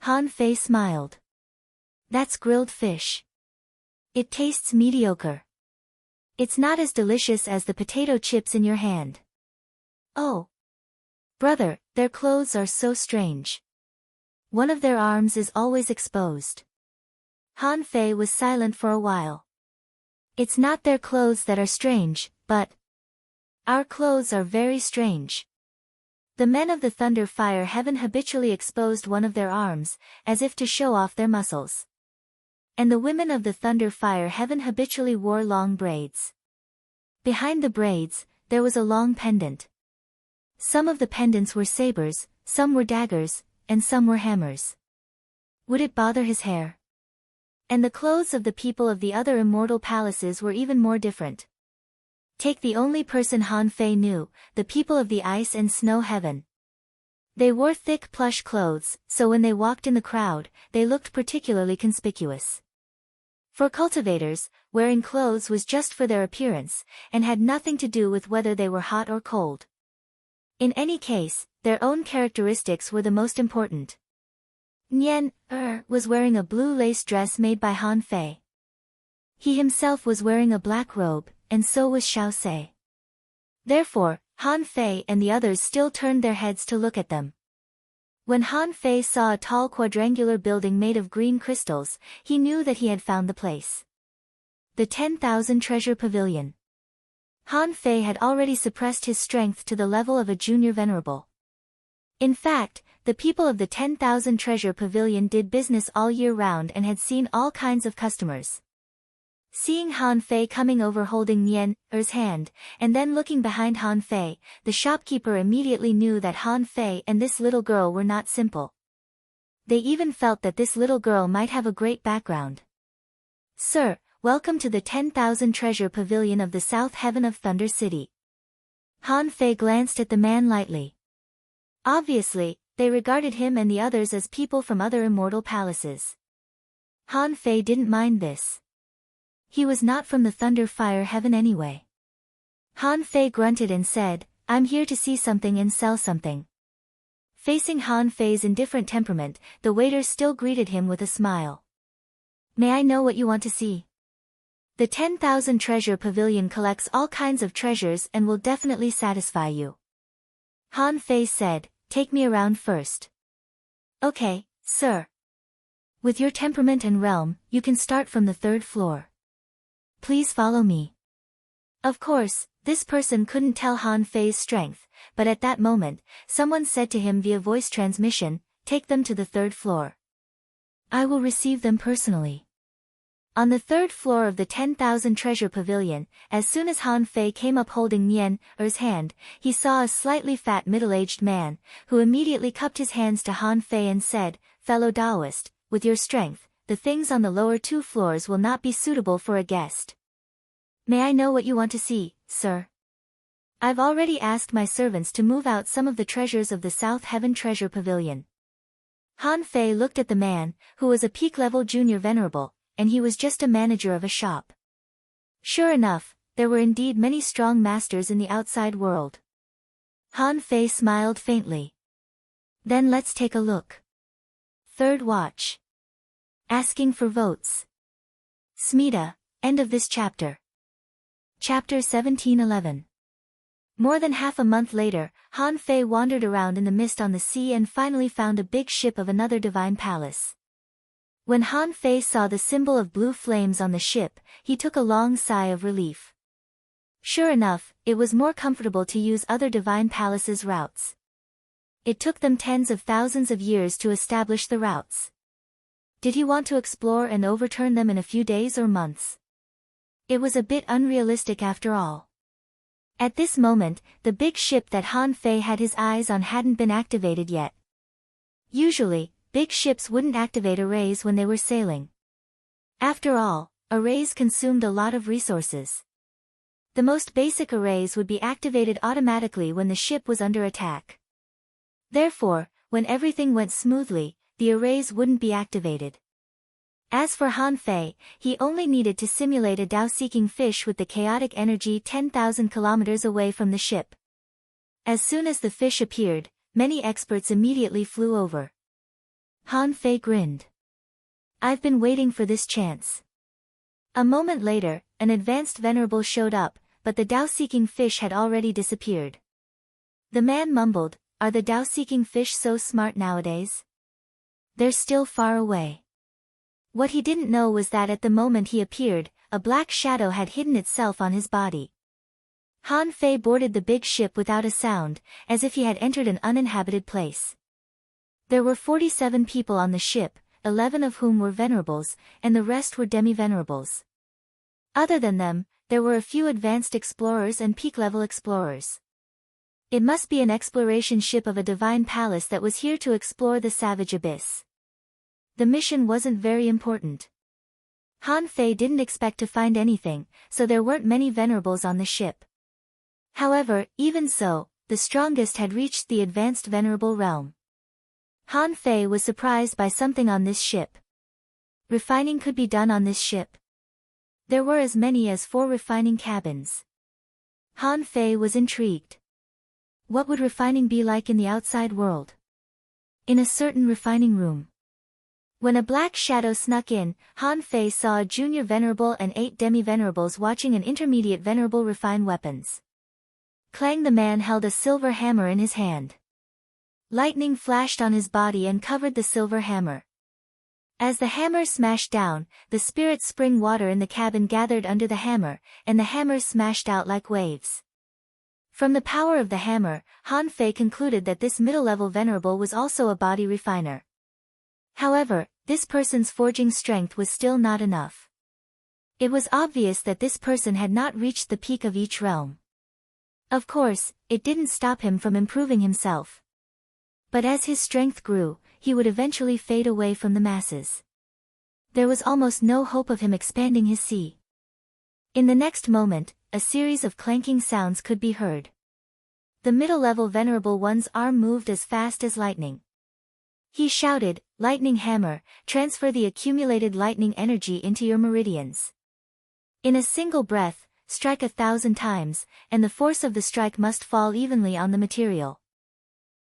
Han Fei smiled. "That's grilled fish. It tastes mediocre. It's not as delicious as the potato chips in your hand." "Oh. Brother, their clothes are so strange. One of their arms is always exposed." Han Fei was silent for a while. "It's not their clothes that are strange, but our clothes are very strange." The men of the Thunder Fire Heaven habitually exposed one of their arms, as if to show off their muscles. And the women of the Thunder Fire Heaven habitually wore long braids. Behind the braids, there was a long pendant. Some of the pendants were sabers, some were daggers, and some were hammers. Would it bother his hair? And the clothes of the people of the other immortal palaces were even more different. Take the only person Han Fei knew, the people of the Ice and Snow Heaven. They wore thick plush clothes, so when they walked in the crowd, they looked particularly conspicuous. For cultivators, wearing clothes was just for their appearance, and had nothing to do with whether they were hot or cold. In any case, their own characteristics were the most important. Nian Er was wearing a blue lace dress made by Han Fei. He himself was wearing a black robe, and so was Xiao Sei. Therefore, Han Fei and the others still turned their heads to look at them. When Han Fei saw a tall quadrangular building made of green crystals, he knew that he had found the place. The 10,000 Treasure Pavilion. Han Fei had already suppressed his strength to the level of a junior venerable. In fact, the people of the 10,000 Treasure Pavilion did business all year round and had seen all kinds of customers. Seeing Han Fei coming over holding Nian-er's hand, and then looking behind Han Fei, the shopkeeper immediately knew that Han Fei and this little girl were not simple. They even felt that this little girl might have a great background. "Sir, welcome to the 10,000 Treasure Pavilion of the South Heaven of Thunder City." Han Fei glanced at the man lightly. Obviously, they regarded him and the others as people from other immortal palaces. Han Fei didn't mind this. He was not from the Thunder Fire Heaven anyway. Han Fei grunted and said, "I'm here to see something and sell something." Facing Han Fei's indifferent temperament, the waiter still greeted him with a smile. "May I know what you want to see?" "The 10,000 Treasure Pavilion collects all kinds of treasures and will definitely satisfy you." Han Fei said, "Take me around first." "Okay, sir. With your temperament and realm, you can start from the 3rd floor. Please follow me." Of course, this person couldn't tell Han Fei's strength, but at that moment, someone said to him via voice transmission, "Take them to the 3rd floor. I will receive them personally." On the 3rd floor of the 10,000 Treasure Pavilion, as soon as Han Fei came up holding Nian-er's hand, he saw a slightly fat middle-aged man, who immediately cupped his hands to Han Fei and said, "Fellow Taoist, with your strength, the things on the lower 2 floors will not be suitable for a guest. May I know what you want to see, sir?" "I've already asked my servants to move out some of the treasures of the South Heaven Treasure Pavilion." Han Fei looked at the man, who was a peak-level junior venerable, and he was just a manager of a shop. Sure enough, there were indeed many strong masters in the outside world. Han Fei smiled faintly. "Then let's take a look." 3rd watch. Asking for votes. Smita, end of this chapter. Chapter 1711. More than half a month later, Han Fei wandered around in the mist on the sea and finally found a big ship of another divine palace. When Han Fei saw the symbol of blue flames on the ship, he took a long sigh of relief. Sure enough, it was more comfortable to use other divine palaces' routes. It took them tens of thousands of years to establish the routes. Did he want to explore and overturn them in a few days or months? It was a bit unrealistic after all. At this moment, the big ship that Han Fei had his eyes on hadn't been activated yet. Usually, big ships wouldn't activate arrays when they were sailing. After all, arrays consumed a lot of resources. The most basic arrays would be activated automatically when the ship was under attack. Therefore, when everything went smoothly, the arrays wouldn't be activated. As for Han Fei, he only needed to simulate a Tao-seeking fish with the chaotic energy 10,000 kilometers away from the ship. As soon as the fish appeared, many experts immediately flew over. Han Fei grinned. "I've been waiting for this chance." A moment later, an advanced venerable showed up, but the Tao-seeking fish had already disappeared. The man mumbled, "Are the Tao-seeking fish so smart nowadays? They're still far away." What he didn't know was that at the moment he appeared, a black shadow had hidden itself on his body. Han Fei boarded the big ship without a sound, as if he had entered an uninhabited place. There were 47 people on the ship, 11 of whom were venerables, and the rest were demi-venerables. Other than them, there were a few advanced explorers and peak-level explorers. It must be an exploration ship of a divine palace that was here to explore the savage abyss. The mission wasn't very important. Han Fei didn't expect to find anything, so there weren't many venerables on the ship. However, even so, the strongest had reached the advanced venerable realm. Han Fei was surprised by something on this ship. Refining could be done on this ship. There were as many as 4 refining cabins. Han Fei was intrigued. What would refining be like in the outside world? In a certain refining room. When a black shadow snuck in, Han Fei saw a junior venerable and 8 demi-venerables watching an intermediate venerable refine weapons. Clang the man held a silver hammer in his hand. Lightning flashed on his body and covered the silver hammer. As the hammer smashed down, the spirit spring water in the cabin gathered under the hammer, and the hammer smashed out like waves. From the power of the hammer, Han Fei concluded that this middle-level venerable was also a body refiner. However, this person's forging strength was still not enough. It was obvious that this person had not reached the peak of each realm. Of course, it didn't stop him from improving himself. But as his strength grew, he would eventually fade away from the masses. There was almost no hope of him expanding his sea. In the next moment, a series of clanking sounds could be heard. The middle-level venerable one's arm moved as fast as lightning. He shouted, "Lightning hammer, transfer the accumulated lightning energy into your meridians. In a single breath, strike 1,000 times, and the force of the strike must fall evenly on the material."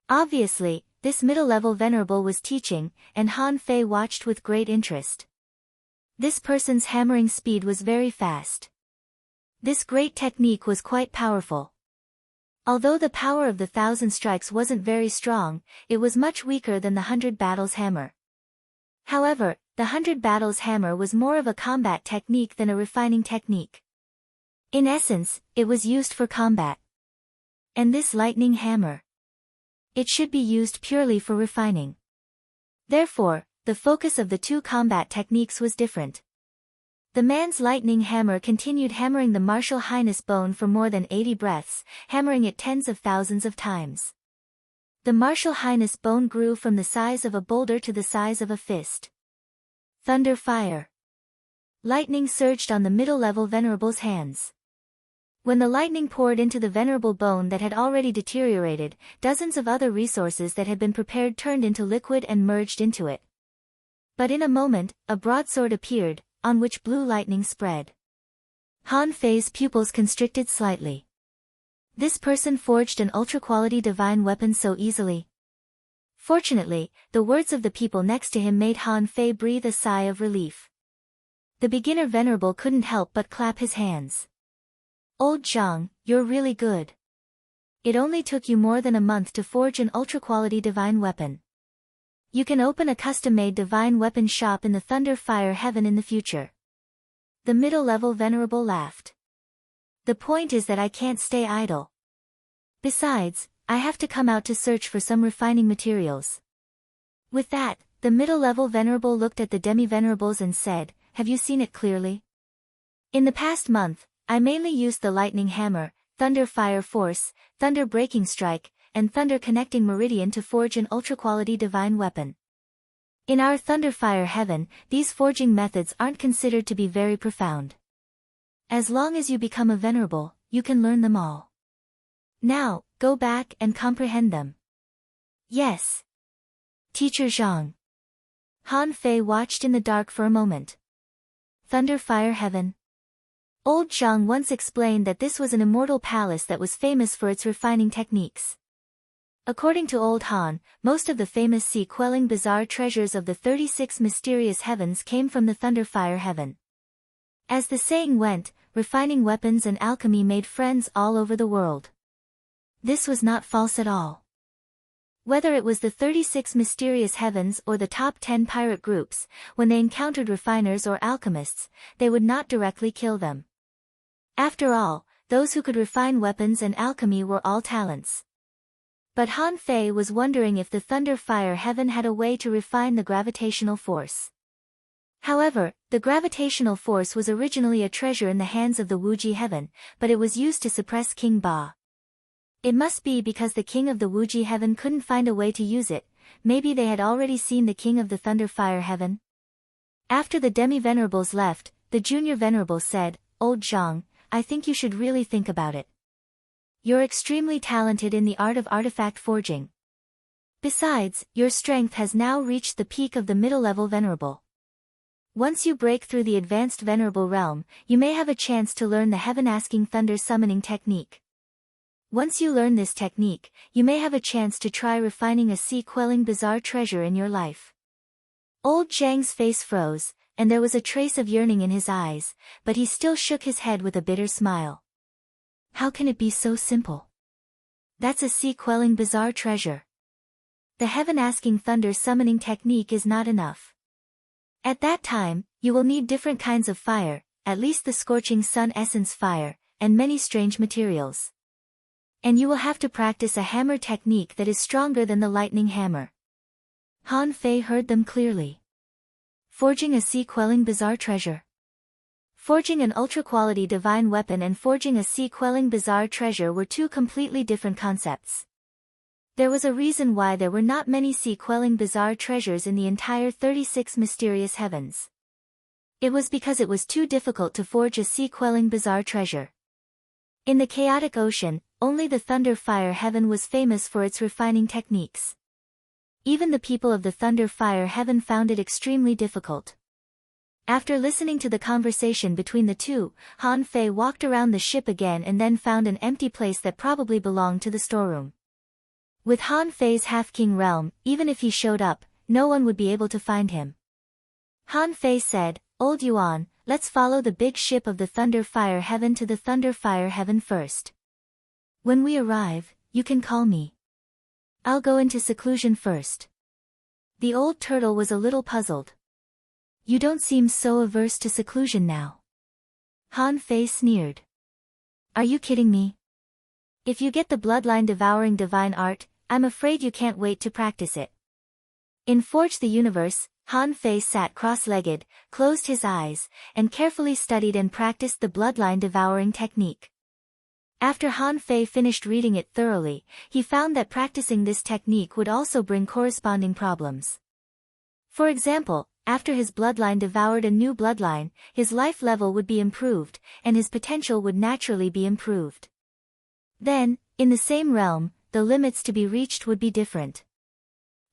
Obviously, this middle-level venerable was teaching, and Han Fei watched with great interest. This person's hammering speed was very fast. This great technique was quite powerful. Although the power of the 1,000 strikes wasn't very strong, it was much weaker than the 100 battles hammer. However, the 100 battles hammer was more of a combat technique than a refining technique. In essence, it was used for combat. And this lightning hammer, it should be used purely for refining. Therefore, the focus of the two combat techniques was different. The man's lightning hammer continued hammering the martial highness bone for more than 80 breaths, hammering it tens of thousands of times. The martial highness bone grew from the size of a boulder to the size of a fist. Thunder fire. Lightning surged on the middle-level venerable's hands. When the lightning poured into the venerable bone that had already deteriorated, dozens of other resources that had been prepared turned into liquid and merged into it. But in a moment, a broadsword appeared, on which blue lightning spread. Han Fei's pupils constricted slightly. This person forged an ultra-quality divine weapon so easily. Fortunately, the words of the people next to him made Han Fei breathe a sigh of relief. The beginner venerable couldn't help but clap his hands. "Old Zhang, you're really good. It only took you more than a month to forge an ultra-quality divine weapon. You can open a custom-made divine weapon shop in the Thunder Fire Heaven in the future." The middle-level venerable laughed. "The point is that I can't stay idle. Besides, I have to come out to search for some refining materials." With that, the middle-level venerable looked at the demi-venerables and said, "Have you seen it clearly? In the past month, I mainly used the lightning hammer, thunder fire force, thunder breaking strike, and thunder connecting meridian to forge an ultra-quality divine weapon. In our Thunder Fire Heaven, these forging methods aren't considered to be very profound. As long as you become a venerable, you can learn them all. Now, go back and comprehend them." "Yes. Teacher Zhang." Han Fei watched in the dark for a moment. Thunder Fire Heaven. Old Zhang once explained that this was an immortal palace that was famous for its refining techniques. According to Old Han, most of the famous sea-quelling bizarre treasures of the 36 mysterious heavens came from the Thunder Fire Heaven. As the saying went, refining weapons and alchemy made friends all over the world. This was not false at all. Whether it was the 36 mysterious heavens or the top 10 pirate groups, when they encountered refiners or alchemists, they would not directly kill them. After all, those who could refine weapons and alchemy were all talents. But Han Fei was wondering if the Thunder Fire Heaven had a way to refine the gravitational force. However, the gravitational force was originally a treasure in the hands of the Wuji Heaven, but it was used to suppress King Ba. It must be because the king of the Wuji Heaven couldn't find a way to use it. Maybe they had already seen the king of the Thunder Fire Heaven. After the demi-venerables left, the junior venerable said, "Old Zhang, I think you should really think about it. You're extremely talented in the art of artifact forging. Besides, your strength has now reached the peak of the middle-level venerable. Once you break through the advanced venerable realm, you may have a chance to learn the heaven-asking thunder summoning technique. Once you learn this technique, you may have a chance to try refining a sea-quelling bizarre treasure in your life." Old Zhang's face froze, and there was a trace of yearning in his eyes, but he still shook his head with a bitter smile. How can it be so simple? That's a sea-quelling bizarre treasure. The heaven-asking thunder summoning technique is not enough. At that time, you will need different kinds of fire, at least the scorching sun essence fire, and many strange materials. And you will have to practice a hammer technique that is stronger than the lightning hammer. Han Fei heard them clearly. Forging a sea-quelling bizarre treasure. Forging an ultra-quality divine weapon and forging a sea-quelling bizarre treasure were two completely different concepts. There was a reason why there were not many sea-quelling bizarre treasures in the entire 36 mysterious heavens. It was because it was too difficult to forge a sea-quelling bizarre treasure. In the chaotic ocean, only the Thunder Fire Heaven was famous for its refining techniques. Even the people of the Thunder Fire Heaven found it extremely difficult. After listening to the conversation between the two, Han Fei walked around the ship again and then found an empty place that probably belonged to the storeroom. With Han Fei's half-king realm, even if he showed up, no one would be able to find him. Han Fei said, "Old Yuan, let's follow the big ship of the Thunder Fire Heaven to the Thunder Fire Heaven first. When we arrive, you can call me. I'll go into seclusion first." The old turtle was a little puzzled. "You don't seem so averse to seclusion now." Han Fei sneered. "Are you kidding me? If you get the bloodline devouring divine art, I'm afraid you can't wait to practice it." In Forge the Universe, Han Fei sat cross-legged, closed his eyes, and carefully studied and practiced the bloodline devouring technique. After Han Fei finished reading it thoroughly, he found that practicing this technique would also bring corresponding problems. For example, after his bloodline devoured a new bloodline, his life level would be improved, and his potential would naturally be improved. Then, in the same realm, the limits to be reached would be different.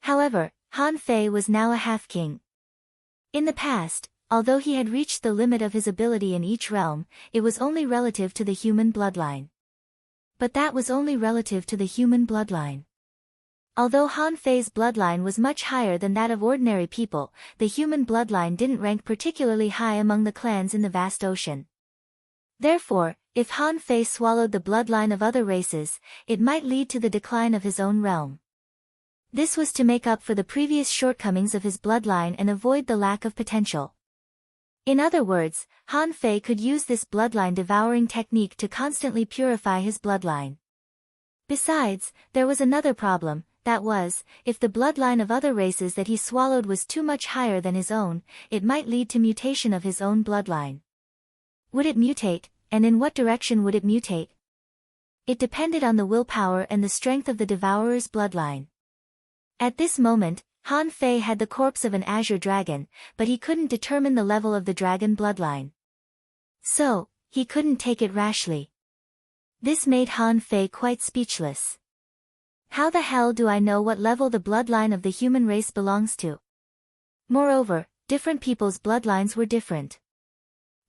However, Han Fei was now a half-king. In the past, although he had reached the limit of his ability in each realm, it was only relative to the human bloodline. But that was only relative to the human bloodline. Although Han Fei's bloodline was much higher than that of ordinary people, the human bloodline didn't rank particularly high among the clans in the vast ocean. Therefore, if Han Fei swallowed the bloodline of other races, it might lead to the decline of his own realm. This was to make up for the previous shortcomings of his bloodline and avoid the lack of potential. In other words, Han Fei could use this bloodline devouring technique to constantly purify his bloodline. Besides, there was another problem, that was, if the bloodline of other races that he swallowed was too much higher than his own, it might lead to mutation of his own bloodline. Would it mutate, and in what direction would it mutate? It depended on the willpower and the strength of the devourer's bloodline. At this moment, Han Fei had the corpse of an azure dragon, but he couldn't determine the level of the dragon bloodline. So, he couldn't take it rashly. This made Han Fei quite speechless. How the hell do I know what level the bloodline of the human race belongs to? Moreover, different people's bloodlines were different.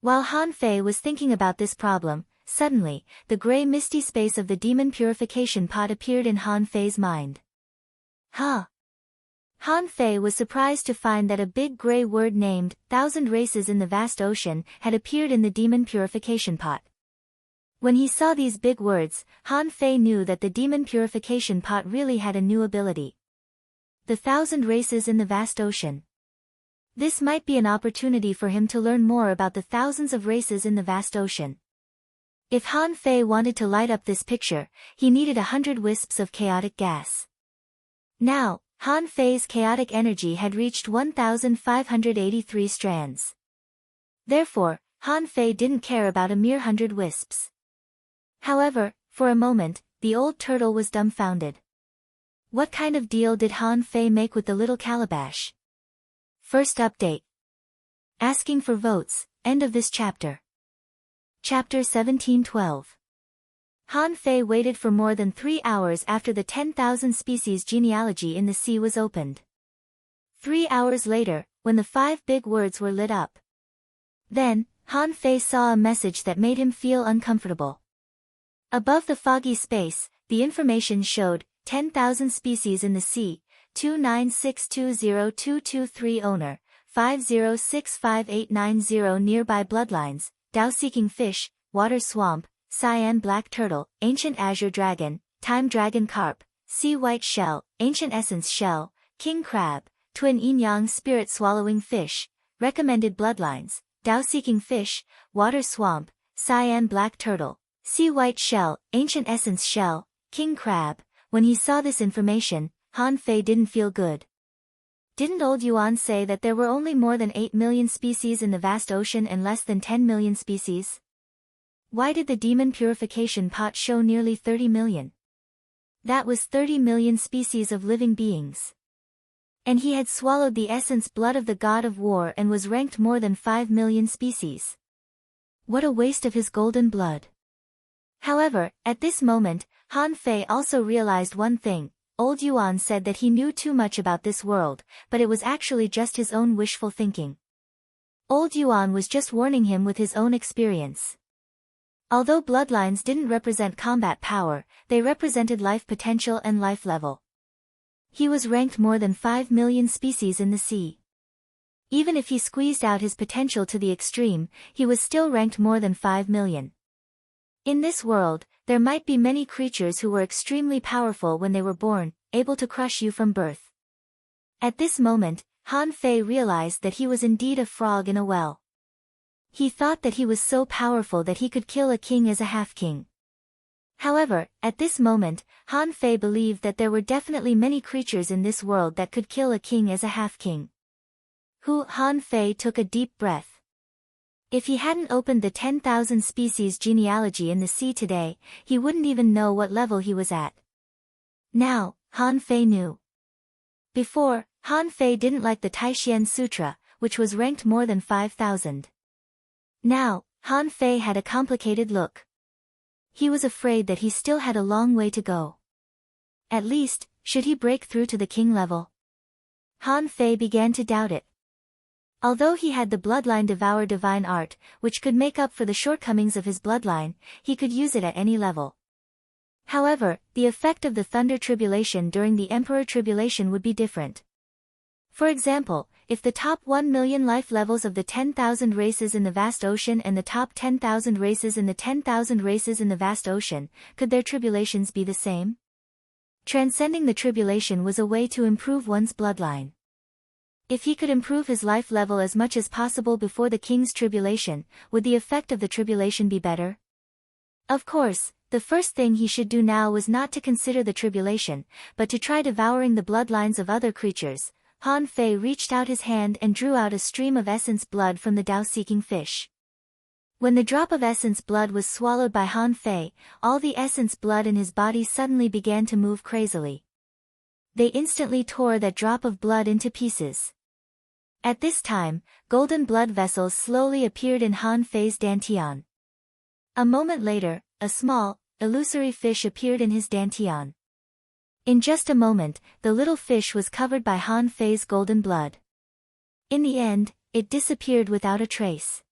While Han Fei was thinking about this problem, suddenly, the gray misty space of the demon purification pot appeared in Han Fei's mind. Huh? Han Fei was surprised to find that a big gray word named 1,000 races in the vast ocean had appeared in the demon purification pot. When he saw these big words, Han Fei knew that the demon purification pot really had a new ability. The 1,000 races in the vast ocean. This might be an opportunity for him to learn more about the thousands of races in the vast ocean. If Han Fei wanted to light up this picture, he needed 100 wisps of chaotic gas. Now, Han Fei's chaotic energy had reached 1,583 strands. Therefore, Han Fei didn't care about a mere 100 wisps. However, for a moment, the old turtle was dumbfounded. What kind of deal did Han Fei make with the little calabash? First update. Asking for votes, end of this chapter. Chapter 1712. Han Fei waited for more than 3 hours after the 10,000 species genealogy in the sea was opened. 3 hours later, when the 5 big words were lit up. Then, Han Fei saw a message that made him feel uncomfortable. Above the foggy space, the information showed, 10,000 species in the sea, 296202223 owner, 5065890 nearby bloodlines, Tao-seeking fish, water swamp, cyan black turtle, ancient azure dragon, time dragon carp, sea white shell, ancient essence shell, king crab, twin yin-yang spirit swallowing fish, recommended bloodlines, Tao-seeking fish, water swamp, cyan black turtle, Sea white shell, ancient essence shell, king crab. When he saw this information, Han Fei didn't feel good. Didn't old Yuan say that there were only more than 8 million species in the vast ocean and less than 10 million species? Why did the demon purification pot show nearly 30 million? That was 30 million species of living beings. And he had swallowed the essence blood of the god of war and was ranked more than 5 million species. What a waste of his golden blood. However, at this moment, Han Fei also realized one thing. Old Yuan said that he knew too much about this world, but it was actually just his own wishful thinking. Old Yuan was just warning him with his own experience. Although bloodlines didn't represent combat power, they represented life potential and life level. He was ranked more than 5 million species in the sea. Even if he squeezed out his potential to the extreme, he was still ranked more than 5 million. In this world, there might be many creatures who were extremely powerful when they were born, able to crush you from birth. At this moment, Han Fei realized that he was indeed a frog in a well. He thought that he was so powerful that he could kill a king as a half-king. However, at this moment, Han Fei believed that there were definitely many creatures in this world that could kill a king as a half-king. Han Fei took a deep breath. If he hadn't opened the 10,000 species genealogy in the sea today, he wouldn't even know what level he was at. Now, Han Fei knew. Before, Han Fei didn't like the Taishian Sutra, which was ranked more than 5,000. Now, Han Fei had a complicated look. He was afraid that he still had a long way to go. At least, should he break through to the king level? Han Fei began to doubt it. Although he had the bloodline devour divine art, which could make up for the shortcomings of his bloodline, he could use it at any level. However, the effect of the thunder tribulation during the emperor tribulation would be different. For example, if the top 1 million life levels of the 10,000 races in the vast ocean and the top 10,000 races in the 10,000 races in the vast ocean, could their tribulations be the same? Transcending the tribulation was a way to improve one's bloodline. If he could improve his life level as much as possible before the king's tribulation, would the effect of the tribulation be better? Of course, the first thing he should do now was not to consider the tribulation, but to try devouring the bloodlines of other creatures. Han Fei reached out his hand and drew out a stream of essence blood from the Tao-seeking fish. When the drop of essence blood was swallowed by Han Fei, all the essence blood in his body suddenly began to move crazily. They instantly tore that drop of blood into pieces. At this time, golden blood vessels slowly appeared in Han Fei's dantian. A moment later, a small, illusory fish appeared in his dantian. In just a moment, the little fish was covered by Han Fei's golden blood. In the end, it disappeared without a trace.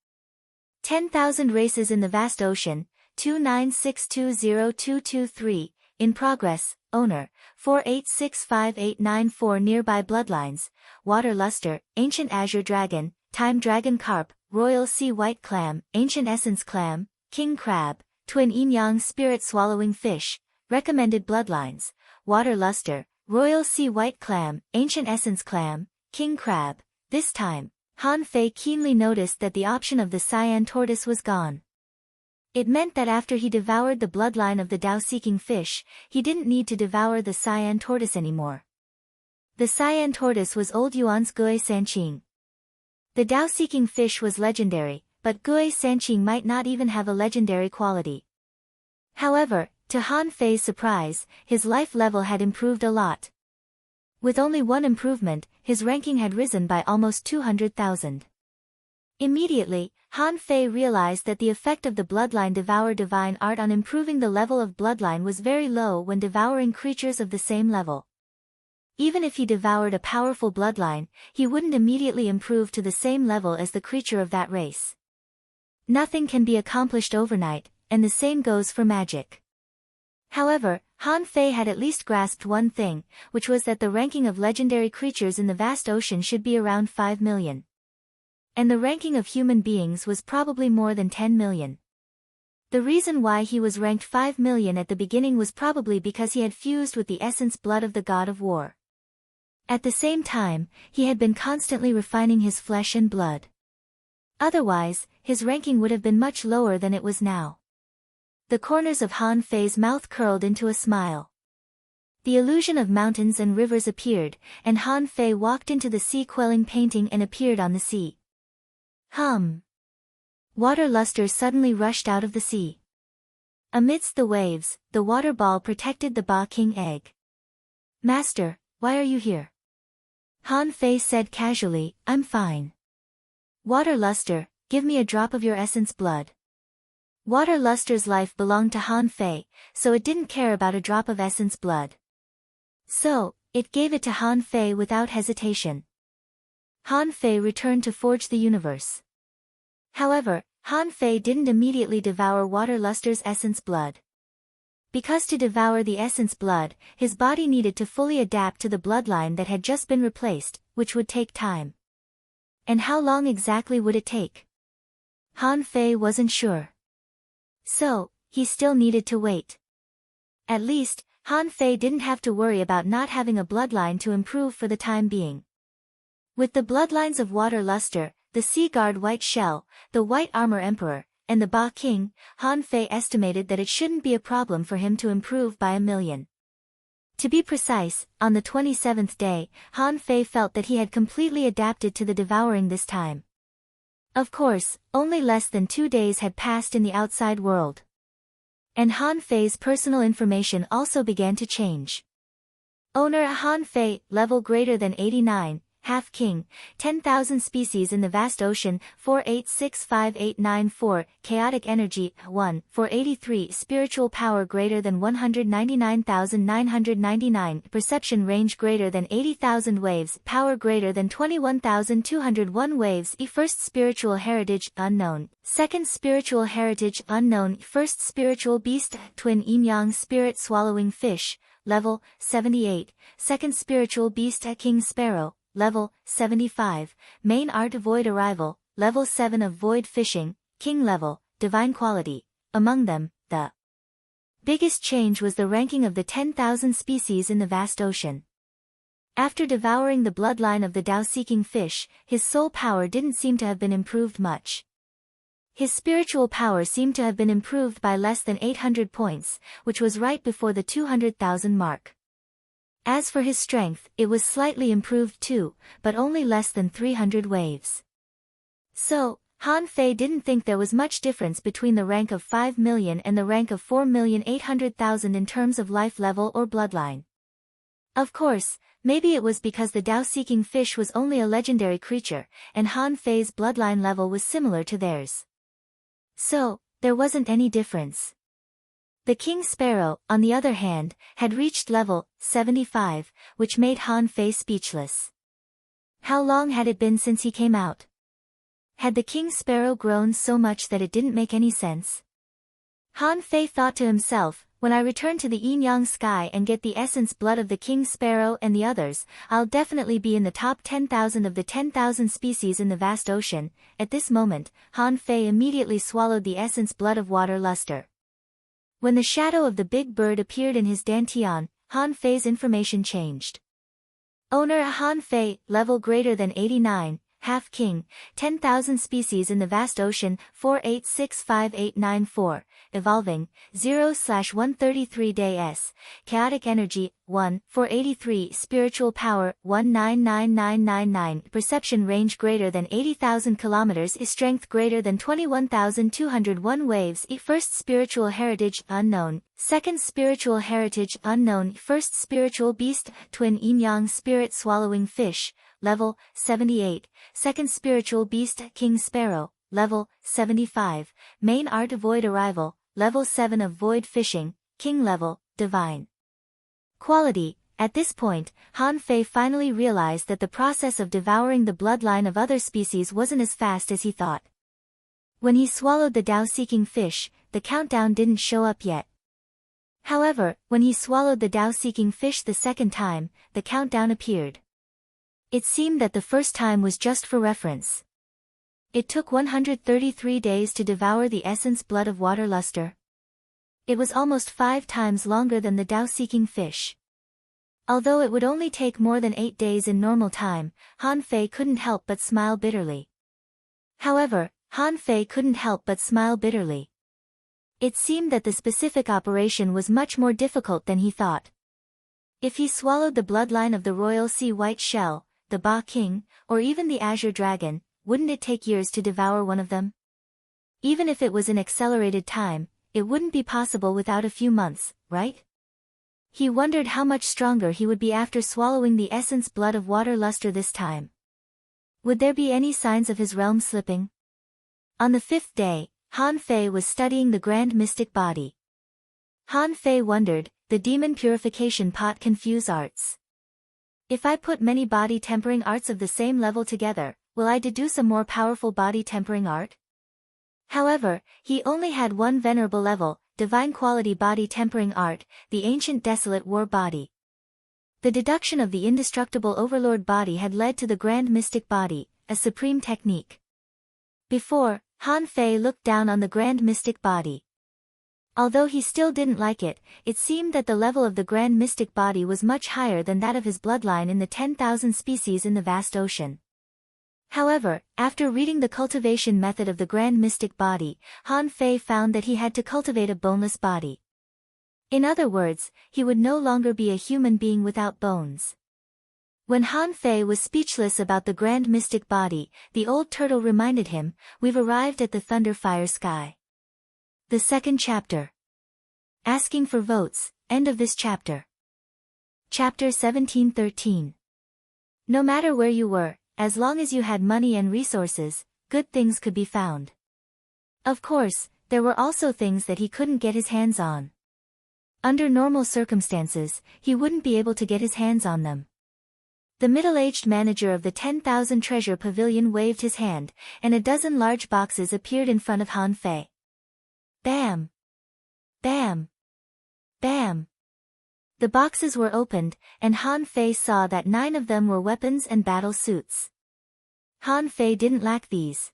10,000 races in the vast ocean, 296202223, in progress, owner, 4865894 nearby bloodlines, water luster, ancient azure dragon, time dragon carp, royal sea white clam, ancient essence clam, king crab, twin yin-yang spirit swallowing fish, recommended bloodlines, water luster, royal sea white clam, ancient essence clam, king crab. This time, Han Fei keenly noticed that the option of the cyan tortoise was gone. It meant that after he devoured the bloodline of the Tao-seeking fish, he didn't need to devour the cyan tortoise anymore. The cyan tortoise was old Yuan's Gui Sanqing. The Tao-seeking fish was legendary, but Gui Sanqing might not even have a legendary quality. However, to Han Fei's surprise, his life level had improved a lot. With only one improvement, his ranking had risen by almost 200,000. Immediately, Han Fei realized that the effect of the bloodline devour divine art on improving the level of bloodline was very low when devouring creatures of the same level. Even if he devoured a powerful bloodline, he wouldn't immediately improve to the same level as the creature of that race. Nothing can be accomplished overnight, and the same goes for magic. However, Han Fei had at least grasped one thing, which was that the ranking of legendary creatures in the vast ocean should be around 5 million. And the ranking of human beings was probably more than 10 million. The reason why he was ranked 5 million at the beginning was probably because he had fused with the essence blood of the god of war. At the same time, he had been constantly refining his flesh and blood. Otherwise, his ranking would have been much lower than it was now. The corners of Han Fei's mouth curled into a smile. The illusion of mountains and rivers appeared, and Han Fei walked into the sea quelling painting and appeared on the sea. Water luster suddenly rushed out of the sea. Amidst the waves, the water ball protected the Ba King egg. Master, why are you here? Han Fei said casually, I'm fine. Water luster, give me a drop of your essence blood. Water luster's life belonged to Han Fei, so it didn't care about a drop of essence blood. So, it gave it to Han Fei without hesitation. Han Fei returned to forge the universe. However, Han Fei didn't immediately devour Water Luster's essence blood. Because to devour the essence blood, his body needed to fully adapt to the bloodline that had just been replaced, which would take time. And how long exactly would it take? Han Fei wasn't sure. So, he still needed to wait. At least, Han Fei didn't have to worry about not having a bloodline to improve for the time being. With the bloodlines of Water Luster, the Sea Guard White Shell, the White Armor Emperor, and the Ba King, Han Fei estimated that it shouldn't be a problem for him to improve by 1,000,000. To be precise, on the 27th day, Han Fei felt that he had completely adapted to the devouring this time. Of course, only less than 2 days had passed in the outside world. And Han Fei's personal information also began to change. Owner Han Fei, level greater than 89, Half King, 10,000 species in the vast ocean, 4865894, chaotic energy, 1, 483, spiritual power greater than 199,999, perception range greater than 80,000 waves, power greater than 21,201 waves, first spiritual heritage, unknown, second spiritual heritage, unknown, first spiritual beast, twin yin-yang spirit swallowing fish, level, 78, second spiritual beast, King Sparrow, level, 75, main art void arrival, level 7 of void fishing, king level, divine quality. Among them, the biggest change was the ranking of the 10,000 species in the vast ocean. After devouring the bloodline of the Tao-seeking fish, his soul power didn't seem to have been improved much. His spiritual power seemed to have been improved by less than 800 points, which was right before the 200,000 mark. As for his strength, it was slightly improved too, but only less than 300 waves. So, Han Fei didn't think there was much difference between the rank of 5 million and the rank of 4,800,000 in terms of life level or bloodline. Of course, maybe it was because the Tao-seeking fish was only a legendary creature, and Han Fei's bloodline level was similar to theirs. So, there wasn't any difference. The King Sparrow, on the other hand, had reached level 75, which made Han Fei speechless. How long had it been since he came out? Had the King Sparrow grown so much that it didn't make any sense? Han Fei thought to himself, when I return to the yin-yang sky and get the essence blood of the King Sparrow and the others, I'll definitely be in the top 10,000 of the 10,000 species in the vast ocean. At this moment, Han Fei immediately swallowed the essence blood of Water Luster. When the shadow of the big bird appeared in his dantian, Han Fei's information changed. Owner Han Fei, level greater than 89, Half King, 10,000 species in the vast ocean, 4865894, evolving, 0/133 day s, chaotic energy, 1, 483, spiritual power, 199999, perception range greater than 80,000 kilometers, strength greater than 21,201 waves, first spiritual heritage, unknown, second spiritual heritage, unknown, first spiritual beast, twin yin-yang spirit swallowing fish, level, 78, second spiritual beast, King Sparrow, level, 75, main art void arrival, level 7 of void fishing, king level, divine quality. At this point, Han Fei finally realized that the process of devouring the bloodline of other species wasn't as fast as he thought. When he swallowed the Tao-seeking fish, the countdown didn't show up yet. However, when he swallowed the Tao-seeking fish the second time, the countdown appeared. It seemed that the first time was just for reference. It took 133 days to devour the essence blood of Water Luster. It was almost 5 times longer than the Tao-seeking fish. Although it would only take more than 8 days in normal time, Han Fei couldn't help but smile bitterly. It seemed that the specific operation was much more difficult than he thought. If he swallowed the bloodline of the royal sea white shell, the Ba King, or even the azure dragon, wouldn't it take years to devour one of them? Even if it was in accelerated time, it wouldn't be possible without a few months, right? He wondered how much stronger he would be after swallowing the essence blood of water luster this time. Would there be any signs of his realm slipping? On the 5th day, Han Fei was studying the grand mystic body. Han Fei wondered, the demon purification pot confuse arts. If I put many body tempering arts of the same level together, will I deduce a more powerful body tempering art? However, he only had one venerable level, divine quality body tempering art, the ancient desolate war body. The deduction of the indestructible overlord body had led to the grand mystic body, a supreme technique. Before, Han Fei looked down on the grand mystic body. Although he still didn't like it, it seemed that the level of the grand mystic body was much higher than that of his bloodline in the 10,000 species in the vast ocean. However, after reading the cultivation method of the grand mystic body, Han Fei found that he had to cultivate a boneless body. In other words, he would no longer be a human being without bones. When Han Fei was speechless about the grand mystic body, the old turtle reminded him, "We've arrived at the thunder fire sky." The second chapter. Asking for votes, end of this chapter. Chapter 17:13. No matter where you were, as long as you had money and resources, good things could be found. Of course, there were also things that he couldn't get his hands on. Under normal circumstances, he wouldn't be able to get his hands on them. The middle-aged manager of the 10,000 treasure pavilion waved his hand, and a dozen large boxes appeared in front of Han Fei. Bam! Bam! Bam! The boxes were opened, and Han Fei saw that 9 of them were weapons and battle suits. Han Fei didn't lack these.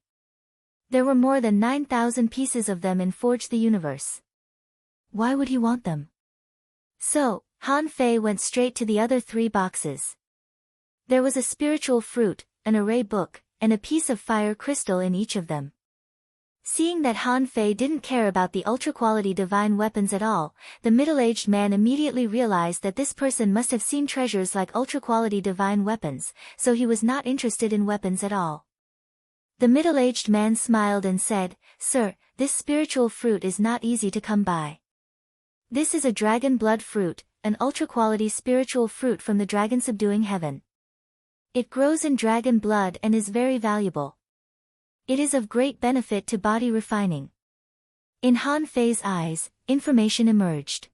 There were more than 9,000 pieces of them in Forge the Universe. Why would he want them? So, Han Fei went straight to the other 3 boxes. There was a spiritual fruit, an array book, and a piece of fire crystal in each of them. Seeing that Han Fei didn't care about the ultra-quality divine weapons at all, the middle-aged man immediately realized that this person must have seen treasures like ultra-quality divine weapons, so he was not interested in weapons at all. The middle-aged man smiled and said, "Sir, this spiritual fruit is not easy to come by. This is a dragon blood fruit, an ultra-quality spiritual fruit from the dragon-subduing heaven. It grows in dragon blood and is very valuable. It is of great benefit to body refining." In Han Fei's eyes, information emerged.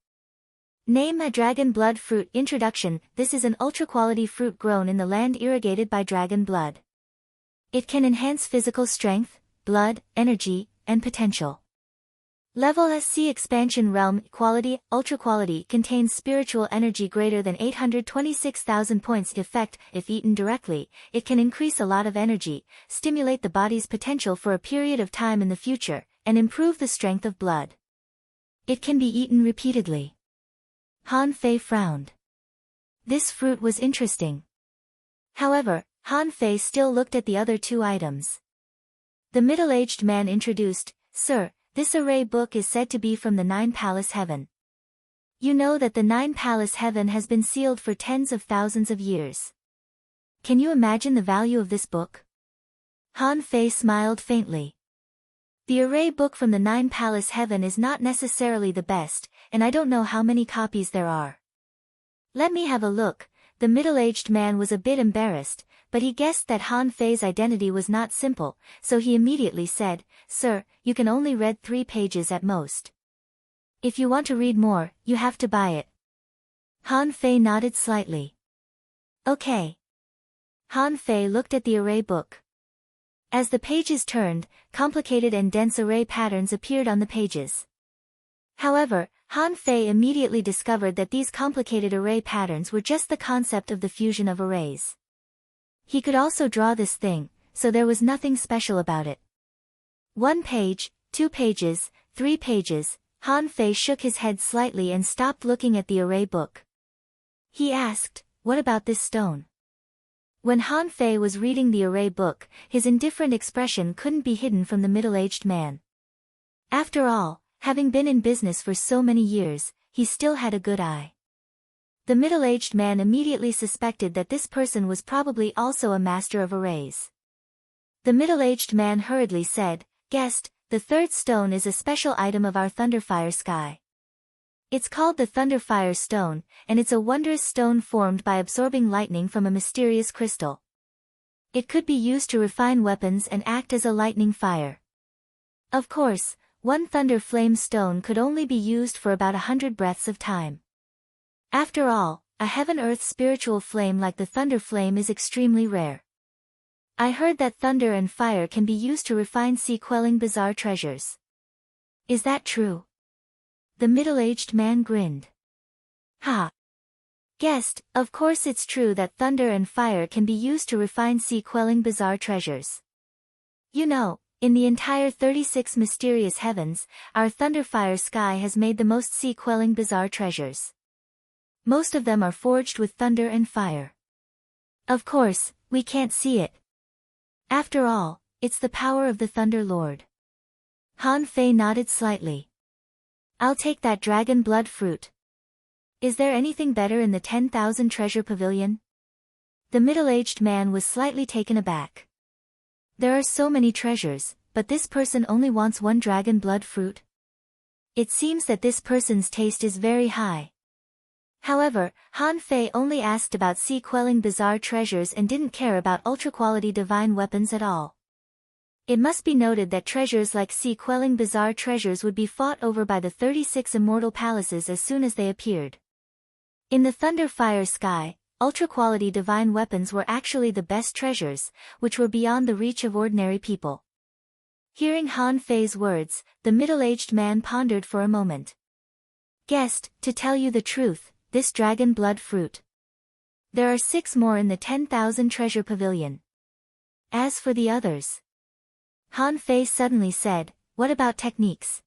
Name a dragon blood fruit. Introduction. This is an ultra-quality fruit grown in the land irrigated by dragon blood. It can enhance physical strength, blood, energy, and potential. Level SC Expansion Realm Quality. Ultra quality contains spiritual energy greater than 826,000 points. Effect. If eaten directly, it can increase a lot of energy, stimulate the body's potential for a period of time in the future, and improve the strength of blood. It can be eaten repeatedly. Han Fei frowned. This fruit was interesting. However, Han Fei still looked at the other 2 items. The middle-aged man introduced, "Sir, this array book is said to be from the 9 Palace Heaven. You know that the 9 Palace Heaven has been sealed for tens of thousands of years. Can you imagine the value of this book?" Han Fei smiled faintly. "The array book from the 9 Palace Heaven is not necessarily the best, and I don't know how many copies there are." "Let me have a look." The middle-aged man was a bit embarrassed, but he guessed that Han Fei's identity was not simple, so he immediately said, "Sir, you can only read 3 pages at most. If you want to read more, you have to buy it." Han Fei nodded slightly. "Okay." Han Fei looked at the array book. As the pages turned, complicated and dense array patterns appeared on the pages. However, Han Fei immediately discovered that these complicated array patterns were just the concept of the fusion of arrays. He could also draw this thing, so there was nothing special about it. 1 page, 2 pages, 3 pages, Han Fei shook his head slightly and stopped looking at the array book. He asked, "What about this stone?" When Han Fei was reading the array book, his indifferent expression couldn't be hidden from the middle-aged man. After all, Having been in business for so many years, he still had a good eye. The middle-aged man immediately suspected that this person was probably also a master of arrays. The middle-aged man hurriedly said, "Guest, the third stone is a special item of our Thunderfire sky. It's called the Thunderfire Stone, and it's a wondrous stone formed by absorbing lightning from a mysterious crystal. It could be used to refine weapons and act as a lightning fire. Of course, one thunder flame stone could only be used for about 100 breaths of time. After all, a heaven-earth spiritual flame like the thunder flame is extremely rare. I heard that thunder and fire can be used to refine sea-quelling bizarre treasures. Is that true?" The middle-aged man grinned. "Ha! Guest, of course it's true that thunder and fire can be used to refine sea-quelling bizarre treasures. You know, in the entire 36 mysterious heavens, our Thunderfire sky has made the most sea-quelling bizarre treasures. Most of them are forged with thunder and fire. Of course, we can't see it. After all, it's the power of the Thunder Lord." Han Fei nodded slightly. "I'll take that dragon blood fruit. Is there anything better in the 10,000 treasure pavilion?" The middle-aged man was slightly taken aback. There are so many treasures, but this person only wants one dragon blood fruit? It seems that this person's taste is very high. However, Han Fei only asked about sea-quelling bizarre treasures and didn't care about ultra-quality divine weapons at all. It must be noted that treasures like sea-quelling bizarre treasures would be fought over by the 36 immortal palaces as soon as they appeared. In the Thunderfire sky, ultra-quality divine weapons were actually the best treasures, which were beyond the reach of ordinary people. Hearing Han Fei's words, the middle-aged man pondered for a moment. "Guest, to tell you the truth, this dragon blood fruit. There are 6 more in the 10,000 treasure pavilion. As for the others..." Han Fei suddenly said, "What about techniques?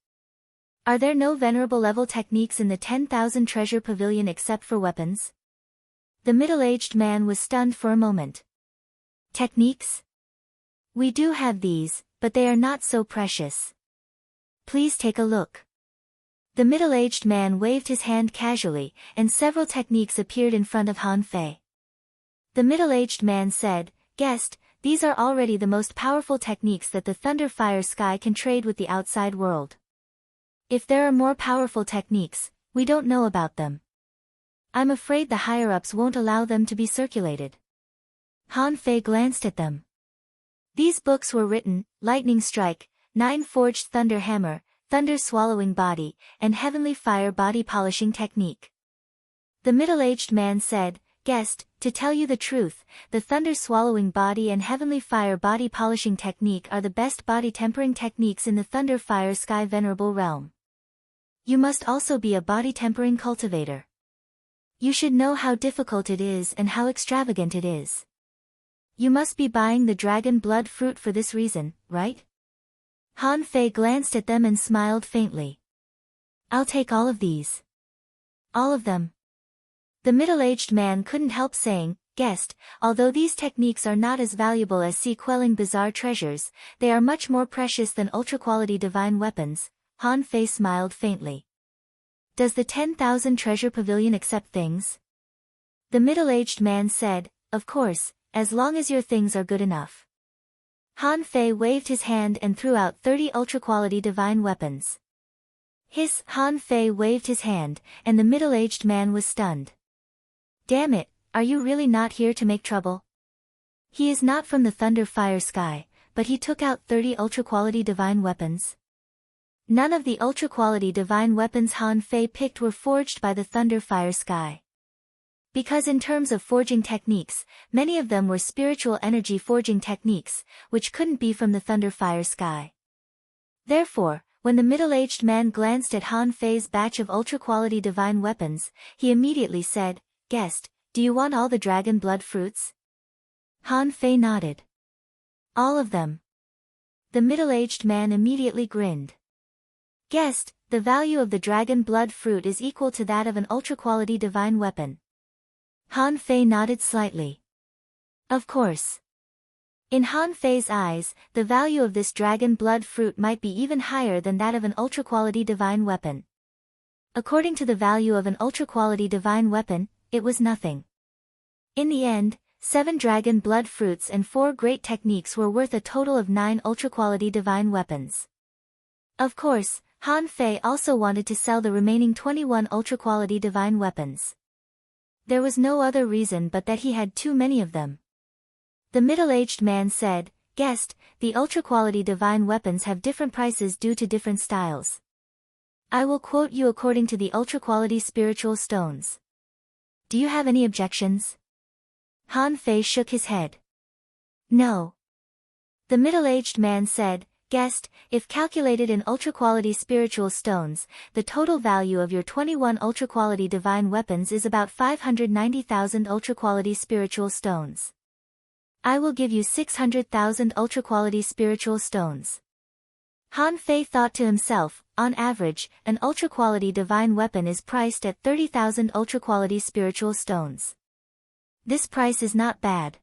Are there no venerable level techniques in the 10,000 treasure pavilion except for weapons?" The middle-aged man was stunned for a moment. "Techniques? We do have these, but they are not so precious. Please take a look." The middle-aged man waved his hand casually, and several techniques appeared in front of Han Fei. The middle-aged man said, "Guest, these are already the most powerful techniques that the Thunderfire sky can trade with the outside world. If there are more powerful techniques, we don't know about them. I'm afraid the higher-ups won't allow them to be circulated." Han Fei glanced at them. These books were written, Lightning Strike, 9 Forged Thunder Hammer, Thunder Swallowing Body, and Heavenly Fire Body Polishing Technique. The middle-aged man said, "Guest, to tell you the truth, the Thunder Swallowing Body and Heavenly Fire Body Polishing Technique are the best body tempering techniques in the Thunderfire Sky Venerable Realm. You must also be a body tempering cultivator. You should know how difficult it is and how extravagant it is. You must be buying the dragon blood fruit for this reason, right?" Han Fei glanced at them and smiled faintly. "I'll take all of these. All of them." The middle-aged man couldn't help saying, "Guest, although these techniques are not as valuable as sea-quelling bizarre treasures, they are much more precious than ultra-quality divine weapons." Han Fei smiled faintly. "Does the 10,000 treasure pavilion accept things?" The middle-aged man said, "Of course, as long as your things are good enough." Han Fei waved his hand and threw out 30 ultra-quality divine weapons. Hiss! Han Fei waved his hand, and the middle-aged man was stunned. "Damn it, are you really not here to make trouble?" He is not from the Thunderfire sky, but he took out 30 ultra-quality divine weapons. None of the ultra-quality divine weapons Han Fei picked were forged by the Thunderfire sky. Because in terms of forging techniques, many of them were spiritual energy forging techniques, which couldn't be from the Thunderfire sky. Therefore, when the middle-aged man glanced at Han Fei's batch of ultra-quality divine weapons, he immediately said, "Guest, do you want all the dragon blood fruits?" Han Fei nodded. "All of them." The middle-aged man immediately grinned. "Guest, the value of the dragon blood fruit is equal to that of an ultra-quality divine weapon." Han Fei nodded slightly. "Of course. In Han Fei's eyes, the value of this dragon blood fruit might be even higher than that of an ultra-quality divine weapon. According to the value of an ultra-quality divine weapon, it was nothing. In the end, 7 dragon blood fruits and 4 great techniques were worth a total of 9 ultra-quality divine weapons. Of course, Han Fei also wanted to sell the remaining 21 ultra-quality divine weapons. There was no other reason but that he had too many of them. The middle-aged man said, "Guest, the ultra-quality divine weapons have different prices due to different styles. I will quote you according to the ultra-quality spiritual stones. Do you have any objections?" Han Fei shook his head. "No." The middle-aged man said, "Guest, if calculated in ultra-quality spiritual stones, the total value of your 21 ultra-quality divine weapons is about 590,000 ultra-quality spiritual stones. I will give you 600,000 ultra-quality spiritual stones." Han Fei thought to himself, on average, an ultra-quality divine weapon is priced at 30,000 ultra-quality spiritual stones. This price is not bad.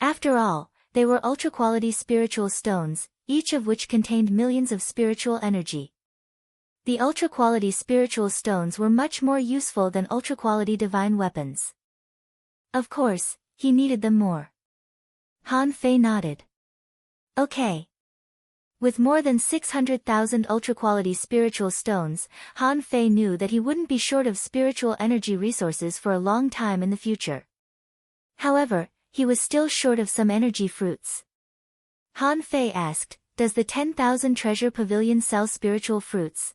After all, they were ultra-quality spiritual stones, each of which contained millions of spiritual energy. The ultra-quality spiritual stones were much more useful than ultra-quality divine weapons. Of course, he needed them more. Han Fei nodded. Okay. With more than 600,000 ultra-quality spiritual stones, Han Fei knew that he wouldn't be short of spiritual energy resources for a long time in the future. However, he was still short of some energy fruits. Han Fei asked, "Does the 10,000 treasure pavilion sell spiritual fruits?"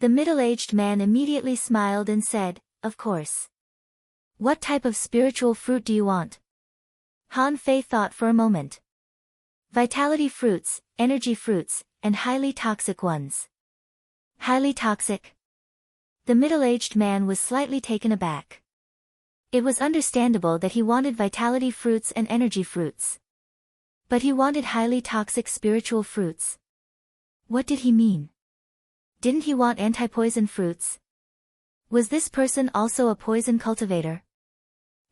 The middle-aged man immediately smiled and said, "Of course." "What type of spiritual fruit do you want?" Han Fei thought for a moment. "Vitality fruits, energy fruits, and highly toxic ones." "Highly toxic?" The middle-aged man was slightly taken aback. It was understandable that he wanted vitality fruits and energy fruits. But he wanted highly toxic spiritual fruits. What did he mean? Didn't he want anti-poison fruits? Was this person also a poison cultivator?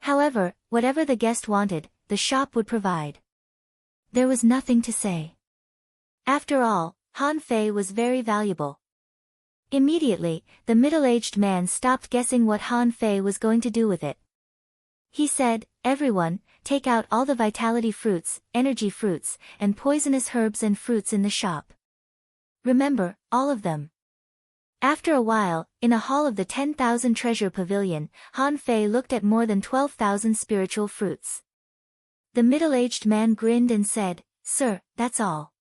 However, whatever the guest wanted, the shop would provide. There was nothing to say. After all, Han Fei was very valuable. Immediately, the middle-aged man stopped guessing what Han Fei was going to do with it. He said, "Everyone, take out all the vitality fruits, energy fruits, and poisonous herbs and fruits in the shop. Remember, all of them." After a while, in a hall of the 10,000 treasure pavilion, Han Fei looked at more than 12,000 spiritual fruits. The middle-aged man grinned and said, "Sir, that's all."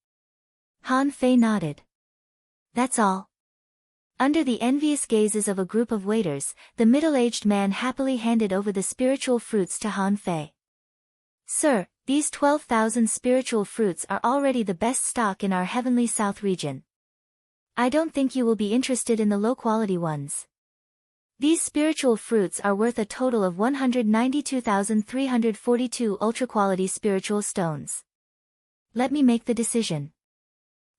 Han Fei nodded. "That's all?" Under the envious gazes of a group of waiters, the middle-aged man happily handed over the spiritual fruits to Han Fei. "Sir, these 12,000 spiritual fruits are already the best stock in our heavenly south region. I don't think you will be interested in the low-quality ones. These spiritual fruits are worth a total of 192,342 ultra-quality spiritual stones. Let me make the decision.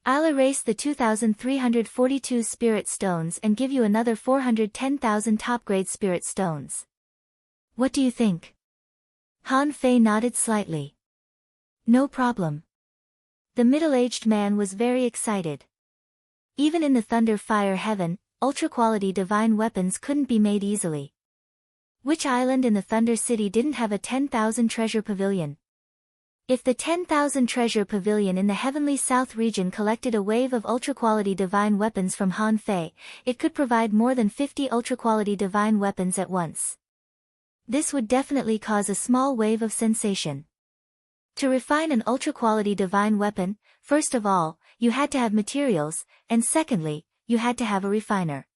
I'll erase the 2,342 spirit stones and give you another 410,000 top-grade spirit stones. What do you think?" Han Fei nodded slightly. "No problem." The middle-aged man was very excited. Even in the thunder fire heaven, ultra-quality divine weapons couldn't be made easily. Which island in the Thunder City didn't have a 10,000 treasure pavilion? If the 10,000 treasure pavilion in the heavenly south region collected a wave of ultra-quality divine weapons from Han Fei, it could provide more than 50 ultra-quality divine weapons at once. This would definitely cause a small wave of sensation. To refine an ultra-quality divine weapon, first of all, you had to have materials, and secondly, you had to have a refiner.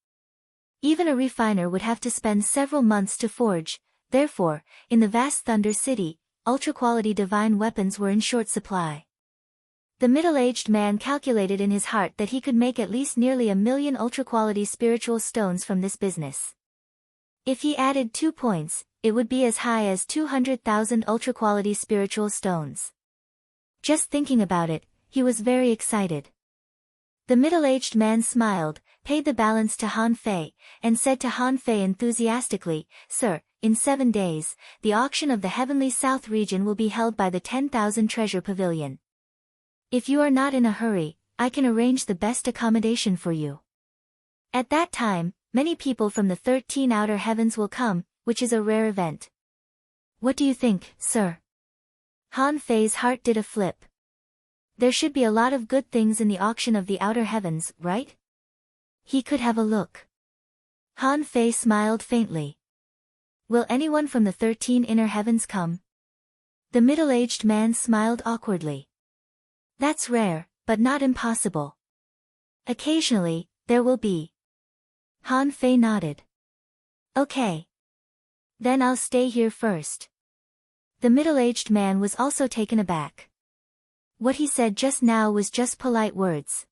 Even a refiner would have to spend several months to forge, therefore, in the vast Thunder City, ultra-quality divine weapons were in short supply. The middle-aged man calculated in his heart that he could make at least nearly 1,000,000 ultra-quality spiritual stones from this business. If he added 2 points, it would be as high as 200,000 ultra-quality spiritual stones. Just thinking about it, he was very excited. The middle-aged man smiled, paid the balance to Han Fei, and said to Han Fei enthusiastically, "Sir, in 7 days, the auction of the Heavenly South region will be held by the 10,000 Treasure Pavilion. If you are not in a hurry, I can arrange the best accommodation for you. At that time, many people from the 13 outer heavens will come, which is a rare event. What do you think, sir? Han Fei's heart did a flip. There should be a lot of good things in the auction of the outer heavens, right? He could have a look. Han Fei smiled faintly. Will anyone from the 13 inner heavens come? The middle-aged man smiled awkwardly. That's rare, but not impossible. Occasionally, there will be. Han Fei nodded. Okay. Then I'll stay here first. The middle-aged man was also taken aback. What he said just now was just polite words.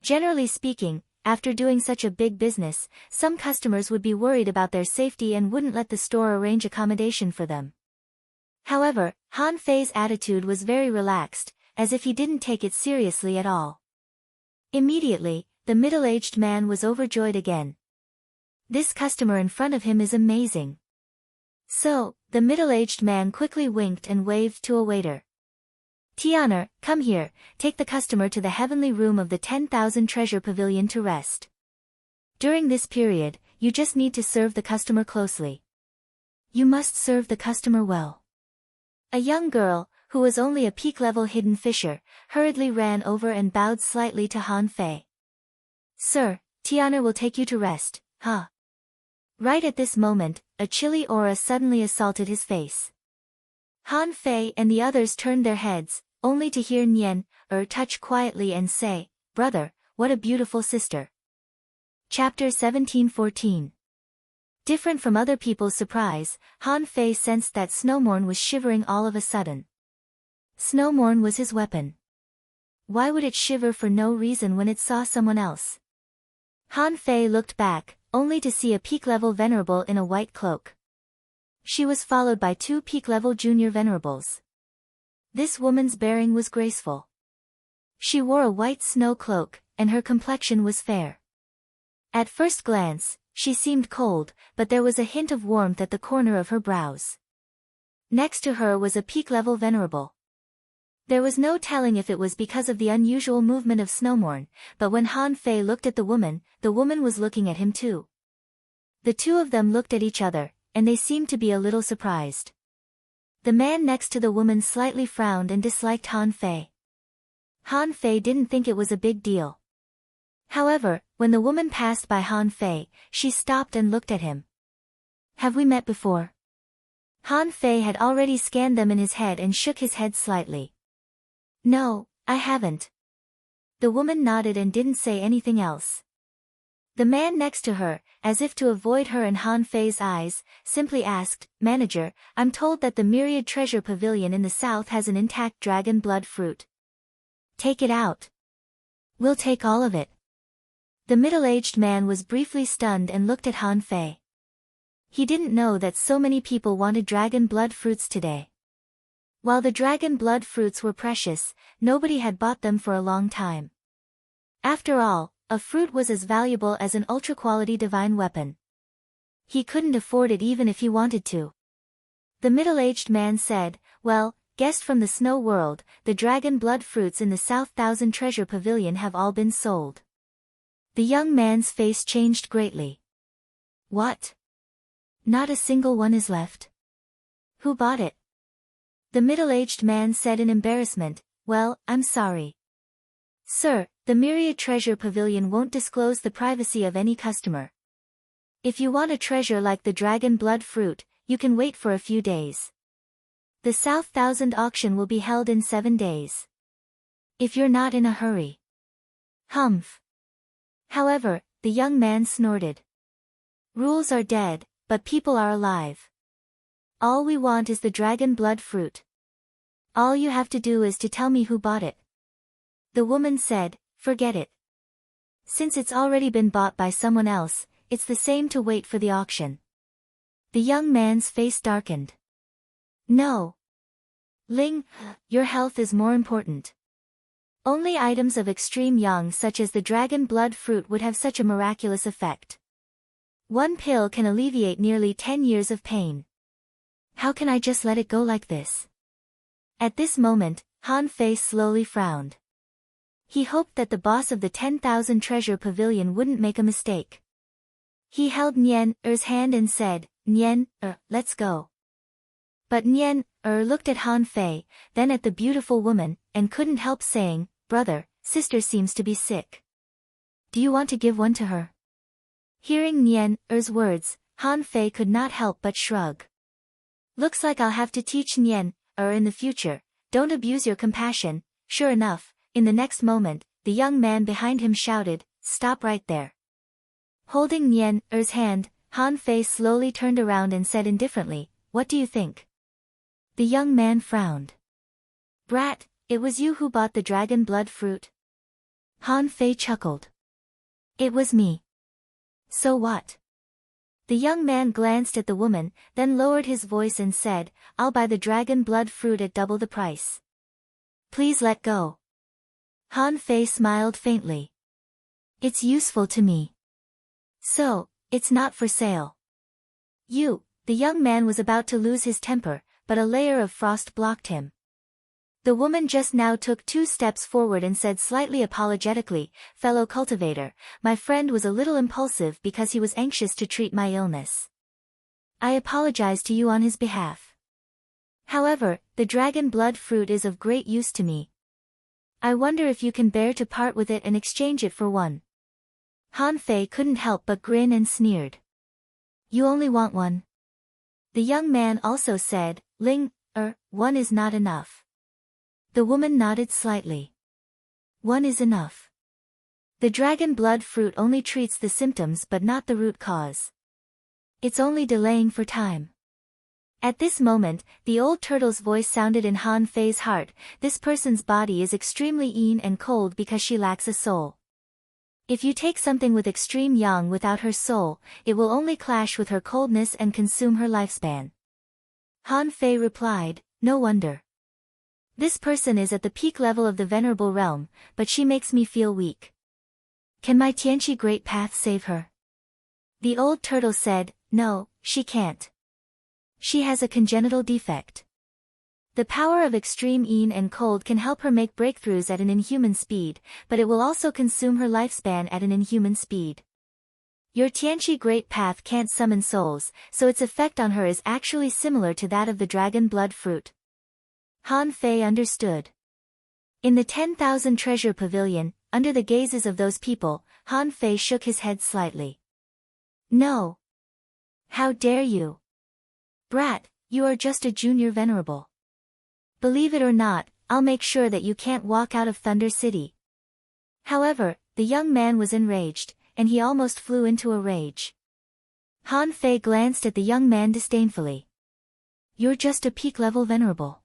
Generally speaking, after doing such a big business, some customers would be worried about their safety and wouldn't let the store arrange accommodation for them. However, Han Fei's attitude was very relaxed, as if he didn't take it seriously at all. Immediately, the middle-aged man was overjoyed again. This customer in front of him is amazing. So, the middle-aged man quickly winked and waved to a waiter. Tianer, come here, take the customer to the heavenly room of the 10,000 Treasure Pavilion to rest. During this period, you just need to serve the customer closely. You must serve the customer well. A young girl, who was only a peak-level hidden fisher, hurriedly ran over and bowed slightly to Han Fei. Sir, Tianer will take you to rest, huh? Right at this moment, a chilly aura suddenly assaulted his face. Han Fei and the others turned their heads, only to hear Nian touch quietly and say, Brother, what a beautiful sister. Chapter 17:14. Different from other people's surprise, Han Fei sensed that Snowmorn was shivering all of a sudden. Snowmorn was his weapon. Why would it shiver for no reason when it saw someone else? Han Fei looked back, only to see a peak-level venerable in a white cloak. She was followed by 2 peak-level junior venerables. This woman's bearing was graceful. She wore a white snow cloak, and her complexion was fair. At first glance, she seemed cold, but there was a hint of warmth at the corner of her brows. Next to her was a peak-level venerable. There was no telling if it was because of the unusual movement of Snowmorn, but when Han Fei looked at the woman was looking at him too. The two of them looked at each other, and they seemed to be a little surprised. The man next to the woman slightly frowned and disliked Han Fei. Han Fei didn't think it was a big deal. However, when the woman passed by Han Fei, she stopped and looked at him. Have we met before? Han Fei had already scanned them in his head and shook his head slightly. No, I haven't. The woman nodded and didn't say anything else. The man next to her, as if to avoid her and Han Fei's eyes, simply asked, Manager, I'm told that the Myriad Treasure Pavilion in the south has an intact dragon blood fruit. Take it out. We'll take all of it. The middle-aged man was briefly stunned and looked at Han Fei. He didn't know that so many people wanted dragon blood fruits today. While the dragon blood fruits were precious, nobody had bought them for a long time. After all, a fruit was as valuable as an ultra-quality divine weapon. He couldn't afford it even if he wanted to. The middle-aged man said, Well, guest from the snow world, the dragon blood fruits in the South Thousand Treasure Pavilion have all been sold. The young man's face changed greatly. What? Not a single one is left? Who bought it? The middle-aged man said in embarrassment, Well, I'm sorry. Sir, the Myriad Treasure Pavilion won't disclose the privacy of any customer. If you want a treasure like the dragon blood fruit, you can wait for a few days. The South Thousand auction will be held in 7 days. If you're not in a hurry. Humph. However, the young man snorted. Rules are dead, but people are alive. All we want is the dragon blood fruit. All you have to do is to tell me who bought it. The woman said, Forget it. Since it's already been bought by someone else, it's the same to wait for the auction. The young man's face darkened. No. Ling, your health is more important. Only items of extreme yang such as the dragon blood fruit would have such a miraculous effect. One pill can alleviate nearly 10 years of pain. How can I just let it go like this? At this moment, Han Fei slowly frowned. He hoped that the boss of the 10,000 treasure pavilion wouldn't make a mistake. He held Nian Er's hand and said, "Nian Er, let's go." But Nian Er looked at Han Fei, then at the beautiful woman, and couldn't help saying, "Brother, sister seems to be sick. Do you want to give one to her?" Hearing Nian Er's words, Han Fei could not help but shrug. "Looks like I'll have to teach Nian Er in the future. Don't abuse your compassion." Sure enough, in the next moment, the young man behind him shouted, "Stop right there." Holding Nian Er's hand, Han Fei slowly turned around and said indifferently, "What do you think?" The young man frowned. "Brat, it was you who bought the dragon blood fruit?" Han Fei chuckled. "It was me." "So what?" The young man glanced at the woman, then lowered his voice and said, "I'll buy the dragon blood fruit at double the price. Please let go." Han Fei smiled faintly. "It's useful to me. So, it's not for sale." The young man was about to lose his temper, but a layer of frost blocked him. The woman just now took 2 steps forward and said slightly apologetically, "Fellow cultivator, my friend was a little impulsive because he was anxious to treat my illness. I apologize to you on his behalf. However, the dragon blood fruit is of great use to me. I wonder if you can bear to part with it and exchange it for one." Han Fei couldn't help but grin and sneered. "You only want one?" The young man also said, "One is not enough." The woman nodded slightly. "One is enough. The dragon blood fruit only treats the symptoms but not the root cause. It's only delaying for time." At this moment, the old turtle's voice sounded in Han Fei's heart, "This person's body is extremely yin and cold because she lacks a soul. If you take something with extreme yang without her soul, it will only clash with her coldness and consume her lifespan." Han Fei replied, "No wonder. This person is at the peak level of the venerable realm, but she makes me feel weak. Can my Tianqi Great Path save her?" The old turtle said, "No, she can't. She has a congenital defect. The power of extreme yin and cold can help her make breakthroughs at an inhuman speed, but it will also consume her lifespan at an inhuman speed. Your Tianqi Great Path can't summon souls, so its effect on her is actually similar to that of the dragon blood fruit." Han Fei understood. In the 10,000 treasure pavilion, under the gazes of those people, Han Fei shook his head slightly. "No. How dare you? Brat, you are just a junior venerable. Believe it or not, I'll make sure that you can't walk out of Thunder City." However, the young man was enraged, and he almost flew into a rage. Han Fei glanced at the young man disdainfully. "You're just a peak-level venerable.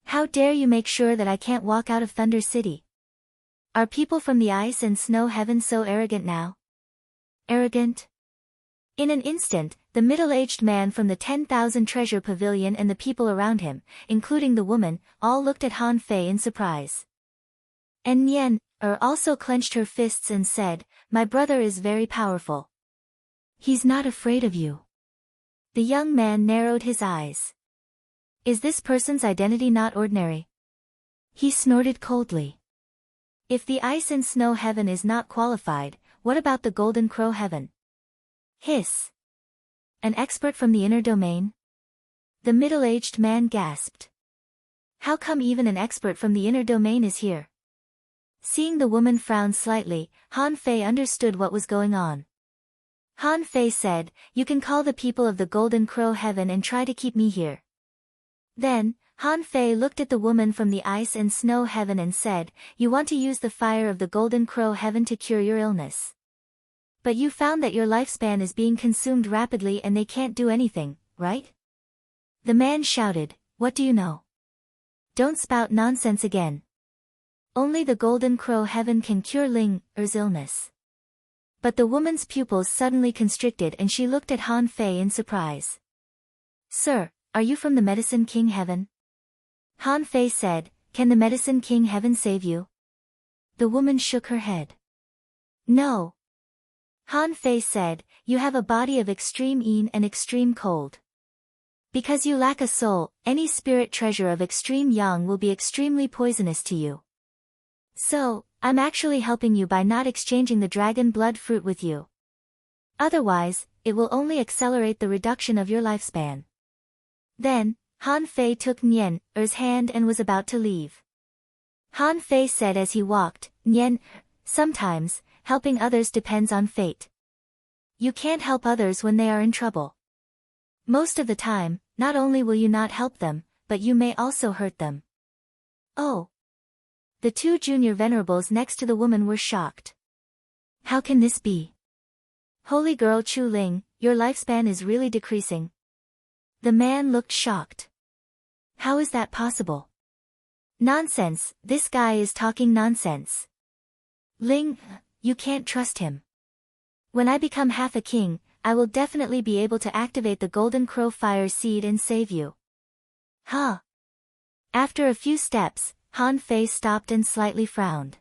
How dare you make sure that I can't walk out of Thunder City? Are people from the ice and snow heaven so arrogant now?" Arrogant? In an instant, the middle-aged man from the 10,000 treasure pavilion and the people around him, including the woman, all looked at Han Fei in surprise. And Nian Er also clenched her fists and said, "My brother is very powerful. He's not afraid of you." The young man narrowed his eyes. "Is this person's identity not ordinary?" He snorted coldly. "If the ice and snow heaven is not qualified, what about the golden crow heaven?" Hiss. "An expert from the inner domain?" The middle-aged man gasped. "How come even an expert from the inner domain is here?" Seeing the woman frown slightly, Han Fei understood what was going on. Han Fei said, "You can call the people of the golden crow heaven and try to keep me here." Then, Han Fei looked at the woman from the ice and snow heaven and said, "You want to use the fire of the golden crow heaven to cure your illness. But you found that your lifespan is being consumed rapidly and they can't do anything, right?" The man shouted, "What do you know? Don't spout nonsense again. Only the golden crow heaven can cure Ling Er's illness." But the woman's pupils suddenly constricted and she looked at Han Fei in surprise. "Sir, are you from the Medicine King Heaven?" Han Fei said, "Can the Medicine King Heaven save you?" The woman shook her head. "No. Han Fei said, you have a body of extreme yin and extreme cold. Because you lack a soul, any spirit treasure of extreme yang will be extremely poisonous to you. So, I'm actually helping you by not exchanging the dragon blood fruit with you. Otherwise, it will only accelerate the reduction of your lifespan. Then, Han Fei took Nian Er's hand and was about to leave. Han Fei said as he walked, Nian, sometimes, helping others depends on fate. You can't help others when they are in trouble. Most of the time, not only will you not help them, but you may also hurt them. Oh. The two junior venerables next to the woman were shocked. How can this be? Holy girl Chu Ling, your lifespan is really decreasing. The man looked shocked. How is that possible? Nonsense, this guy is talking nonsense. Ling, you can't trust him. When I become half a king, I will definitely be able to activate the Golden Crow Fire Seed and save you. Huh? After a few steps, Han Fei stopped and slightly frowned.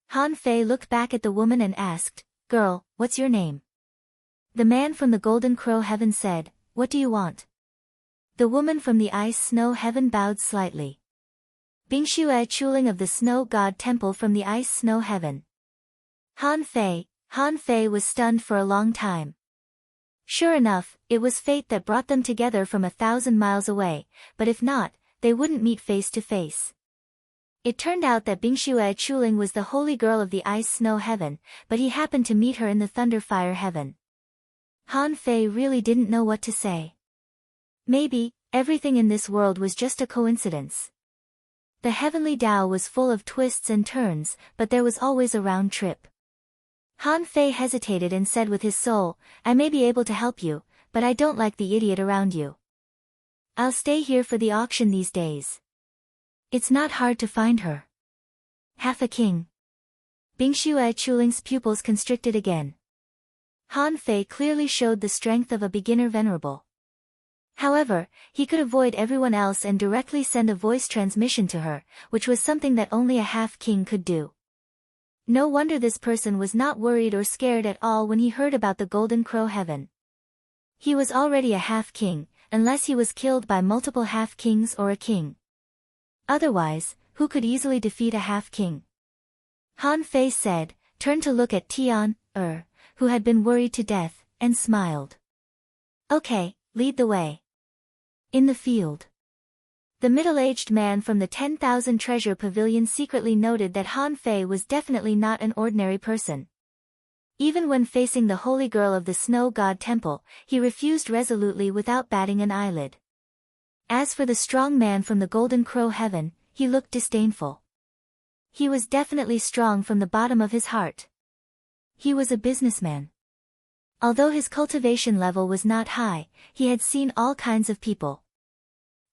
Han Fei looked back at the woman and asked, Girl, what's your name? The man from the Golden Crow Heaven said, What do you want? The woman from the Ice Snow Heaven bowed slightly. Bingxue Chuling of the Snow God Temple from the Ice Snow Heaven. Han Fei was stunned for a long time. Sure enough, it was fate that brought them together from 1,000 miles away, but if not, they wouldn't meet face to face. It turned out that Bingxue Chuling was the holy girl of the Ice Snow Heaven, but he happened to meet her in the Thunder Fire Heaven. Han Fei really didn't know what to say. Maybe, everything in this world was just a coincidence. The heavenly Tao was full of twists and turns, but there was always a round trip. Han Fei hesitated and said with his soul, I may be able to help you, but I don't like the idiot around you. I'll stay here for the auction these days. It's not hard to find her. Half a king. Bingxue Chuling's pupils constricted again. Han Fei clearly showed the strength of a beginner venerable. However, he could avoid everyone else and directly send a voice transmission to her, which was something that only a half-king could do. No wonder this person was not worried or scared at all when he heard about the Golden Crow Heaven. He was already a half-king, unless he was killed by multiple half-kings or a king. Otherwise, who could easily defeat a half-king? Han Fei said, turned to look at Tian who had been worried to death, and smiled. Okay, lead the way. In the field. The middle-aged man from the 10,000 Treasure Pavilion secretly noted that Han Fei was definitely not an ordinary person. Even when facing the holy girl of the Snow God Temple, he refused resolutely without batting an eyelid. As for the strong man from the Golden Crow Heaven, he looked disdainful. He was definitely strong from the bottom of his heart. He was a businessman. Although his cultivation level was not high, he had seen all kinds of people.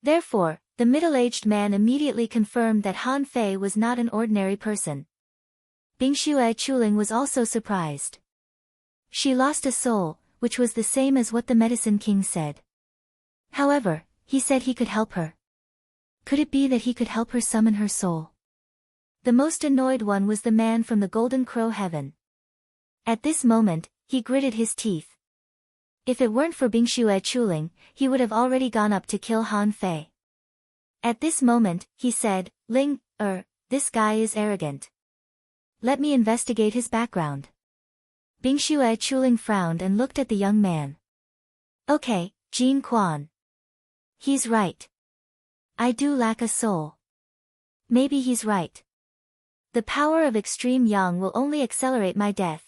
Therefore, the middle-aged man immediately confirmed that Han Fei was not an ordinary person. Bingxue Chuling was also surprised. She lost a soul, which was the same as what the Medicine King said. However, he said he could help her. Could it be that he could help her summon her soul? The most annoyed one was the man from the Golden Crow Heaven. At this moment, he gritted his teeth. If it weren't for Bingxue Chuling, he would have already gone up to kill Han Fei. At this moment, he said, Ling, this guy is arrogant. Let me investigate his background. Bingxue Chuling frowned and looked at the young man. Okay, Jin Quan. He's right. I do lack a soul. Maybe he's right. The power of extreme yang will only accelerate my death.